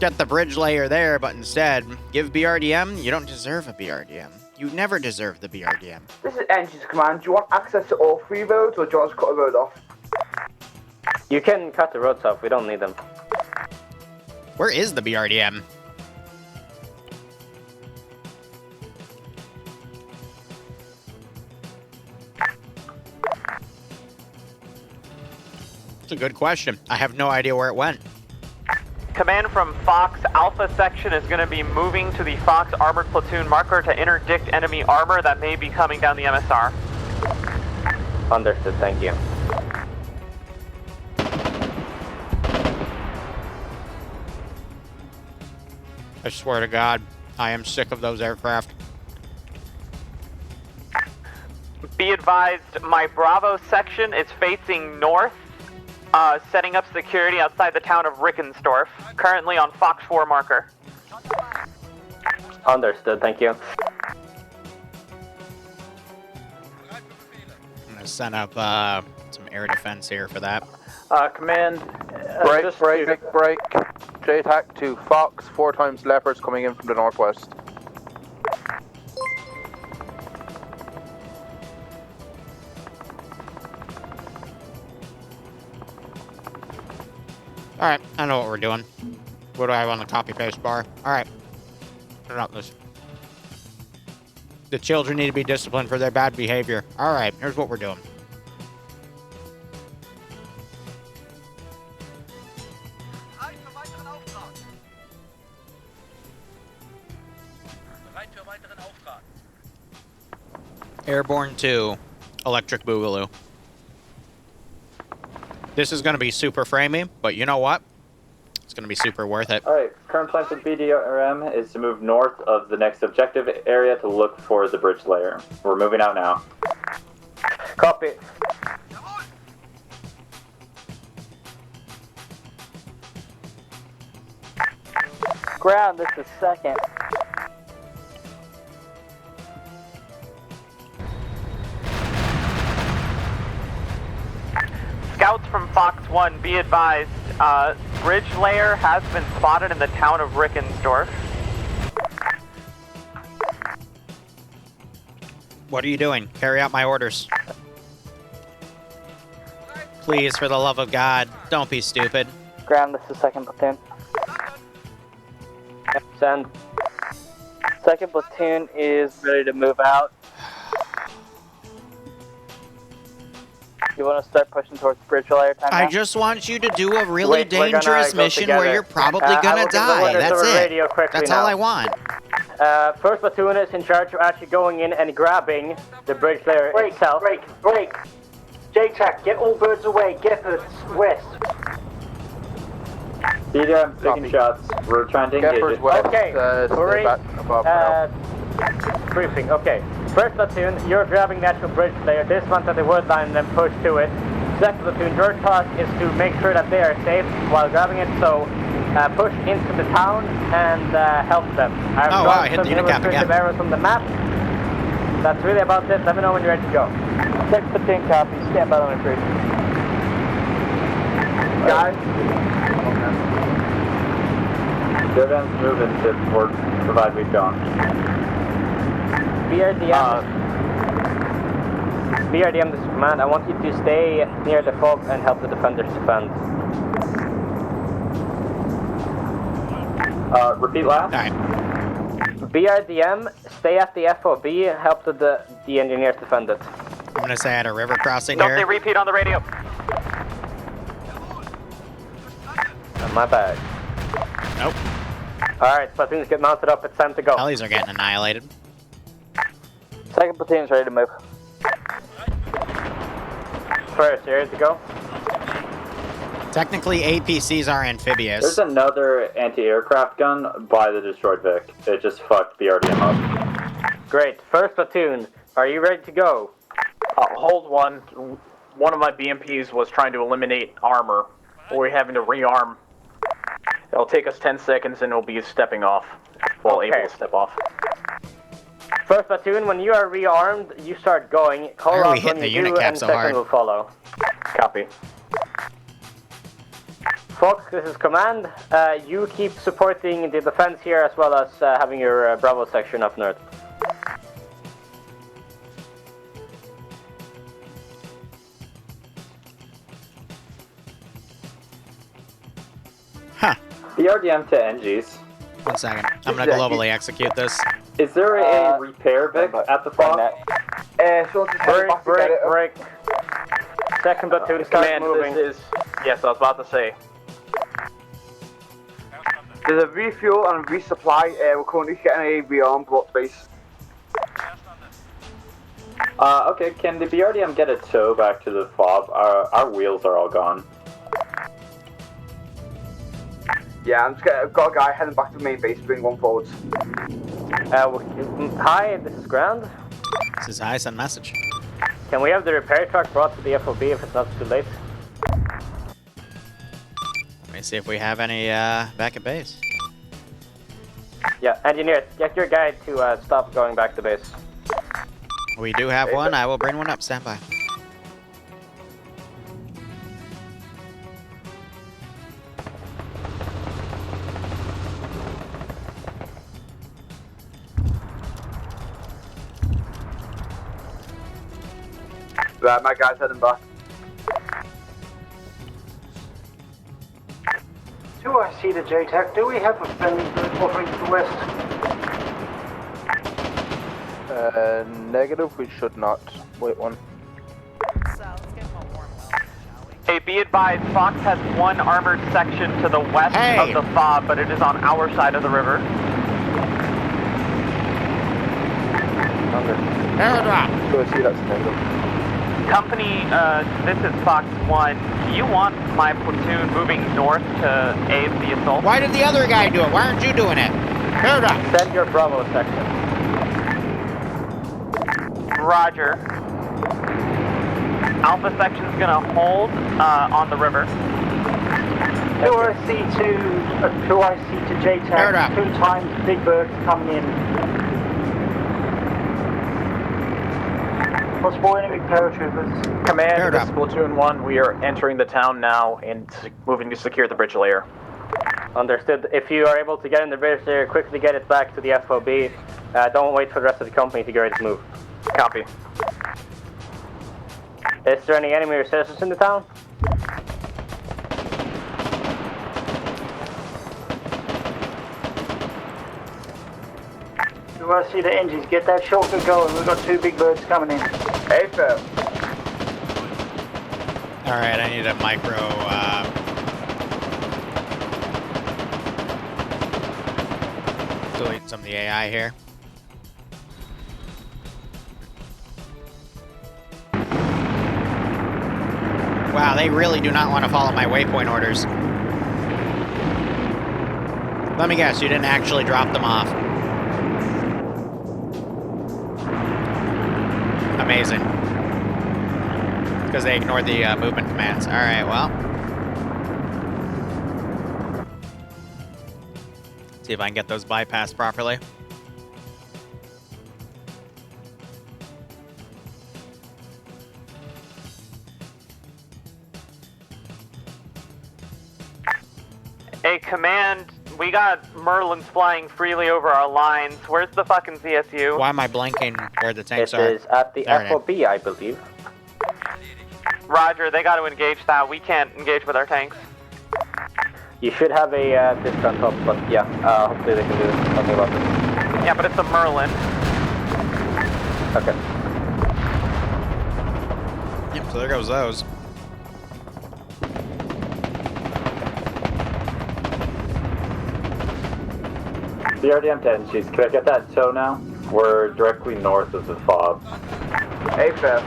get the bridge layer there, but instead give BRDM. You don't deserve a BRDM. You never deserve the BRDM. This is Engines Command. Do you want access to all 3 roads, or do you want us to cut a road off? You can cut the roads off. We don't need them. Where is the BRDM? That's a good question. I have no idea where it went. Command from Fox, Alpha section is going to be moving to the Fox armored platoon marker to interdict enemy armor that may be coming down the MSR. Understood, thank you. I swear to God, I am sick of those aircraft. Be advised, my Bravo section is facing north, setting up security outside the town of Rickensdorf, currently on Fox 4 marker. Understood, thank you. I'm gonna send up some air defense here for that. Command. Break. JTAC to Fox, 4 times Leopards coming in from the northwest. Alright, I know what we're doing. What do I have on the copy paste bar? Alright. Put out this. The children need to be disciplined for their bad behavior. Alright, here's what we're doing. Airborne 2, Electric Boogaloo. This is going to be super framey, but you know what? It's going to be super worth it. Alright, current plan for the BDRM is to move north of the next objective area to look for the bridge layer. We're moving out now. Copy. Ground, this is second. Scouts from Fox 1, be advised, bridge layer has been spotted in the town of Rickensdorf. What are you doing? Carry out my orders. Please, for the love of God, don't be stupid. Ground, this is second platoon. Send. Second platoon is ready to move out. You want to start pushing towards bridge layer time I now? just want you to do a really Wait, we're gonna dangerous go mission together. where you're probably I gonna will give the die. orders That's over it. radio quickly That's now. all I want. First platoon is in charge of actually going in and grabbing the bridge layer itself. Break. JTAC, get all birds away. Gephards, west. BDRM taking shots. We're trying to engage Gephards it. west, Okay, stay hurry. back above now. Briefing, okay. First platoon, you're grabbing the actual bridge layer, dismount at the wood line and then push to it. Second platoon, your task is to make sure that they are safe while grabbing it, so push into the town and help them. I've Oh, got wow, I hit some the unicap illustrative again. arrows on the map. That's really about it. Let me know when you're ready to go. Second platoon copy, stand by on approach. Guys. Jordan's moving to provide recon. BRDM, this is command. I want you to stay near the fob and help the defenders defend. Repeat last. Alright. BRDM, stay at the FOB and help the engineers defend it. I'm gonna say I had a river crossing Don't say here. repeat on the radio. My bad. Nope. Alright, platoons get mounted up. It's time to go. Hellies are getting annihilated. Second platoon is ready to move. First, you ready to go? Technically, APCs are amphibious. There's another anti-aircraft gun by the destroyed Vic. It just fucked BRDM up. Great. First platoon, are you ready to go? Hold one. One of my BMPs was trying to eliminate armor. We're having to rearm. It'll take us 10 seconds and it'll be stepping off. Well, Okay. able to step off. First platoon, when you are rearmed, you start going. Call Why are we out when hitting you the do, unicap and so second hard? will follow. Copy. Fox, this is command. You keep supporting the defense here as well as having your Bravo section up north. Huh. BRDM to NGs. 1 second. I'm gonna globally execute this. Is there a repair Vic at the front? Break. Second platoon, start Command, moving. this is... Yes, I was about to say. There's a refuel and resupply. We're currently getting a rearm block base. Okay, can the BRDM get a tow back to the fob? Our wheels are all gone. Yeah, I've got a guy heading back to the main base, bring one forwards. Hi, this is Ground. This is high send message. Can we have the repair truck brought to the FOB if it's not too late? Let me see if we have any back at base. Yeah, engineers, get your guy to stop going back to base. We do have one. I will bring one up. Stand by. Right, my guy's heading back. Do I see the JTAC? Do we have a friendly bird offering to the west? Negative, we should not. Wait one. Hey, be advised, Fox has one armored section to the west of the fob, but it is on our side of the river. Airdrop. Go see that's negative. Company, this is Fox 1. Do you want my platoon moving north to aid the assault? Why did the other guy do it? Why aren't you doing it? Airdrop. Send your Bravo section. Roger. Alpha section's gonna hold on the river. 2IC to JTAC, 2 times Big Birds coming in. Possible enemy paratroopers. Command, this is Platoon 1. We are entering the town now and moving to secure the bridge layer. Understood. If you are able to get in the bridge there, quickly get it back to the FOB. Don't wait for the rest of the company to get ready to move. Copy. Is there any enemy resistance in the town? Do I see the engines? Get that shortcut going. We've got 2 Big Birds coming in. AFib. Alright, I need a micro, delete some of the AI here. Wow, they really do not want to follow my waypoint orders. Let me guess, you didn't actually drop them off. Amazing. Because they ignored the movement commands. Alright, well. See if I can get those bypassed properly. Hey, Command, we got Merlins flying freely over our lines. Where's the fucking CSU? Why am I blanking where the tanks It are? is at the There it is. FOB, I believe. Roger, they got to engage that. We can't engage with our tanks. You should have a disc on top, but yeah, hopefully they can do something about this. Yeah, but it's a Merlin. Okay. Yep, so there goes those. BRDM 10, she's can I get that tow now? We're directly north of the fob. AFib.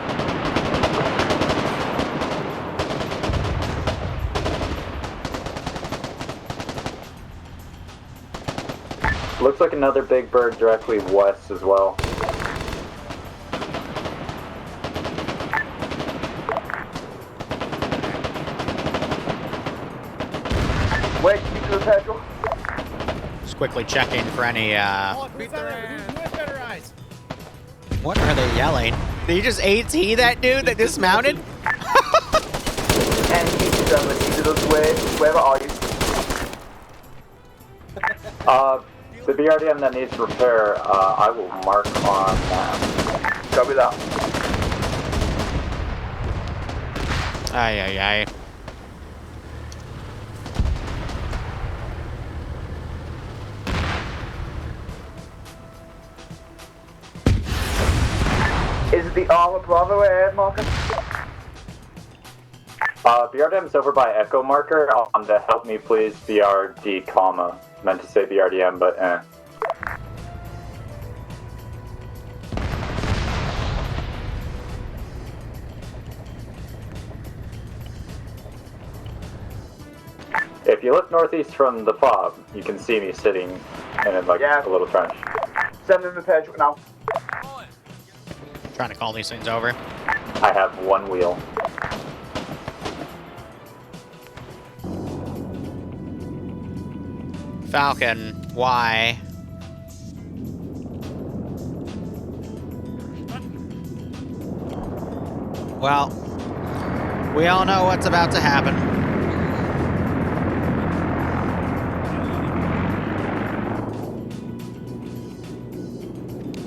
Looks like another big bird directly west as well. Wait, can you do the petrol? Just quickly checking for any, What are they yelling? Did you just AT that dude that dismounted? And he done with either those ways. Where are you? The BRDM that needs repair, I will mark on map. Copy that. Ay, ay, ay. Is it the Armor Bravo air marker? BRDM's over by Echo Marker on the help me please BRD comma. Meant to say BRDM, but eh. If you look northeast from the fob, you can see me sitting in like a little trench. Send them the petrol now. Trying to call these things over. I have one wheel. Falcon, why? Well, we all know what's about to happen.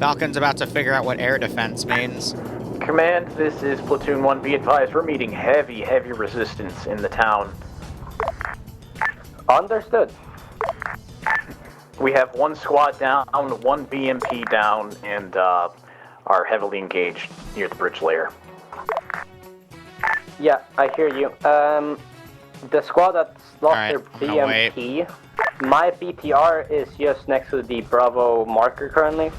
Falcon's about to figure out what air defense means. Command, this is Platoon 1. Be advised, we're meeting heavy resistance in the town. Understood. We have 1 squad down, 1 BMP down, and are heavily engaged near the bridge layer. Yeah, I hear you. The squad that's lost their I'll wait. BMP, my BTR is just next to the Bravo marker currently.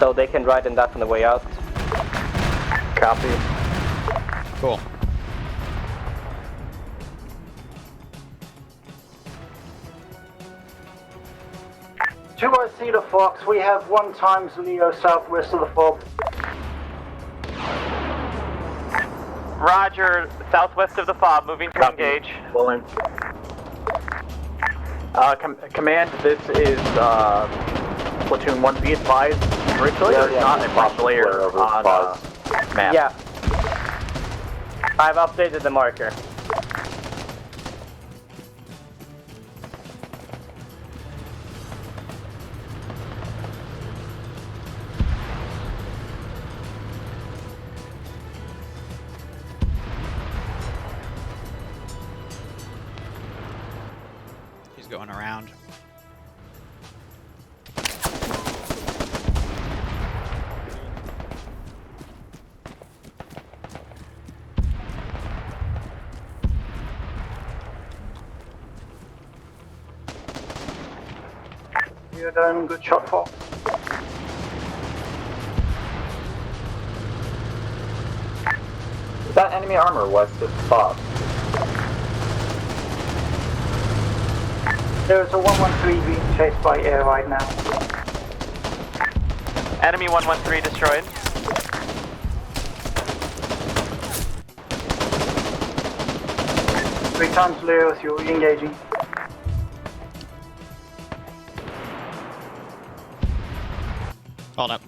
so they can ride in that on the way out. Copy. Cool. To I see the Fox, we have 1 times Leo southwest of the fob. Roger, southwest of the fob, moving to engage. Willing. Command, this is Platoon 1. Be advised, bridge layer is not a bridge layer on map. Yeah. I've updated the marker. He's going around. You're doing a good shot, Fox. Is that enemy armor west of Bob? There's a 113 being chased by air right now. Enemy 113 destroyed. Three times Leo, so you're engaging. Hold up.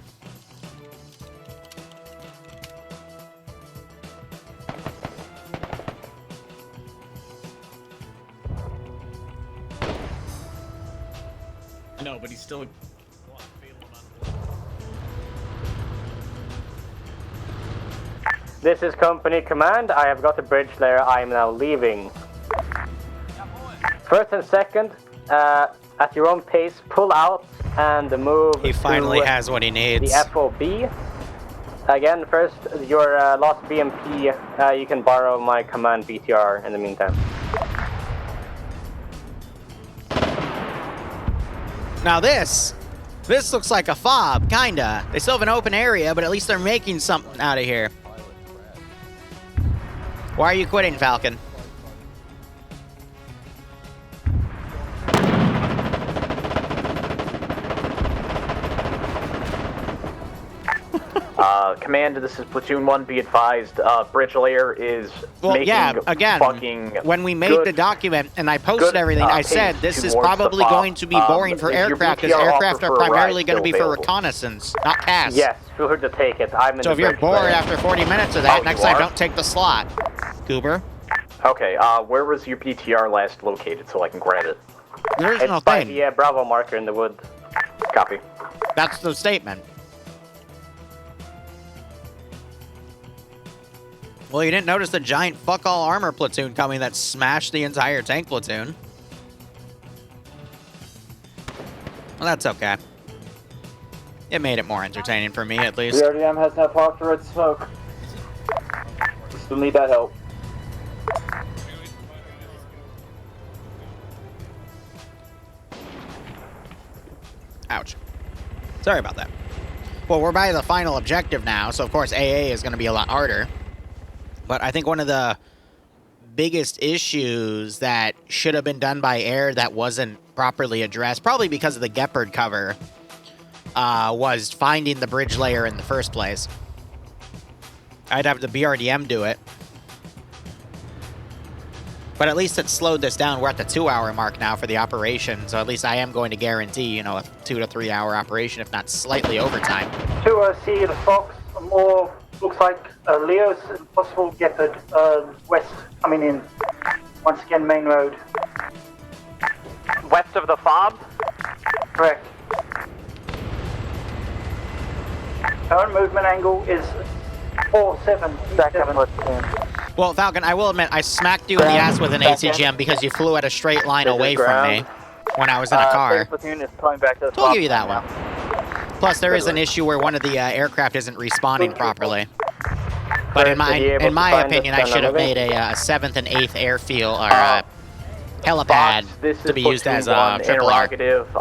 No, but he's still. This is company command. I have got a bridge layer. I am now leaving. First and second, at your own pace, pull out and move. He finally to has what he needs. The FOB. Again, first, your lost BMP, you can borrow my command BTR in the meantime. Now this looks like a fob, kinda. They still have an open area, but at least they're making something out of here. Why are you quitting, Falcon? Command, this is Platoon 1. Be advised, bridge layer is making again, fucking when we made the document and I posted everything, I said this is probably going to be boring for aircraft, because aircraft are primarily going to be for reconnaissance, not CAS. Yes, feel free to take it. I'm in So the if you're bridge bored layer. after 40 minutes of that, next time don't take the slot, Goober. Okay, where was your PTR last located so I can grab it? There's it's no by thing. the Bravo marker in the wood. Copy. That's the statement. Well, you didn't notice the giant fuck-all armor platoon coming that smashed the entire tank platoon. Well, that's okay. It made it more entertaining for me, at least. The RDM has now popped red smoke. Still need that help. Ouch. Sorry about that. Well, we're by the final objective now, so of course AA is going to be a lot harder. But I think one of the biggest issues that should have been done by air that wasn't properly addressed, probably because of the Gepard cover, was finding the bridge layer in the first place. I'd have the BRDM do it. But at least it slowed this down. We're at the 2-hour mark now for the operation, so at least I am going to guarantee, you know, a 2 to 3 hour operation, if not slightly overtime. To see the Fox, more looks like Leo's possible Gepard west coming in. Once again, main road. West of the fob? Correct. Current movement angle is 47. Well, Falcon, I will admit, I smacked you in the ass with an ACGM because you flew at a straight line away from me when I was in a car. Platoon is coming back to the So I'll give you that one. Plus, there is an issue where one of the aircraft isn't respawning properly. But in my opinion, I should have made a 7th and 8th airfield or helipad This to be used as a Platoon 1 triple R. interrogative.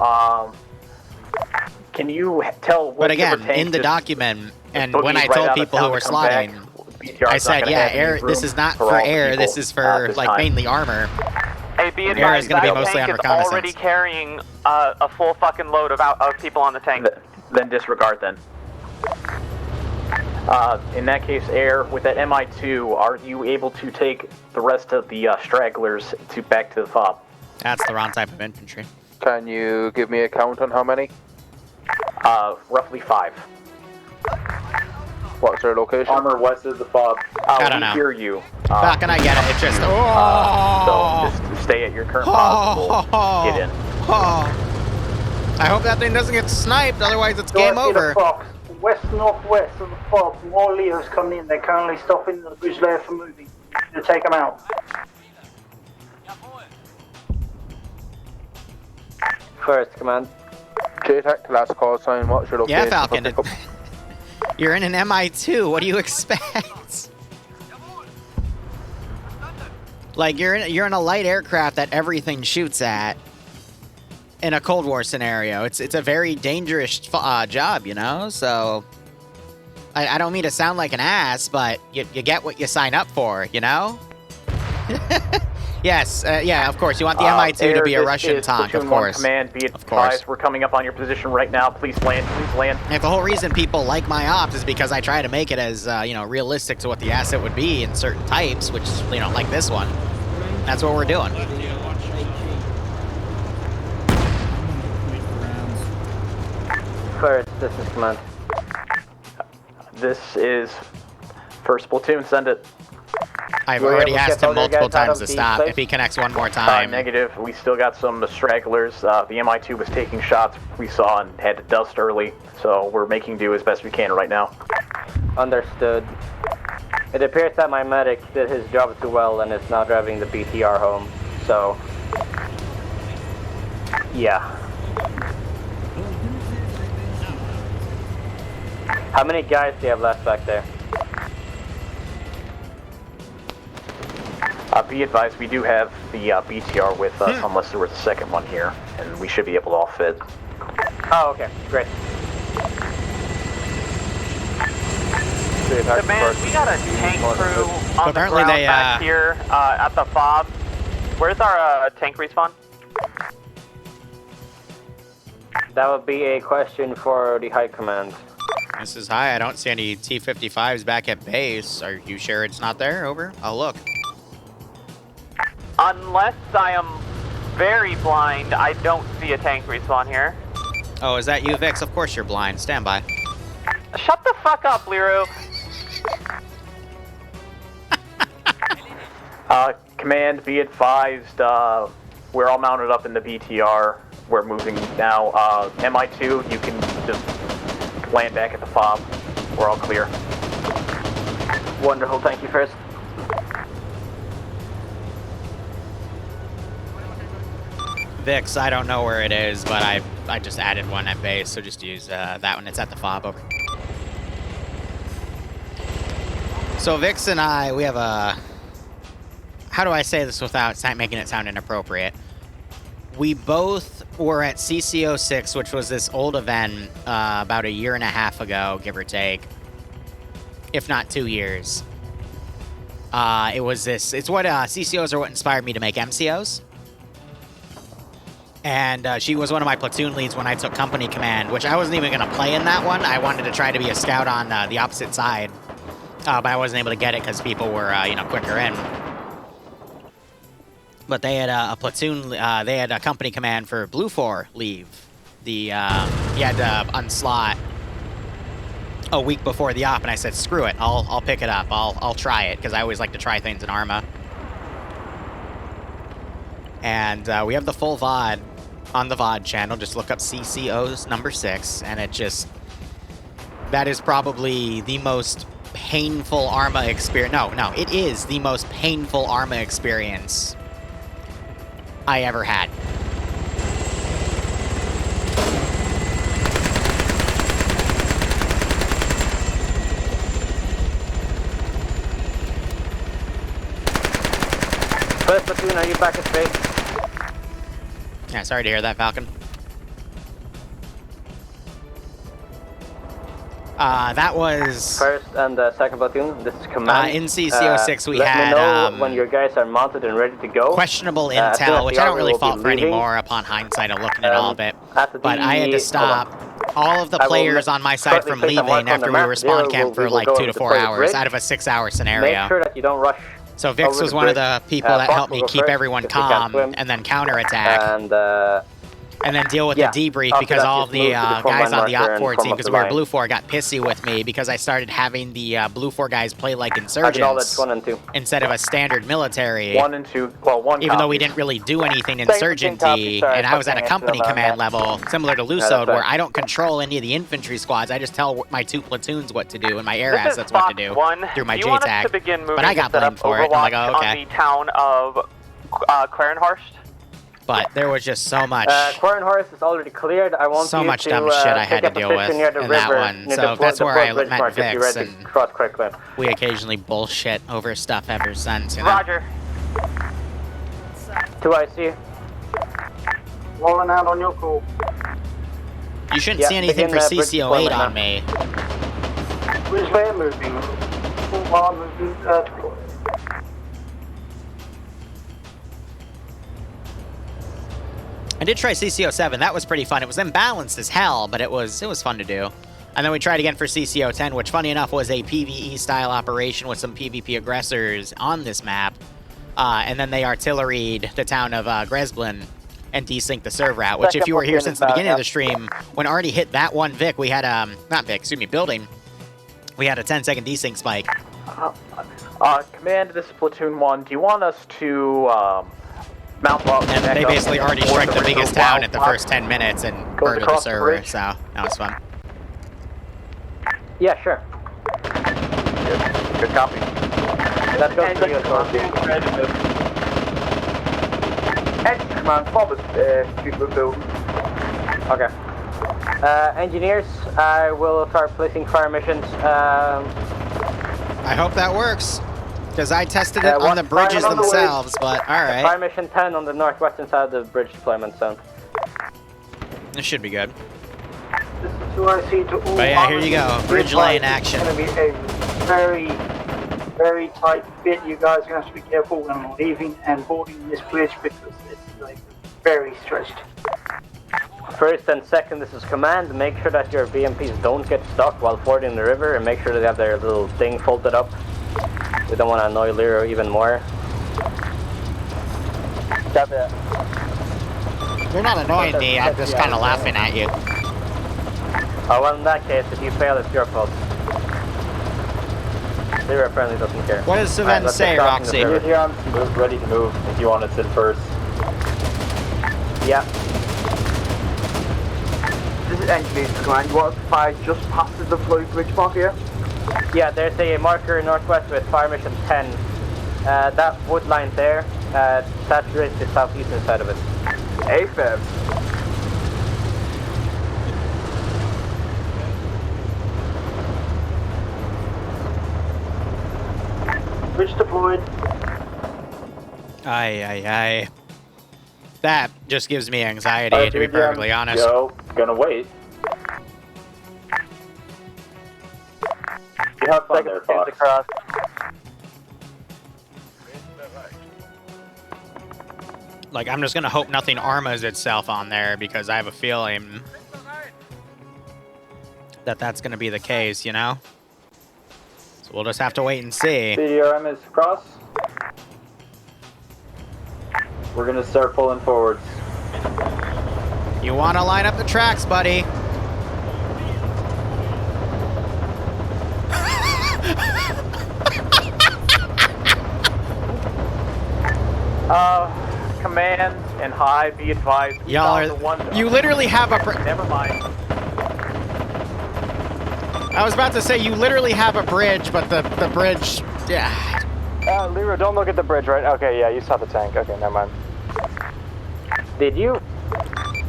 can you tell what But again, different tanks in the just document, and boogie when I right told out of people who town were to come back? slotting, BTR 's I not said, gonna yeah, have any air. room This is not for for all the air. people This is at for this like time. mainly armor. Hey, be Air advised, is going to be that mostly tank on is already reconnaissance. carrying a full fucking load of people on the tank. Then disregard then. In that case, Air, with that MI2, are you able to take the rest of the stragglers back to the FOB? That's the wrong type of infantry. Can you give me a count on how many? Roughly 5. What's their location? Armor west of the FOB. I don't know. We hear you. Falcon, I get it. It's just. So just stay at your current POS. We'll get in. I hope that thing doesn't get sniped, otherwise it's game over. Fox, west-northwest of the FOB, more Leos coming in. They're currently stopping the bridge layer from moving. To take them out. First command. JTAC to last call sign. What's your location? Yeah, Falcon. You're in an MI2. What do you expect? Like you're in a light aircraft that everything shoots at. In a Cold War scenario, it's a very dangerous job, you know. So I don't mean to sound like an ass, but you get what you sign up for, you know. Yes, yeah, of course. You want the MI2 to be a Russian tank, of course. Command, be advised, we're coming up on your position right now. Please land, please land. And the whole reason people like my ops is because I try to make it as realistic to what the asset would be in certain types, which like this one. That's what we're doing. First, this is command. This is first platoon. Send it. I've already asked him multiple times to stop. If he connects one more time. Negative. We still got some stragglers. The MI2 was taking shots we saw and had to dust early, so we're making do as best we can right now. Understood. It appears that my medic did his job too well and is now driving the BTR home, so... yeah. How many guys do you have left back there? Be advised, we do have the BTR with us, unless there was a second one here, and we should be able to all fit. Oh, okay, great. Man, we got a tank crew on the ground back here at the FOB. Where's our tank respawn? That would be a question for the High Command. This is High. I don't see any T-55s back at base. Are you sure it's not there? Over. I'll look. Unless I am very blind, I don't see a tank respawn here. Oh, is that you, Vix? Of course you're blind. Stand by. Shut the fuck up, Liru. Command, be advised, we're all mounted up in the BTR. We're moving now. MI2, you can just land back at the FOB. We're all clear. Wonderful, thank you, First. Vix, I don't know where it is, but I just added one at base, so just use that one. It's at the FOB. Over. So Vix and I, we have a... How do I say this without making it sound inappropriate? We both were at CCO6, which was this old event about 1.5 years ago, give or take. If not 2 years. It was this... It's what CCOs are what inspired me to make MCOs. And she was one of my platoon leads when I took company command, which I wasn't even going to play in that one. I wanted to try to be a scout on the opposite side. But I wasn't able to get it because people were, quicker in. But they had a platoon, they had a company command for Blue 4 leave. He had to unslot a week before the op, and I said, screw it, I'll pick it up. I'll try it, because I always like to try things in Arma. And we have the full VOD on the VOD channel. Just look up CCO's number 6, and it just... That is probably the most painful Arma experience. No, it is the most painful Arma experience I ever had. First platoon, are you back at base? Yeah, sorry to hear that, Falcon. That was... First and second platoon, this is command. In CC06 we let had... me know when your guys are mounted and ready to go. Questionable intel, which I don't really fault for anymore upon hindsight of looking at all of it. But I had to stop all of the players on my side from leaving after we were spawn camped for like 2 to 4 hours out of a 6hour scenario. Make sure that you don't rush. So Vix was one of the people that helped me keep everyone calm and then counterattack. And then deal with the debrief because all of the guys on the Op 4 team, because we were Blue 4, got pissy with me because I started having the Blue 4 guys play like insurgents instead of a standard military. 1 and 2, well, 1 even though we didn't really do anything insurgency, and I was at a company command level, similar to Lusode, where I don't control any of the infantry squads. I just tell my 2 platoons what to do and my air assets what to do through my JTAG. But I got blamed for it. I'm like, oh, okay. On the town of Clarenhorst. But there was just so much. Quarrenhorst is already cleared. I want so you much to, dumb shit I had to deal with in that one. So that's where I met Vix, and we occasionally bullshit over stuff ever since. You know? Roger. 2IC. Rolling out on your call. You shouldn't see anything for CC08 on me. Which way are moving? While moving, deployed. I did try CC07. That was pretty fun. It was imbalanced as hell, but it was fun to do. And then we tried again for CC010, which, funny enough, was a PvE-style operation with some PvP aggressors on this map. And then they artilleried the town of Gresblin and desynced the server out, which, if you were here since the beginning of the stream, when Artie hit that one Vic, we had, building, we had a 10-second desync spike. Command, this is Platoon 1. Do you want us to, mount up? And they basically already strike the biggest town at the first 10 minutes and murder the server, so that was fun. Yeah, sure. Good copy. Let's go to you, Command, forward, building. Okay. Engineers, I will start placing fire missions. I hope that works. Because I tested it on the bridges themselves, but alright. Fire mission 10 on the northwestern side of the bridge deployment zone. This should be good. This is 2IC to all. But yeah, here you go. Bridge lane action. It's going to be a very, very tight fit. You guys are going to have to be careful when I'm leaving and boarding this bridge because it's like very stretched. First and second, this is command. Make sure that your BMPs don't get stuck while fording the river, and make sure they have their little thing folded up. We don't want to annoy Liru even more. You're not annoying me, I'm just kind of laughing at you. Oh, well, in that case, if you fail, it's your fault. Liru apparently doesn't care. What does Sven say, Roxy? You're here, I'm ready to move if you want to sit first. Yeah. This is engineers command. You want us to fire just past the Floyd Bridge mark here? Yeah, there's a marker northwest with fire mission 10. That wood line there, saturates the southeastern side of it. AFib. Bridge deployed. Aye. That just gives me anxiety, to be perfectly honest. Yo, gonna wait. You have fun there, Fox. Like, I'm just gonna hope nothing armas itself on there, because I have a feeling that that's gonna be the case, you know? So we'll just have to wait and see. CDRM is cross. We're gonna start pulling forwards. You wanna line up the tracks, buddy? Command and high, be advised. Y'all are. You literally have a. Never mind. I was about to say you literally have a bridge, but the bridge. Yeah. Liru, don't look at the bridge, right? Okay, yeah, you saw the tank. Okay, never mind. Did you?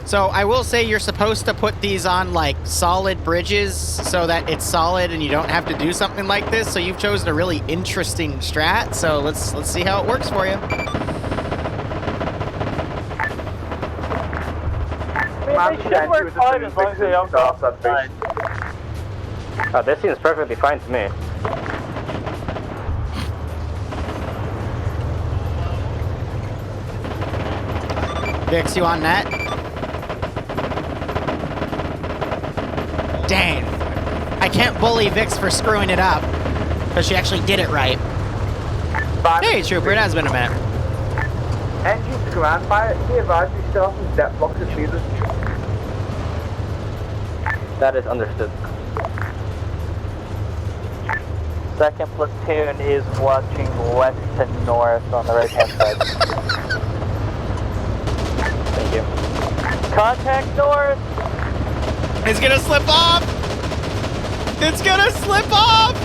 So I will say you're supposed to put these on like solid bridges so that it's solid and you don't have to do something like this. So you've chosen a really interesting strat. So let's see how it works for you. They should work fine as long as they don't go outside. This seems perfectly fine to me. Vix, you on net? Dang. I can't bully Vix for screwing it up. Because she actually did it right. Hey, Trooper, it has been a minute. Engine to command fire, be advised we still have some depth blocks if needed. That is understood. Second platoon is watching west to north on the right-hand side. Thank you. Contact north! It's gonna slip off! It's gonna slip off!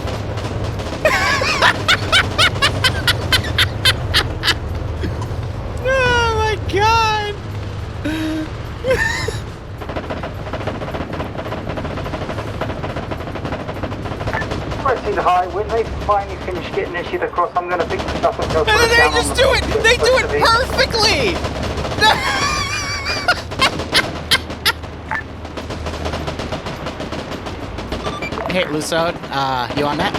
Oh my god! Pressing high, when they finally finish getting their shit across, I'm gonna pick this up and go. And then they just do it! They do it perfectly! Hey, Lusod, you on that?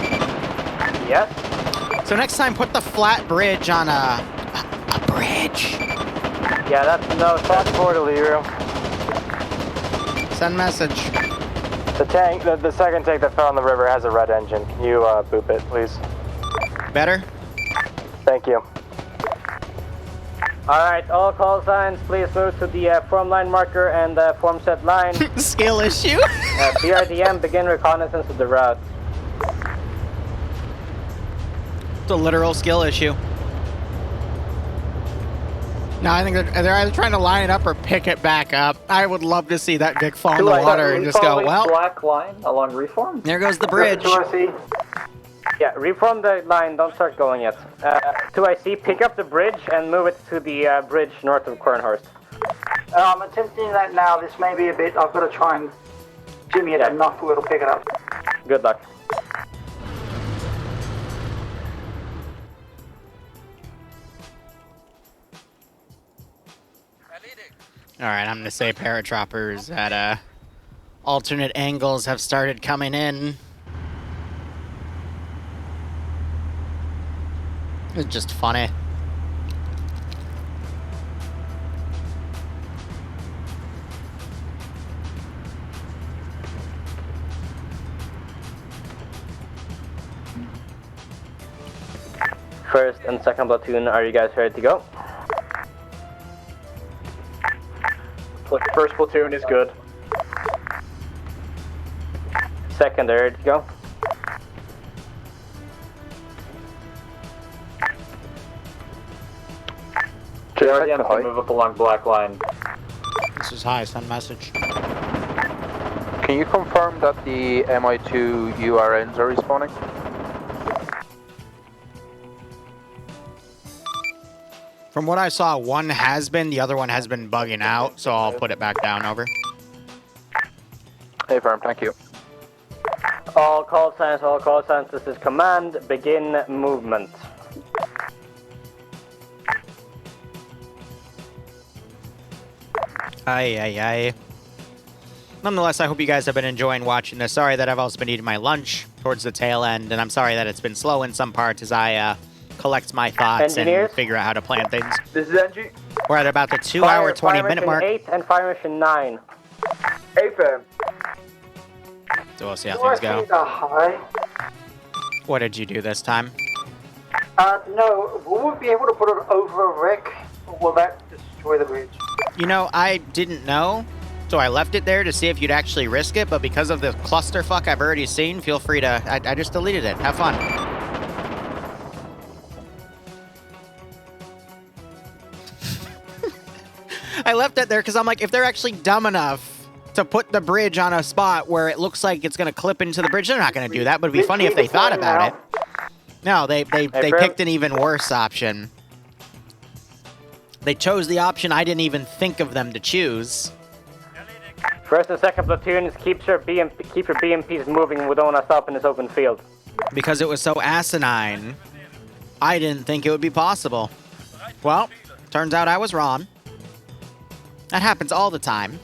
Yes. So next time, put the flat bridge on a bridge. Yeah, that's no. Talk forward to Liru. Send message. The tank, the second tank that fell on the river has a red engine. Can you boop it, please? Better? Thank you. Alright, all call signs, please move to the form line marker and form set line. Skill issue? BRDM, begin reconnaissance of the route. It's a literal skill issue. No, I think they're either trying to line it up or pick it back up. I would love to see that dick fall in the water and just go, well, Black line along reform. there goes the bridge. Yeah, reform the line, don't start going yet. 2IC, pick up the bridge and move it to the bridge north of Cornhorst. I'm attempting that now. This may be a bit. I've got to try and jimmy it enough where it'll pick it up. Good luck. Alright, I'm gonna say paratroopers at alternate angles have started coming in. It's just funny. First and second platoon, are you guys ready to go? First platoon is good. Second, are you ready to go? JRDM can move up along black line. This is high, send message. Can you confirm that the MI2 URNs are respawning? From what I saw, one has been, the other one has been bugging out, so I'll put it back down, over. Hey, firm, thank you. All call signs, this is command, begin movement. Aye. Nonetheless, I hope you guys have been enjoying watching this. Sorry that I've also been eating my lunch towards the tail end, and I'm sorry that it's been slow in some parts as I collect my thoughts and figure out how to plan things. This is NG. We're at about the 2-hour, 20-minute mark. Fire mission 8 and fire mission 9. Hey, fam. So we'll see how things go. High. What did you do this time? No, will we be able to put it over a wreck, or will that destroy the bridge? You know, I didn't know, so I left it there to see if you'd actually risk it, but because of the clusterfuck I've already seen, feel free to... I just deleted it. Have fun. I left it there because I'm like, if they're actually dumb enough to put the bridge on a spot where it looks like it's going to clip into the bridge, they're not going to do that, but it'd be funny if they thought about it. No, they picked an even worse option. They chose the option I didn't even think of them to choose. First and second platoons, keep your BMPs moving. We don't want to stop in this open field. Because it was so asinine, I didn't think it would be possible. Well, turns out I was wrong. That happens all the time.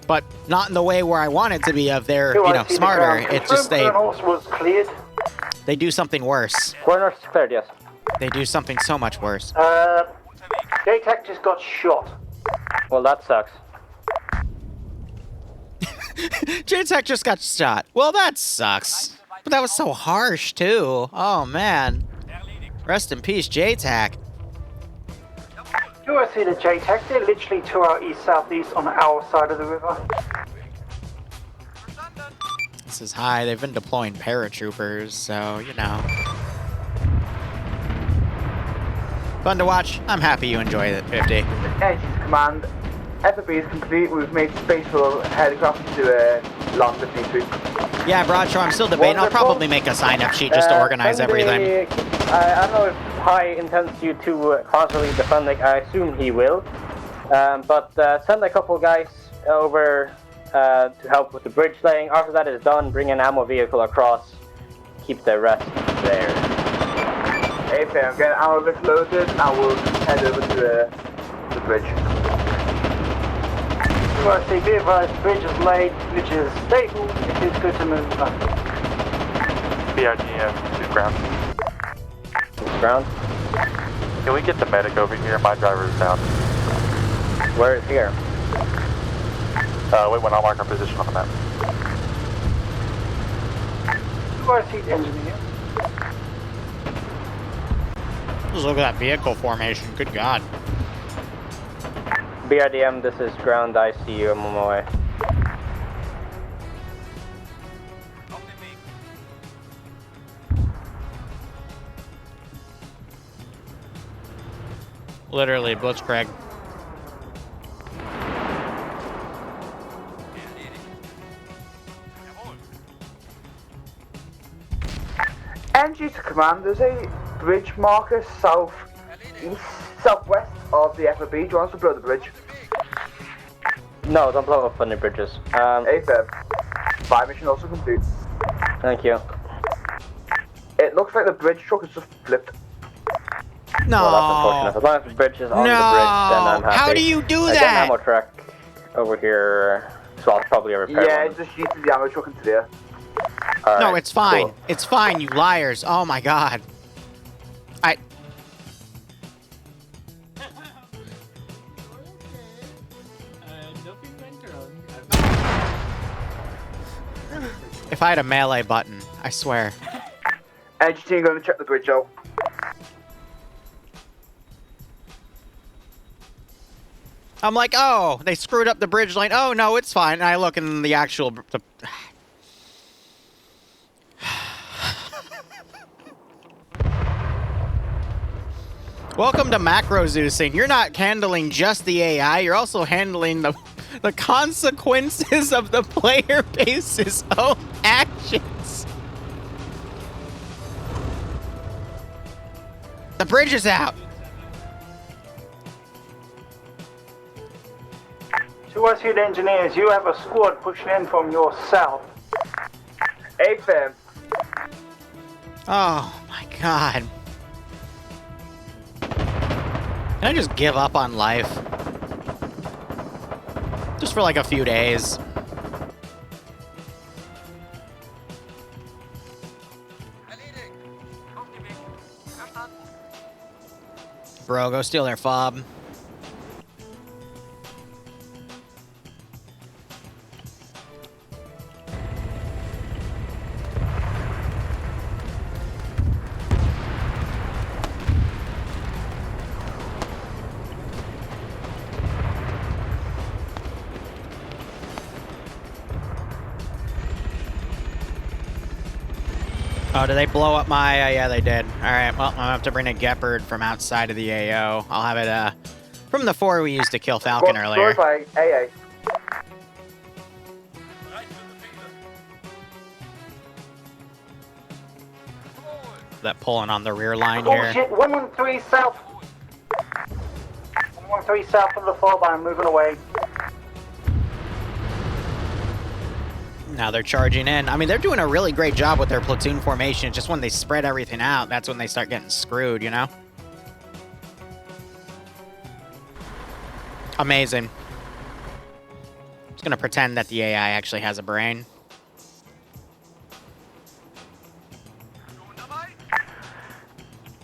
but not in the way where I want it to be of they're, you know, smarter. It's just they do something worse. Corner's cleared, yes. They do something so much worse. JTAC just got shot. Well, that sucks. JTAC just got shot. Well, that sucks. But that was so harsh, too. Oh, man. Rest in peace, JTAC. Do I see the JTAC? They're literally 2 hours east-southeast on our side of the river. This is high. They've been deploying paratroopers, so, you know. Fun to watch. I'm happy you enjoy it, 50. Edge's command. FOB is complete. We've made space for helicopter to land the P3. Yeah, Broadshore, I'm still debating. I'll probably make a sign-up sheet just to organize everything. I don't know if Pi intends you to constantly defend, like, I assume he will. But send a couple guys over to help with the bridge laying. After that is done, bring an ammo vehicle across. Keep the rest there. Hey, fam, get ammo bits loaded and we'll head over to the bridge. URC, be advised, bridge is laid, bridge is stable, it is good to move back. BRGM to ground. Ground? Can we get the medic over here? My driver is down. Where is here? Wait, when I'll mark our position on the map. URC engineer. Just look at that vehicle formation. Good God. BRDM, this is ground. I see you. I'm on my way. Literally, Blitzcrank. NG to command, there's a bridge marker southwest of the FOB. Do you want us to blow the bridge? No, don't blow up any bridges. AFib. Fire mission also complete. Thank you. It looks like the bridge truck is just flipped. No. Well, that's unfortunate. As long as the bridge is on the bridge, then I'm happy. How do you do I that? got an ammo truck over here, so I'll probably repair Yeah, one. it just uses the ammo truck into there. All No, right, it's fine. cool. It's fine, you liars. Oh my God. If I had a melee button, I swear. NG team going to check the bridge out. I'm like, oh, they screwed up the bridge lane. Oh, no, it's fine. And I look in the actual... Welcome to Macro Zeusing. You're not handling just the AI, you're also handling the consequences of the player base's own actions. The bridge is out. To us here, engineers, you have a squad pushing in from your south. AFib. Oh my God. Can I just give up on life? Just for like a few days. Bro, go steal their fob. Oh, did they blow up my... yeah, they did. All right, well, I'll have to bring a Gepard from outside of the AO. I'll have it from the 4 we used to kill Falcon earlier. By AA. That pulling on the rear line Oh here. shit, 113 south. 113 south of the 4-by, moving away. Now they're charging in. I mean, they're doing a really great job with their platoon formation. Just when they spread everything out, that's when they start getting screwed, you know? Amazing. Just gonna pretend that the AI actually has a brain.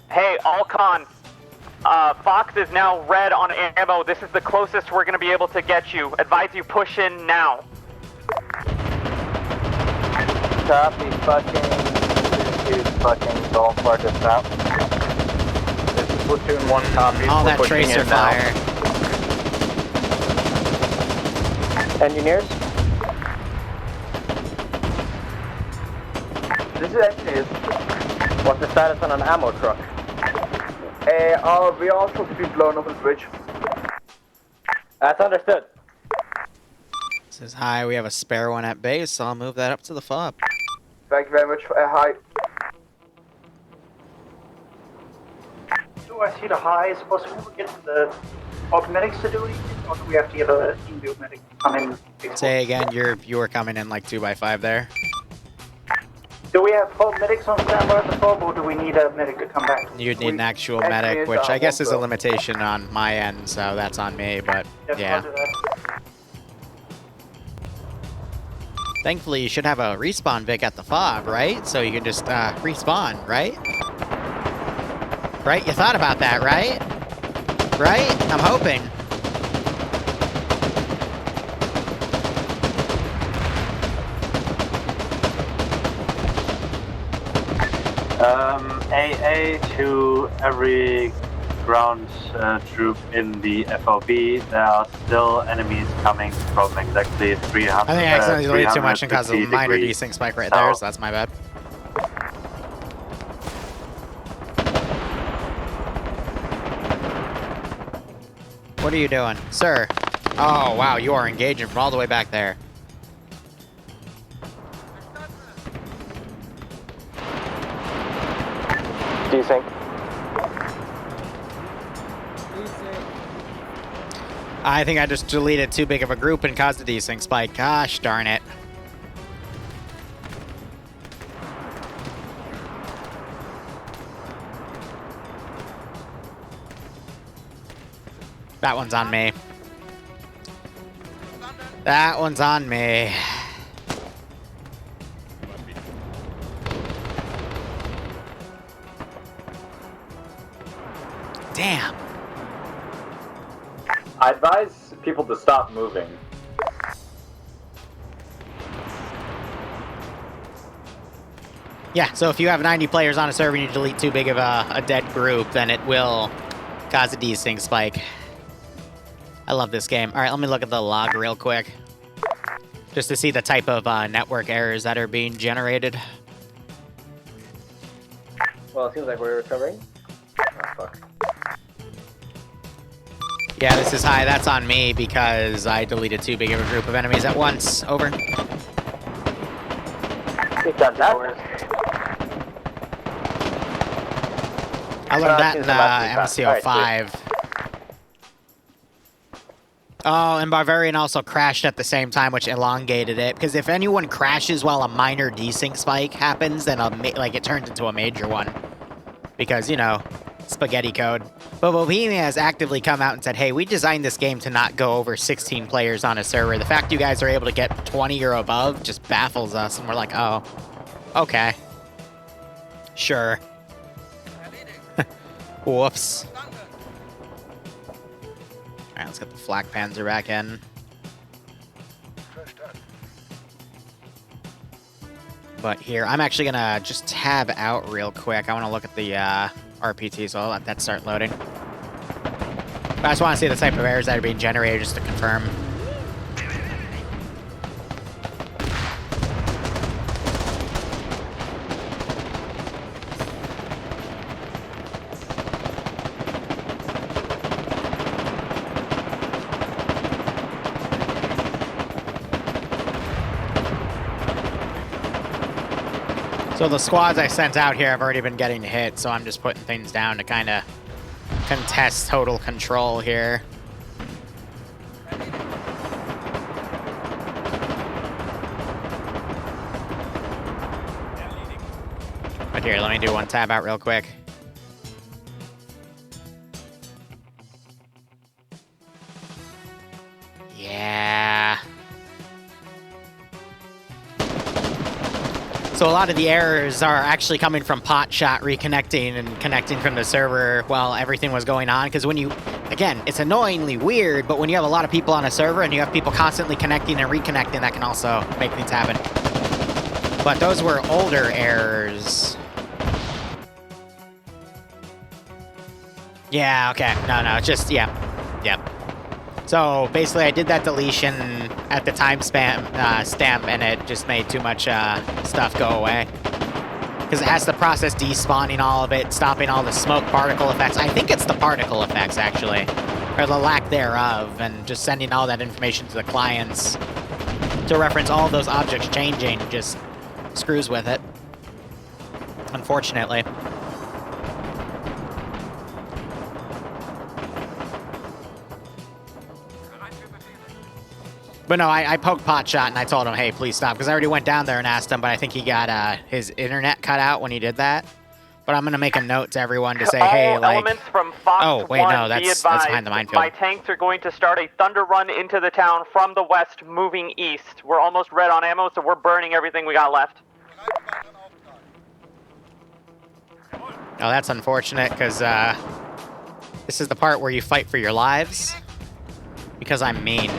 Hey, Alcon. Fox is now red on ammo. This is the closest we're gonna be able to get you. Advise you push in now. Copy, fucking going for a dismount. This is Platoon 1 copy. All We're that pushing tracer in now. fire. Engineers? This is engineers. What's the status on an ammo truck? We all supposed to be blown up on the bridge. That's understood. This is high. We have a spare one at base, so I'll move that up to the fob. Thank you very much. Hi. Do I see the high? Is it possible to get the automatics to do anything, or do we have to get a in-build medic to come in? Say again, you were coming in like 2x5 there. Do we have 4 medics on standby at the fob, or do we need a medic to come back? You'd need an actual medic, which I guess is a limitation on my end, so that's on me, but yeah. Thankfully, you should have a respawn Vic at the fob, right? So you can just respawn, right? Right? You thought about that, right? Right? I'm hoping. AA to every ground troop in the FOB. There are still enemies coming from exactly 300. I think I accidentally deleted too much and caused a 350 minor degrees desync spike right there, south. so that's my bad. What are you doing? Sir? Oh, wow, you are engaging from all the way back there. Desync. I think I just deleted too big of a group and caused a desync spike. Gosh darn it. That one's on me. That one's on me. Damn. I advise people to stop moving. Yeah, so if you have 90 players on a server and you delete too big of a dead group, then it will cause a desync spike. I love this game. All right, let me look at the log real quick. Just to see the type of network errors that are being generated. Well, it seems like we're recovering. Oh, fuck. Yeah, this is high. That's on me because I deleted too big of a group of enemies at once. Over. I learned that in MCO 5. Oh, and Barbarian also crashed at the same time, which elongated it. Because if anyone crashes while a minor desync spike happens, then it turns into a major one. Because, you know, spaghetti code. But Bohemia has actively come out and said, hey, we designed this game to not go over 16 players on a server. The fact you guys are able to get 20 or above just baffles us. And we're like, oh, okay. Sure. Whoops. Alright, let's get the flak panzer back in. But here, I'm actually gonna just tab out real quick. I want to look at the RPT, so I'll let that start loading. But I just want to see the type of errors that are being generated just to confirm. So the squads I sent out here have already been getting hit, so I'm just putting things down to kind of contest total control here. But here, let me do one tab out real quick. Yeah. So a lot of the errors are actually coming from Potshot reconnecting and connecting from the server while everything was going on. Because when you, again, it's annoyingly weird, but when you have a lot of people on a server and you have people constantly connecting and reconnecting, that can also make things happen. But those were older errors. Yeah, okay. No, it's just, yeah. So basically I did that deletion at the time stamp and it just made too much stuff go away. Because it has to process despawning all of it, stopping all the smoke particle effects. I think it's the particle effects actually, or the lack thereof, and just sending all that information to the clients to reference all those objects changing just screws with it, unfortunately. But no, I poked Potshot and I told him, hey, please stop, because I already went down there and asked him, but I think he got his internet cut out when he did that. But I'm gonna make a note to everyone to say, hey, like, elements from Fox oh wait, 1, no, that's behind the minefield. My tanks are going to start a thunder run into the town from the west, moving east. We're almost red on ammo, so we're burning everything we got left. Oh, that's unfortunate, because this is the part where you fight for your lives. Because I'm mean.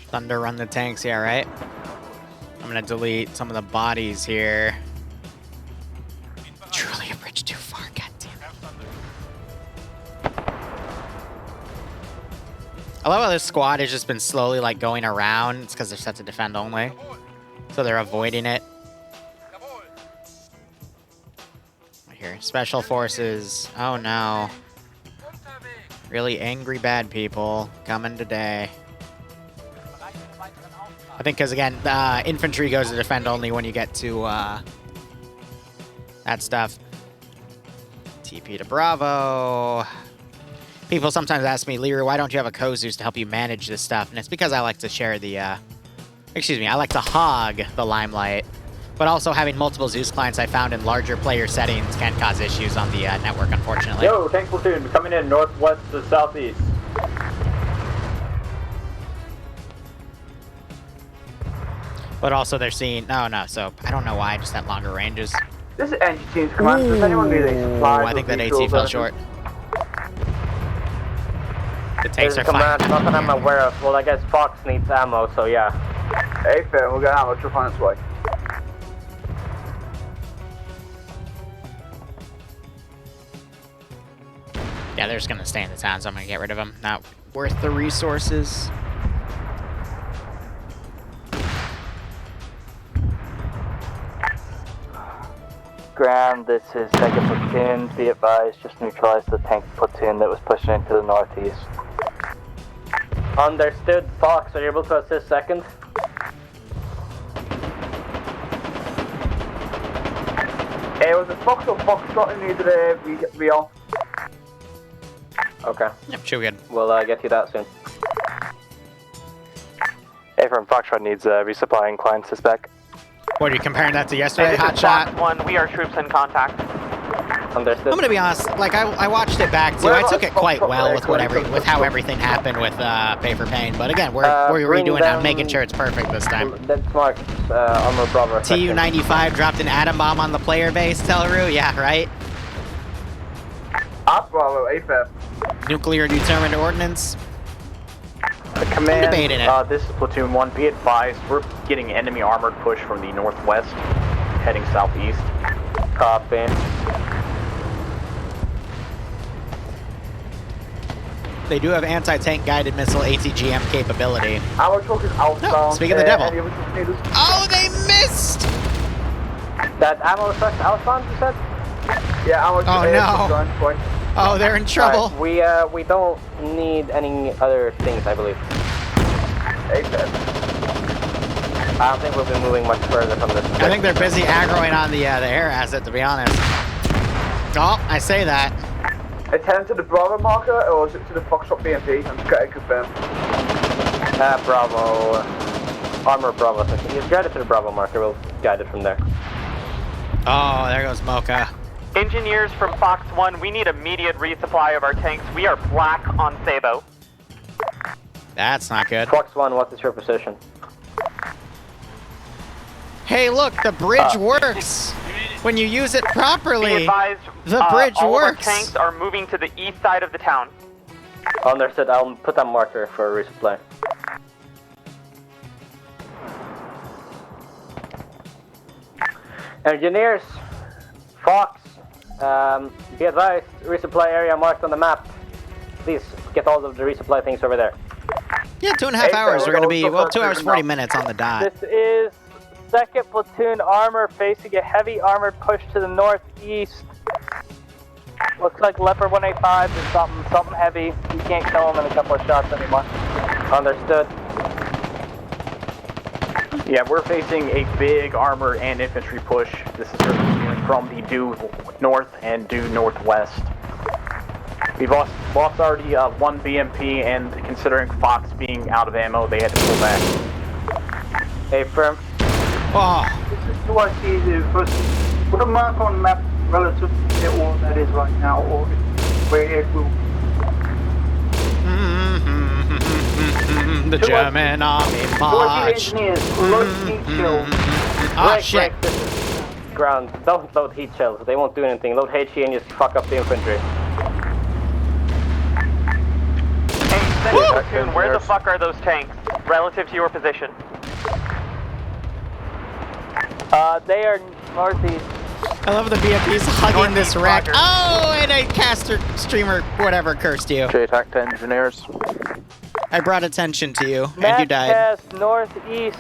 Thunder run the tanks, yeah, right? I'm gonna delete some of the bodies here. Truly a bridge too far, goddammit. I love how this squad has just been slowly like going around. It's because they're set to defend only. So they're avoiding it. Right here, special forces. Oh no. Really angry bad people coming today. I think because, again, infantry goes to defend only when you get to that stuff. TP to Bravo. People sometimes ask me, Liru, why don't you have a Kozus to help you manage this stuff? And it's because I like to share the, I like to hog the limelight. But also having multiple Zeus clients I found in larger player settings can cause issues on the network, unfortunately. Yo, tank platoon coming in northwest to southeast. But also they're seeing, no, so I don't know why, I just had longer ranges. This is NG Team's command. Does anyone need any supplies? I think that AT fell short. The tanks are command, fine. not that I'm aware of. Well, I guess Fox needs ammo, so yeah. Hey, fair, we'll get ammo, she'll find its way. Yeah, they're just gonna stay in the town, so I'm gonna get rid of them. Not worth the resources. Graham, this is 2nd Platoon. Be advised, just neutralize the tank platoon that was pushing into the northeast. Understood. Fox, are you able to assist 2nd? Hey, was it Fox or Foxtrot who needed a re-off? Okay. Yep, sure, good. We'll get you that soon. Hey, from Foxtrot needs resupplying client suspect. What, are you comparing that to yesterday, Fox Hotshot? 1, we are troops in contact. Understood. I'm gonna be honest, like I watched it back too. I took it quite well with how everything happened with Pay for Pain. But again, we're redoing it. I'm making sure it's perfect this time. That's marked Armor Bravo. TU-95 dropped an atom bomb on the player base, Telru? Yeah, right? Bravo, AFib. Nuclear determined ordnance. The command, debating it. This is Platoon 1. Be advised, we're getting enemy armored push from the northwest, heading southeast. Copy. They do have anti-tank guided missile ATGM capability. Our truck is outbound. No, speak of the devil. Oh, they missed! That ammo truck outbound, you said? Yeah, our Oh no! Oh, they're in trouble. Right, we don't need any other things, I believe. I don't think we'll be moving much further from this. I think they're busy aggroing on the air asset, to be honest. Oh, I say that. Attend to the Bravo marker, or is it to the Foxtrot BMP? I'm just getting confirmed. Bravo. Armor Bravo section. You've guided to the Bravo marker. We'll guide it from there. Oh, there goes Mocha. Engineers from Fox 1, we need immediate resupply of our tanks. We are black on Sabo. That's not good. Fox 1, what is your position? Hey, look, the bridge works. When you use it properly, Be advised, the bridge all works. of our tanks are moving to the east side of the town. Understood. I'll put that marker for resupply. Engineers, Fox, be advised, resupply area marked on the map. Please get all of the resupply things over there. Yeah, 2.5 hours. We're going to be, well, 2 hours, 40 minutes on the dot. This is 2nd Platoon armor facing a heavy armored push to the northeast. Looks like Leopard 185 is something heavy. You can't kill him in a couple of shots anymore. Understood. Yeah, we're facing a big armor and infantry push. This is from the due north and due northwest. We've lost already one BMP, and considering Fox being out of ammo, they had to pull back. Hey, firm. Oh. This is who I see the first. Put a mark on map relative to all that is right now, or where it will. The German army march. Oh, shit. Ground. Don't load heat shells. They won't do anything. Load HE and just fuck up the infantry. Hey, Platoon, where the fuck are those tanks relative to your position? They are northeast. I love the BMPs hugging this wreck. Oh, and a caster, streamer, whatever cursed you. JTAC to engineers. I brought attention to you, and you died. Cast northeast.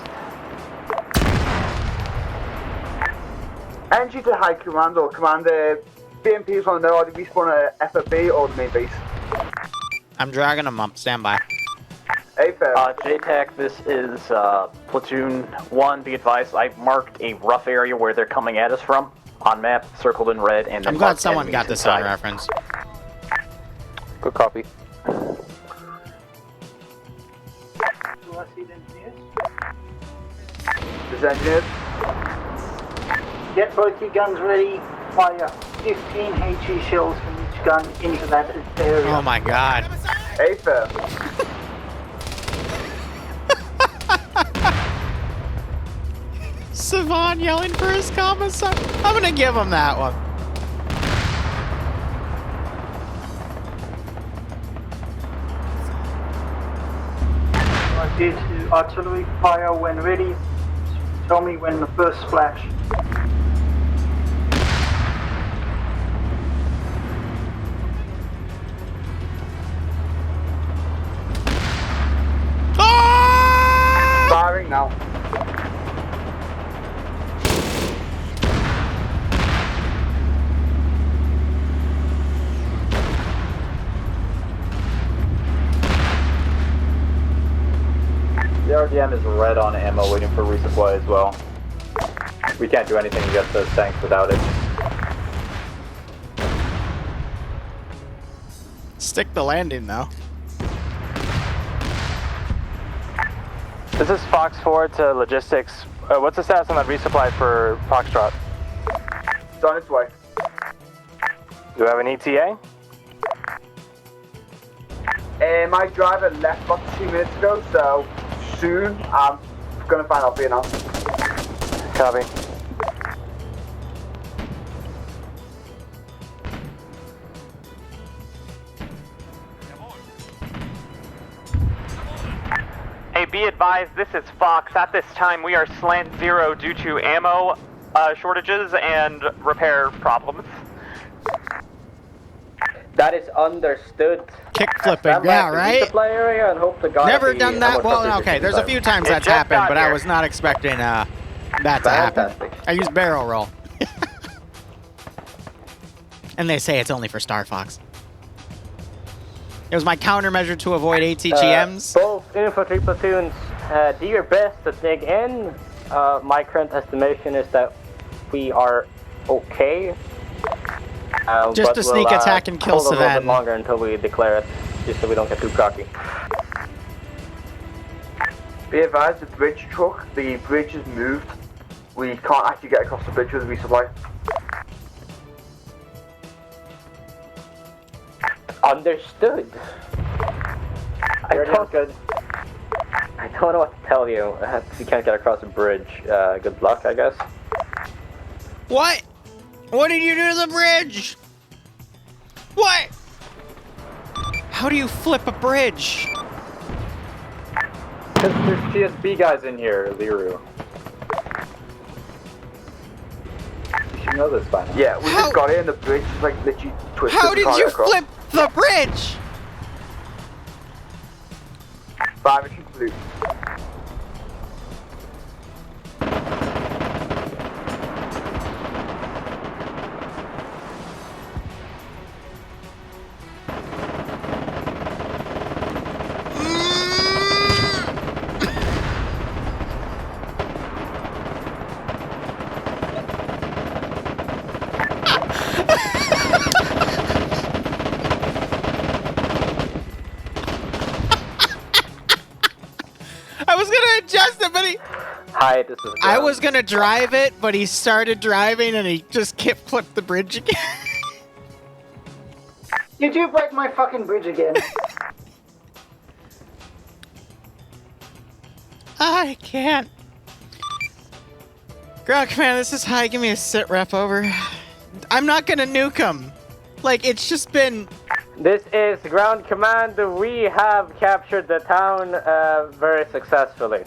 Entry to High Command or Commander. BMPs want to know, are they respawn at FFB or the main base? I'm dragging them up. Stand by. Hey, fair. JTAC, this is Platoon 1. Be advised, I've marked a rough area where they're coming at us from on map, circled in red, and then I'm glad someone got this on reference. Good copy. This engineers. Get both your guns ready. Fire 15 HE shells from each gun into that area. Oh my god. Hey, fair. Savon yelling for his commissar. I'm gonna give him that one. I did artillery fire when ready. Tell me when the first splash. Firing now. The RDM is red on ammo, waiting for resupply as well. We can't do anything against those tanks without it. Stick the landing, though. This is Fox 4 to logistics. What's the status on that resupply for Foxtrot? It's on its way. Do you have an ETA? My driver left about 2 minutes ago, so soon I'm gonna find out for you now. Copy. Hey, be advised, this is Fox. At this time, we are slant zero due to ammo shortages and repair problems. That is understood. Kick flipping, yeah, right? Resupply area and hope to God Never done that. Well, okay, there's a few times that's happened, but I was not expecting that to happen. I use barrel roll. And they say it's only for Star Fox. It was my countermeasure to avoid ATGMs. Both infantry platoons, do your best to dig in. My current estimation is that we are okay. Just to sneak attack and kill hold a little bit Savan. longer until we declare it, just so we don't get too cocky. Be advised, the bridge truck, the bridge is moved. We can't actually get across the bridge with resupply. Understood. I don't know what to tell you. You can't get across the bridge. Good luck, I guess. What? What did you do to the bridge? What? How do you flip a bridge? Because there's TSB guys in here, Liru. You should know this by now. Yeah, we just got it and the bridge is like literally twisted. How did you flip the bridge? 5 mission complete. I was gonna adjust it, but he... Hi, this is I was gonna drive it, but he started driving and he just flipped the bridge again. Did you break my fucking bridge again? I can't. Ground command, this is high. Give me a sit rep over. I'm not gonna nuke him. Like, it's just been... This is ground command. We have captured the town very successfully.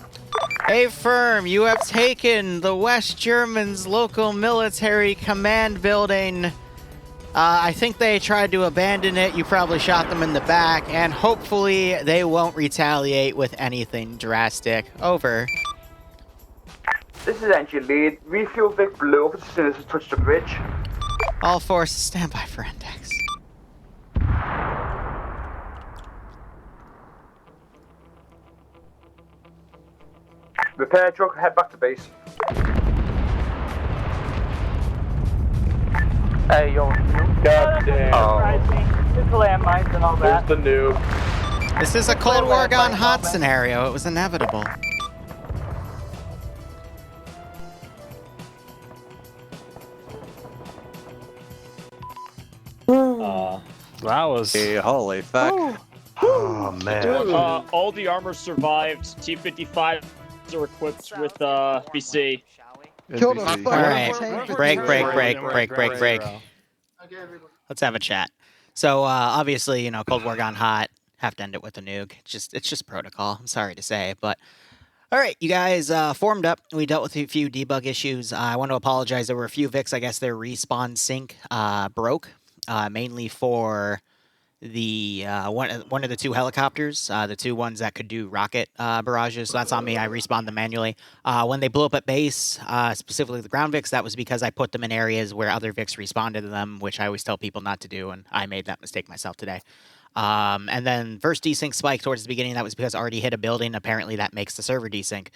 Hey, firm, you have taken the West Germans' local military command building. I think they tried to abandon it. You probably shot them in the back, and hopefully they won't retaliate with anything drastic. Over. This is Engine Lead. Refuel Vic blew up as soon as it touched the bridge. All forces stand by for index. Repair truck, head back to base. Hey, yo. Goddamn. Oh. There's landmines and all that. There's the noob. This is a Cold War gone hot scenario. It was inevitable. That was... holy fuck. Oh, man. All the armor survived. T-55s are equipped with BC. Killed All right, break. Let's have a chat. So obviously, you know, Cold War gone hot. Have to end it with a nuke. It's just protocol. I'm sorry to say, but all right, you guys formed up. We dealt with a few debug issues. I want to apologize. There were a few Vics. I guess their respawn sync broke, mainly for the one of the two helicopters, the two ones that could do rocket barrages. So that's on me. I respawned them manually. When they blew up at base, specifically the ground Vics, that was because I put them in areas where other Vics responded to them, which I always tell people not to do, and I made that mistake myself today. And then first desync spike towards the beginning, that was because I already hit a building. Apparently that makes the server desync.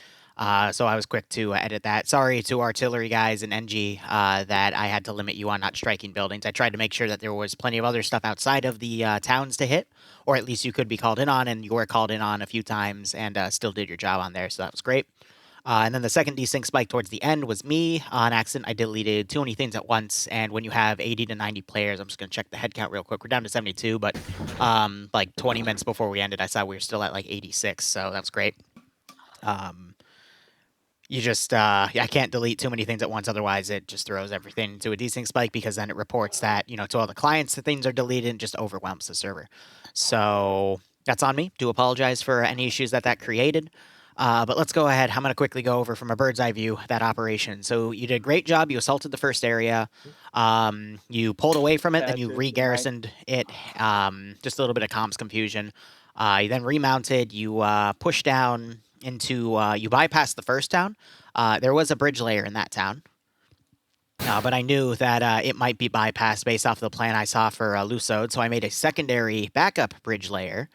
So I was quick to edit that. Sorry to artillery guys and NG that I had to limit you on not striking buildings. I tried to make sure that there was plenty of other stuff outside of the towns to hit, or at least you could be called in on, and you were called in on a few times and still did your job on there, so that was great. And then the second desync spike towards the end was me. On accident, I deleted too many things at once, and when you have 80 to 90 players, I'm just going to check the head count real quick. We're down to 72, but like 20 minutes before we ended, I saw we were still at like 86, so that was great. You just, I can't delete too many things at once, otherwise it just throws everything into a desync spike, because then it reports that, you know, to all the clients that things are deleted and just overwhelms the server. So that's on me. Do apologize for any issues that created. But let's go ahead. I'm going to quickly go over from a bird's eye view that operation. So you did a great job. You assaulted the first area. You pulled away from it, then you re-garrisoned it. Just a little bit of comms confusion. You then remounted. You pushed down into... you bypassed the first town. There was a bridge layer in that town. But I knew that it might be bypassed based off the plan I saw for Lusode, so I made a secondary backup bridge layer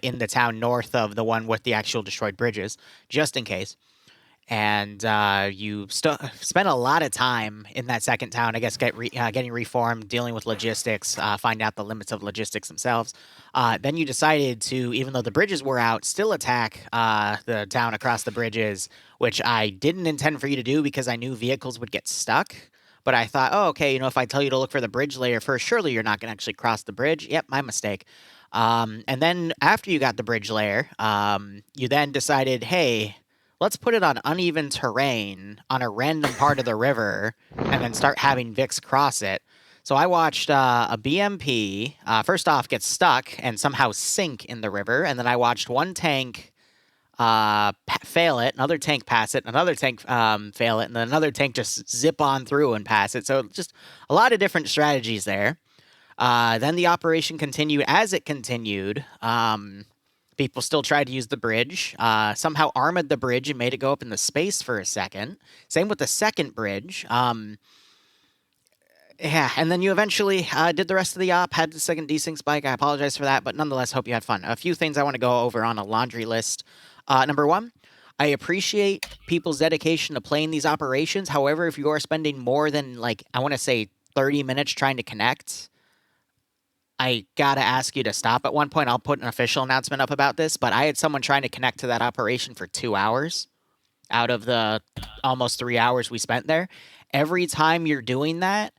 in the town north of the one with the actual destroyed bridges, just in case. and you spent a lot of time in that second town, I guess, getting reformed, dealing with logistics, find out the limits of logistics themselves. Then you decided to, even though the bridges were out, still attack the town across the bridges, which I didn't intend for you to do because I knew vehicles would get stuck. But I thought, oh, okay, if I tell you to look for the bridge layer first, surely you're not going to actually cross the bridge. Yep, my mistake. And then after you got the bridge layer, you then decided, hey, let's put it on uneven terrain on a random part of the river and then start having Vix cross it. So I watched a BMP, first off, get stuck and somehow sink in the river. And then I watched one tank fail it, another tank pass it, another tank fail it, and then another tank just zip on through and pass it. So just a lot of different strategies there. Then the operation continued. As it continued, people still tried to use the bridge. Somehow armored the bridge and made it go up in the space for a second. Same with the second bridge. Yeah, and then you eventually did the rest of the op, had the second desync spike. I apologize for that, but nonetheless, hope you had fun. A few things I want to go over on a laundry list. Number one, I appreciate people's dedication to playing these operations. However, if you are spending more than, I want to say 30 minutes trying to connect, I gotta ask you to stop. At one point, I'll put an official announcement up about this, but I had someone trying to connect to that operation for 2 hours out of the almost 3 hours we spent there. Every time you're doing that,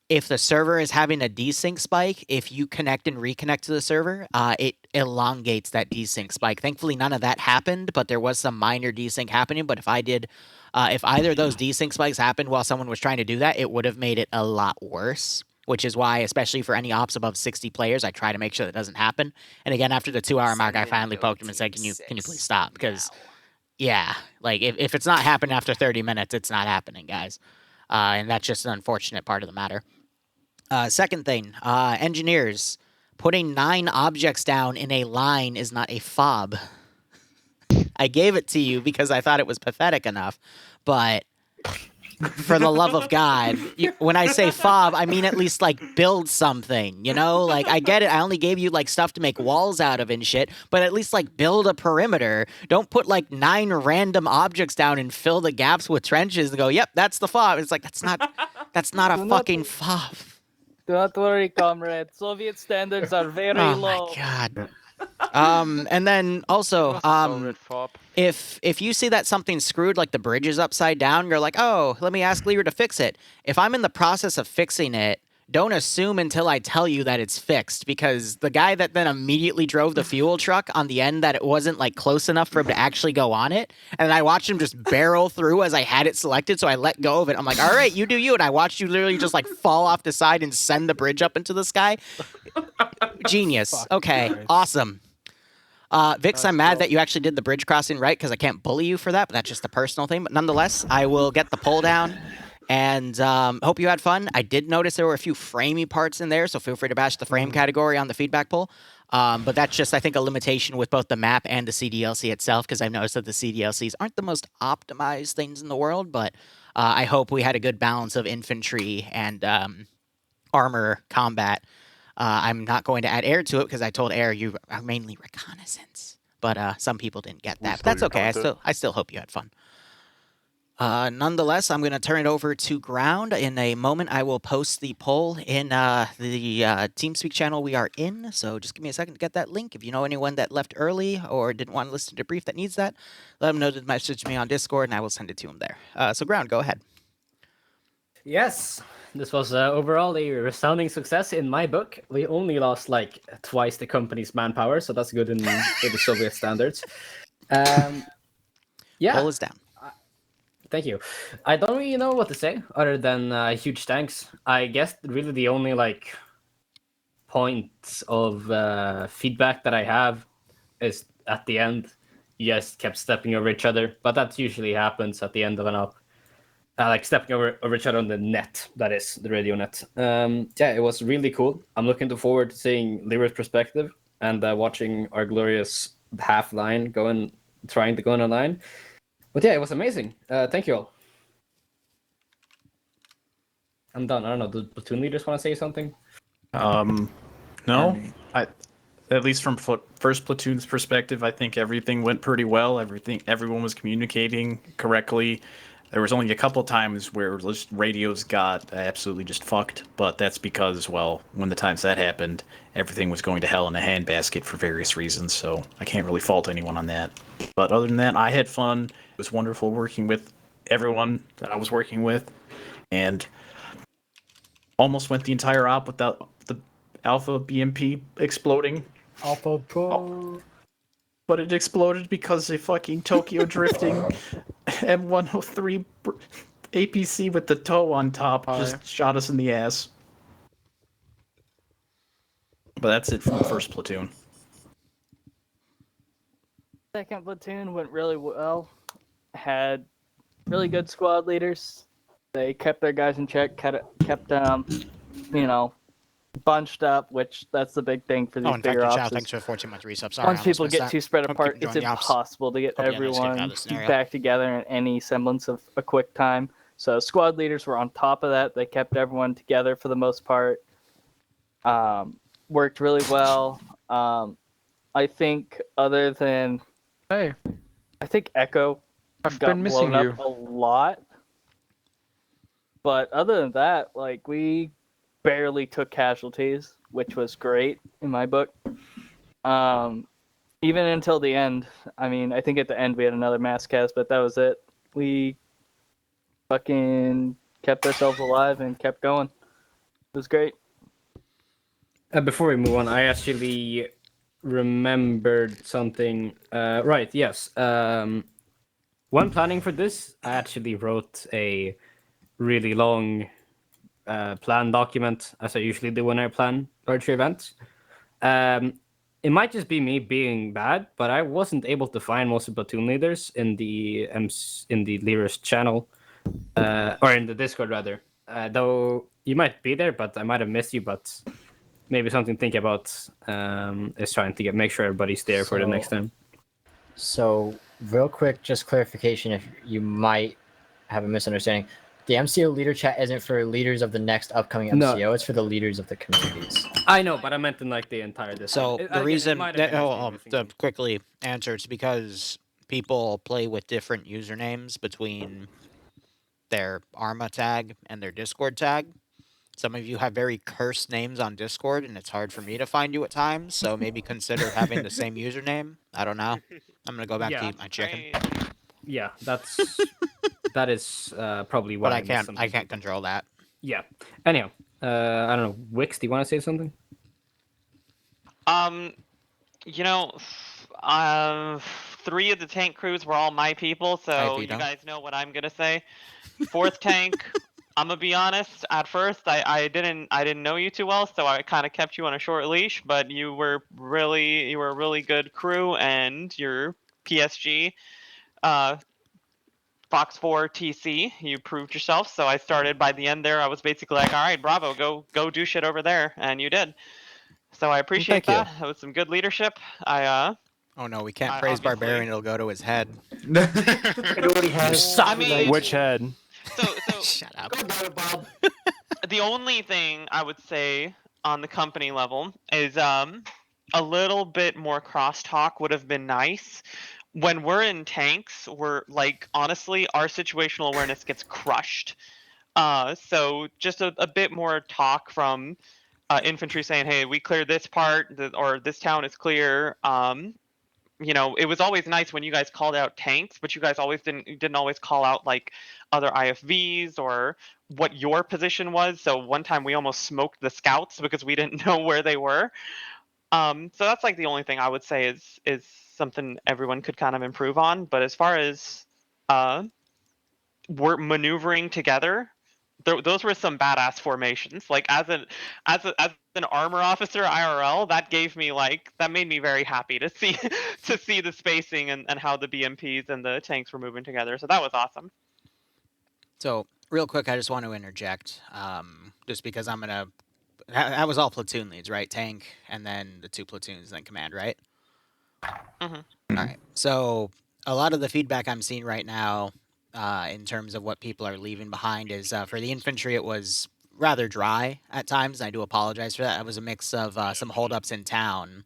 if the server is having a desync spike, if you connect and reconnect to the server, it elongates that desync spike. Thankfully, none of that happened, but there was some minor desync happening. But if either of those desync spikes happened while someone was trying to do that, it would have made it a lot worse. Which is why, especially for any ops above 60 players, I try to make sure that doesn't happen. And again, after the 2 hour mark, I finally poked him and said, "Can you please stop?" Because, yeah, if it's not happening after 30 minutes, it's not happening, guys. And that's just an unfortunate part of the matter. Second thing, engineers, putting 9 objects down in a line is not a fob. I gave it to you because I thought it was pathetic enough, but for the love of God, when I say fob, I mean at least build something, I get it. I only gave you stuff to make walls out of and shit, but at least build a perimeter. Don't put 9 random objects down and fill the gaps with trenches and go, yep, that's the fob. It's that's not a fucking fob. Do not worry, comrade. Soviet standards are very low. Oh my God. And then also, if you see that something's screwed, like the bridge is upside down, you're like, oh, let me ask Liru to fix it. If I'm in the process of fixing it, don't assume until I tell you that it's fixed, because the guy that then immediately drove the fuel truck on the end that it wasn't close enough for him to actually go on it, and I watched him just barrel through as I had it selected, so I let go of it. I'm like, all right, you do you, and I watched you literally just fall off the side and send the bridge up into the sky. Genius. Okay, awesome. Vix, I'm mad that you actually did the bridge crossing right, because I can't bully you for that, but that's just a personal thing. But nonetheless, I will get the pole down. And hope you had fun. I did notice there were a few framey parts in there, so feel free to bash the frame category on the feedback poll. But that's just, I think, a limitation with both the map and the CDLC itself, because I've noticed that the CDLCs aren't the most optimized things in the world, but I hope we had a good balance of infantry and armor combat. I'm not going to add air to it, because I told air you are mainly reconnaissance. But some people didn't get that. But that's okay. I still hope you had fun. Nonetheless, I'm going to turn it over to ground. In a moment, I will post the poll in the TeamSpeak channel we are in. So just give me a second to get that link. If you know anyone that left early or didn't want to listen to debrief that needs that, let them know to message me on Discord, and I will send it to them there. So ground, go ahead. Yes, this was overall a resounding success in my book. We only lost twice the company's manpower, so that's good in the Soviet standards. Yeah. Poll is down. Thank you. I don't really know what to say other than huge thanks. I guess really the only point of feedback that I have is at the end. You guys kept stepping over each other, but that usually happens at the end of an up. Stepping over each other on the net, that is, the radio net. Yeah, it was really cool. I'm looking forward to seeing Liru's perspective and watching our glorious half line trying to go on a line. But yeah, it was amazing. Thank you all. I'm done. I don't know. Do platoon leaders want to say something? No. at least from first platoon's perspective, I think everything went pretty well. Everyone was communicating correctly. There was only a couple times where radios got absolutely just fucked, but that's because, well, when the times that happened, everything was going to hell in a handbasket for various reasons, so I can't really fault anyone on that. But other than that, I had fun. It was wonderful working with everyone that I was working with, and almost went the entire op without the Alpha BMP exploding. Alpha Pro. But it exploded because a fucking Tokyo drifting M103 APC with the toe on top just shot us in the ass. But that's it from the first platoon. Second platoon went really well. Had really good squad leaders. They kept their guys in check, kept bunched up, which that's the big thing for these bigger ops. Thanks for 14 months resub. Sorry, Once people get too spread apart, it's impossible to get everyone back together in any semblance of a quick time. So squad leaders were on top of that. They kept everyone together for the most part. Worked really well. I think other than I think Echo got been missing blown you. up a lot. But other than that, like, we barely took casualties, which was great in my book. Even until the end. I mean, I think at the end we had another mass cast, but that was it. We fucking kept ourselves alive and kept going. It was great. Before we move on, I actually remembered something. Right, yes. When planning for this, I actually wrote a really long plan document, as I usually do when I plan larger events. It might just be me being bad, but I wasn't able to find most of the platoon leaders in the Liru's channel, or in the Discord rather. Though you might be there, but I might have missed you. But maybe something to think about is trying to make sure everybody's there for the next time. So, real quick, just clarification if you might have a misunderstanding. The MCO leader chat isn't for leaders of the next upcoming MCO, it's for the leaders of the communities. I know, but I meant in like the entire Discord. So the reason to quickly answer, it's because people play with different usernames between their Arma tag and their Discord tag. Some of you have very cursed names on Discord, and it's hard for me to find you at times, so maybe consider having the same username. I don't know. I'm going to go back to eat my chicken. Yeah, that is probably why. But I can't control that. Yeah. Anyhow, I don't know. Wix, do you want to say something? You know, 3 of the tank crews were all my people, so you guys know what I'm gonna say. 4th tank, I'm gonna be honest. At first, I didn't know you too well, so I kind of kept you on a short leash. But you were a really good crew, and your PSG, Fox 4 TC, you proved yourself. So I started by the end there. I was basically like, all right, bravo, go do shit over there, and you did. So I appreciate that. That was some good leadership. Oh no, we can't praise Barbarian. It'll go to his head. It already has. I mean, which head? So shut up. The only thing I would say on the company level is a little bit more crosstalk would have been nice. When we're in tanks, we're like, honestly, our situational awareness gets crushed. So just a bit more talk from infantry saying, hey, we cleared this part, or this town is clear. You know, it was always nice when you guys called out tanks, but you guys always didn't always call out like other IFVs or what your position was. So one time we almost smoked the scouts because we didn't know where they were. So that's like the only thing I would say is something everyone could kind of improve on. But as far as we're maneuvering together, those were some badass formations. Like as an armor officer IRL, that made me very happy to see the spacing and how the BMPs and the tanks were moving together. So that was awesome. So real quick, I just want to interject, just because that was all platoon leads, right? Tank, and then the 2 platoons, then command, right? Mm-hmm. All right. So a lot of the feedback I'm seeing right now, in terms of what people are leaving behind, is for the infantry, it was rather dry at times. I do apologize for that. It was a mix of some holdups in town,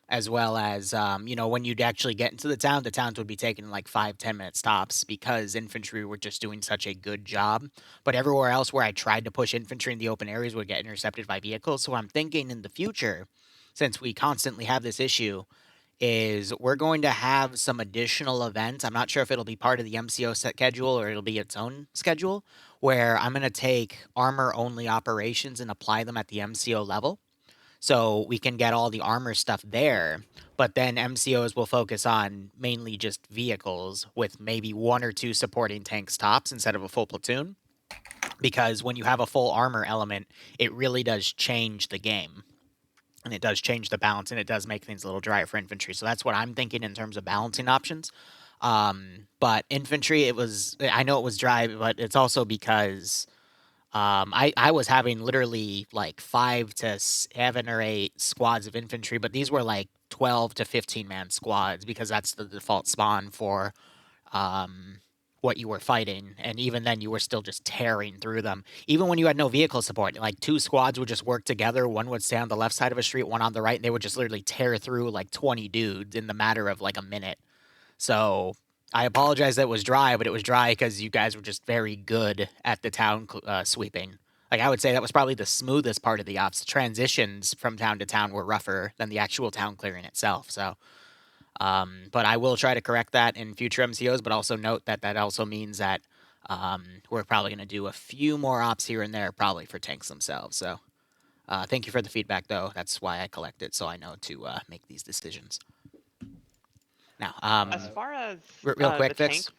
as well as, when you'd actually get into the towns would be taking like 5-10 minute stops because infantry were just doing such a good job. But everywhere else where I tried to push infantry in the open areas would get intercepted by vehicles. So I'm thinking in the future, since we constantly have this issue, is we're going to have some additional events. I'm not sure if it'll be part of the MCO schedule or it'll be its own schedule, where I'm going to take armor-only operations and apply them at the MCO level. So we can get all the armor stuff there, but then MCOs will focus on mainly just vehicles with maybe 1 or 2 supporting tanks tops instead of a full platoon. Because when you have a full armor element, it really does change the game. And it does change the balance, and it does make things a little drier for infantry. So that's what I'm thinking in terms of balancing options. But infantry, I know it was dry, but it's also because I was having literally like 5 to 7 or 8 squads of infantry, but these were like 12 to 15 man squads because that's the default spawn for what you were fighting. And even then you were still just tearing through them. Even when you had no vehicle support, like 2 squads would just work together. One would stay on the left side of a street, one on the right, and they would just literally tear through like 20 dudes in the matter of like a minute. So I apologize that it was dry, but it was dry because you guys were just very good at the town sweeping. Like, I would say that was probably the smoothest part of the ops. The transitions from town to town were rougher than the actual town clearing itself. So, but I will try to correct that in future MCOs, but also note that that also means that we're probably going to do a few more ops here and there, probably for tanks themselves. So, thank you for the feedback, though. That's why I collect it, so I know to make these decisions. Now, as far as real quick, Vix.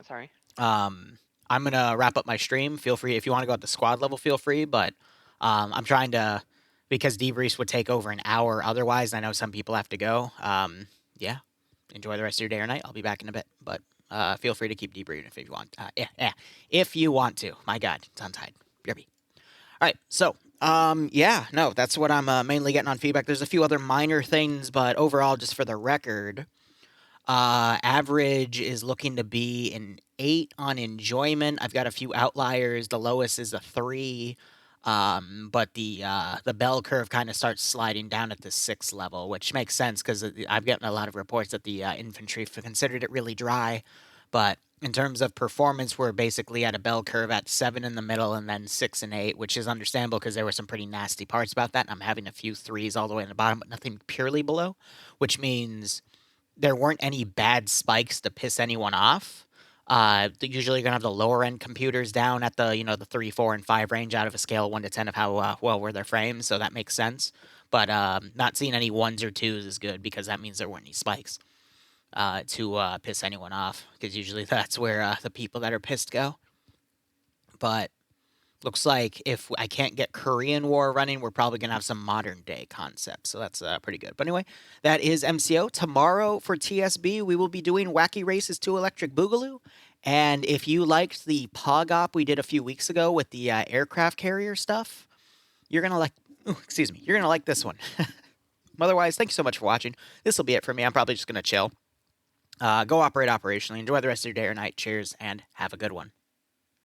Sorry. I'm gonna wrap up my stream. Feel free if you want to go at the squad level. Feel free, but I'm trying to, because debriefs would take over an hour otherwise. I know some people have to go. Yeah, enjoy the rest of your day or night. I'll be back in a bit, but feel free to keep debriefing if you want. If you want to. My God, it's untied. All right, so no, that's what I'm mainly getting on feedback. There's a few other minor things, but overall, just for the record. Average is looking to be an 8 on enjoyment. I've got a few outliers. The lowest is a 3. But the bell curve kind of starts sliding down at the 6 level, which makes sense because I've gotten a lot of reports that the infantry considered it really dry. But in terms of performance, we're basically at a bell curve at 7 in the middle and then 6 and 8, which is understandable because there were some pretty nasty parts about that. And I'm having a few 3s all the way in the bottom, but nothing purely below, which means there weren't any bad spikes to piss anyone off. Usually you're going to have the lower end computers down at the, the 3, 4, and 5 range out of a scale of 1 to 10 of how well were their frames, so that makes sense. But not seeing any 1s or 2s is good because that means there weren't any spikes to piss anyone off, because usually that's where the people that are pissed go. But looks like if I can't get Korean War running, we're probably going to have some modern day concepts. So that's pretty good. But anyway, that is MCO. Tomorrow for TSB, we will be doing Wacky Races 2 Electric Boogaloo. And if you liked the POG op we did a few weeks ago with the aircraft carrier stuff, you're going to like, you're going to like this one. Otherwise, thank you so much for watching. This will be it for me. I'm probably just going to chill. Go operate operationally. Enjoy the rest of your day or night. Cheers, and have a good one.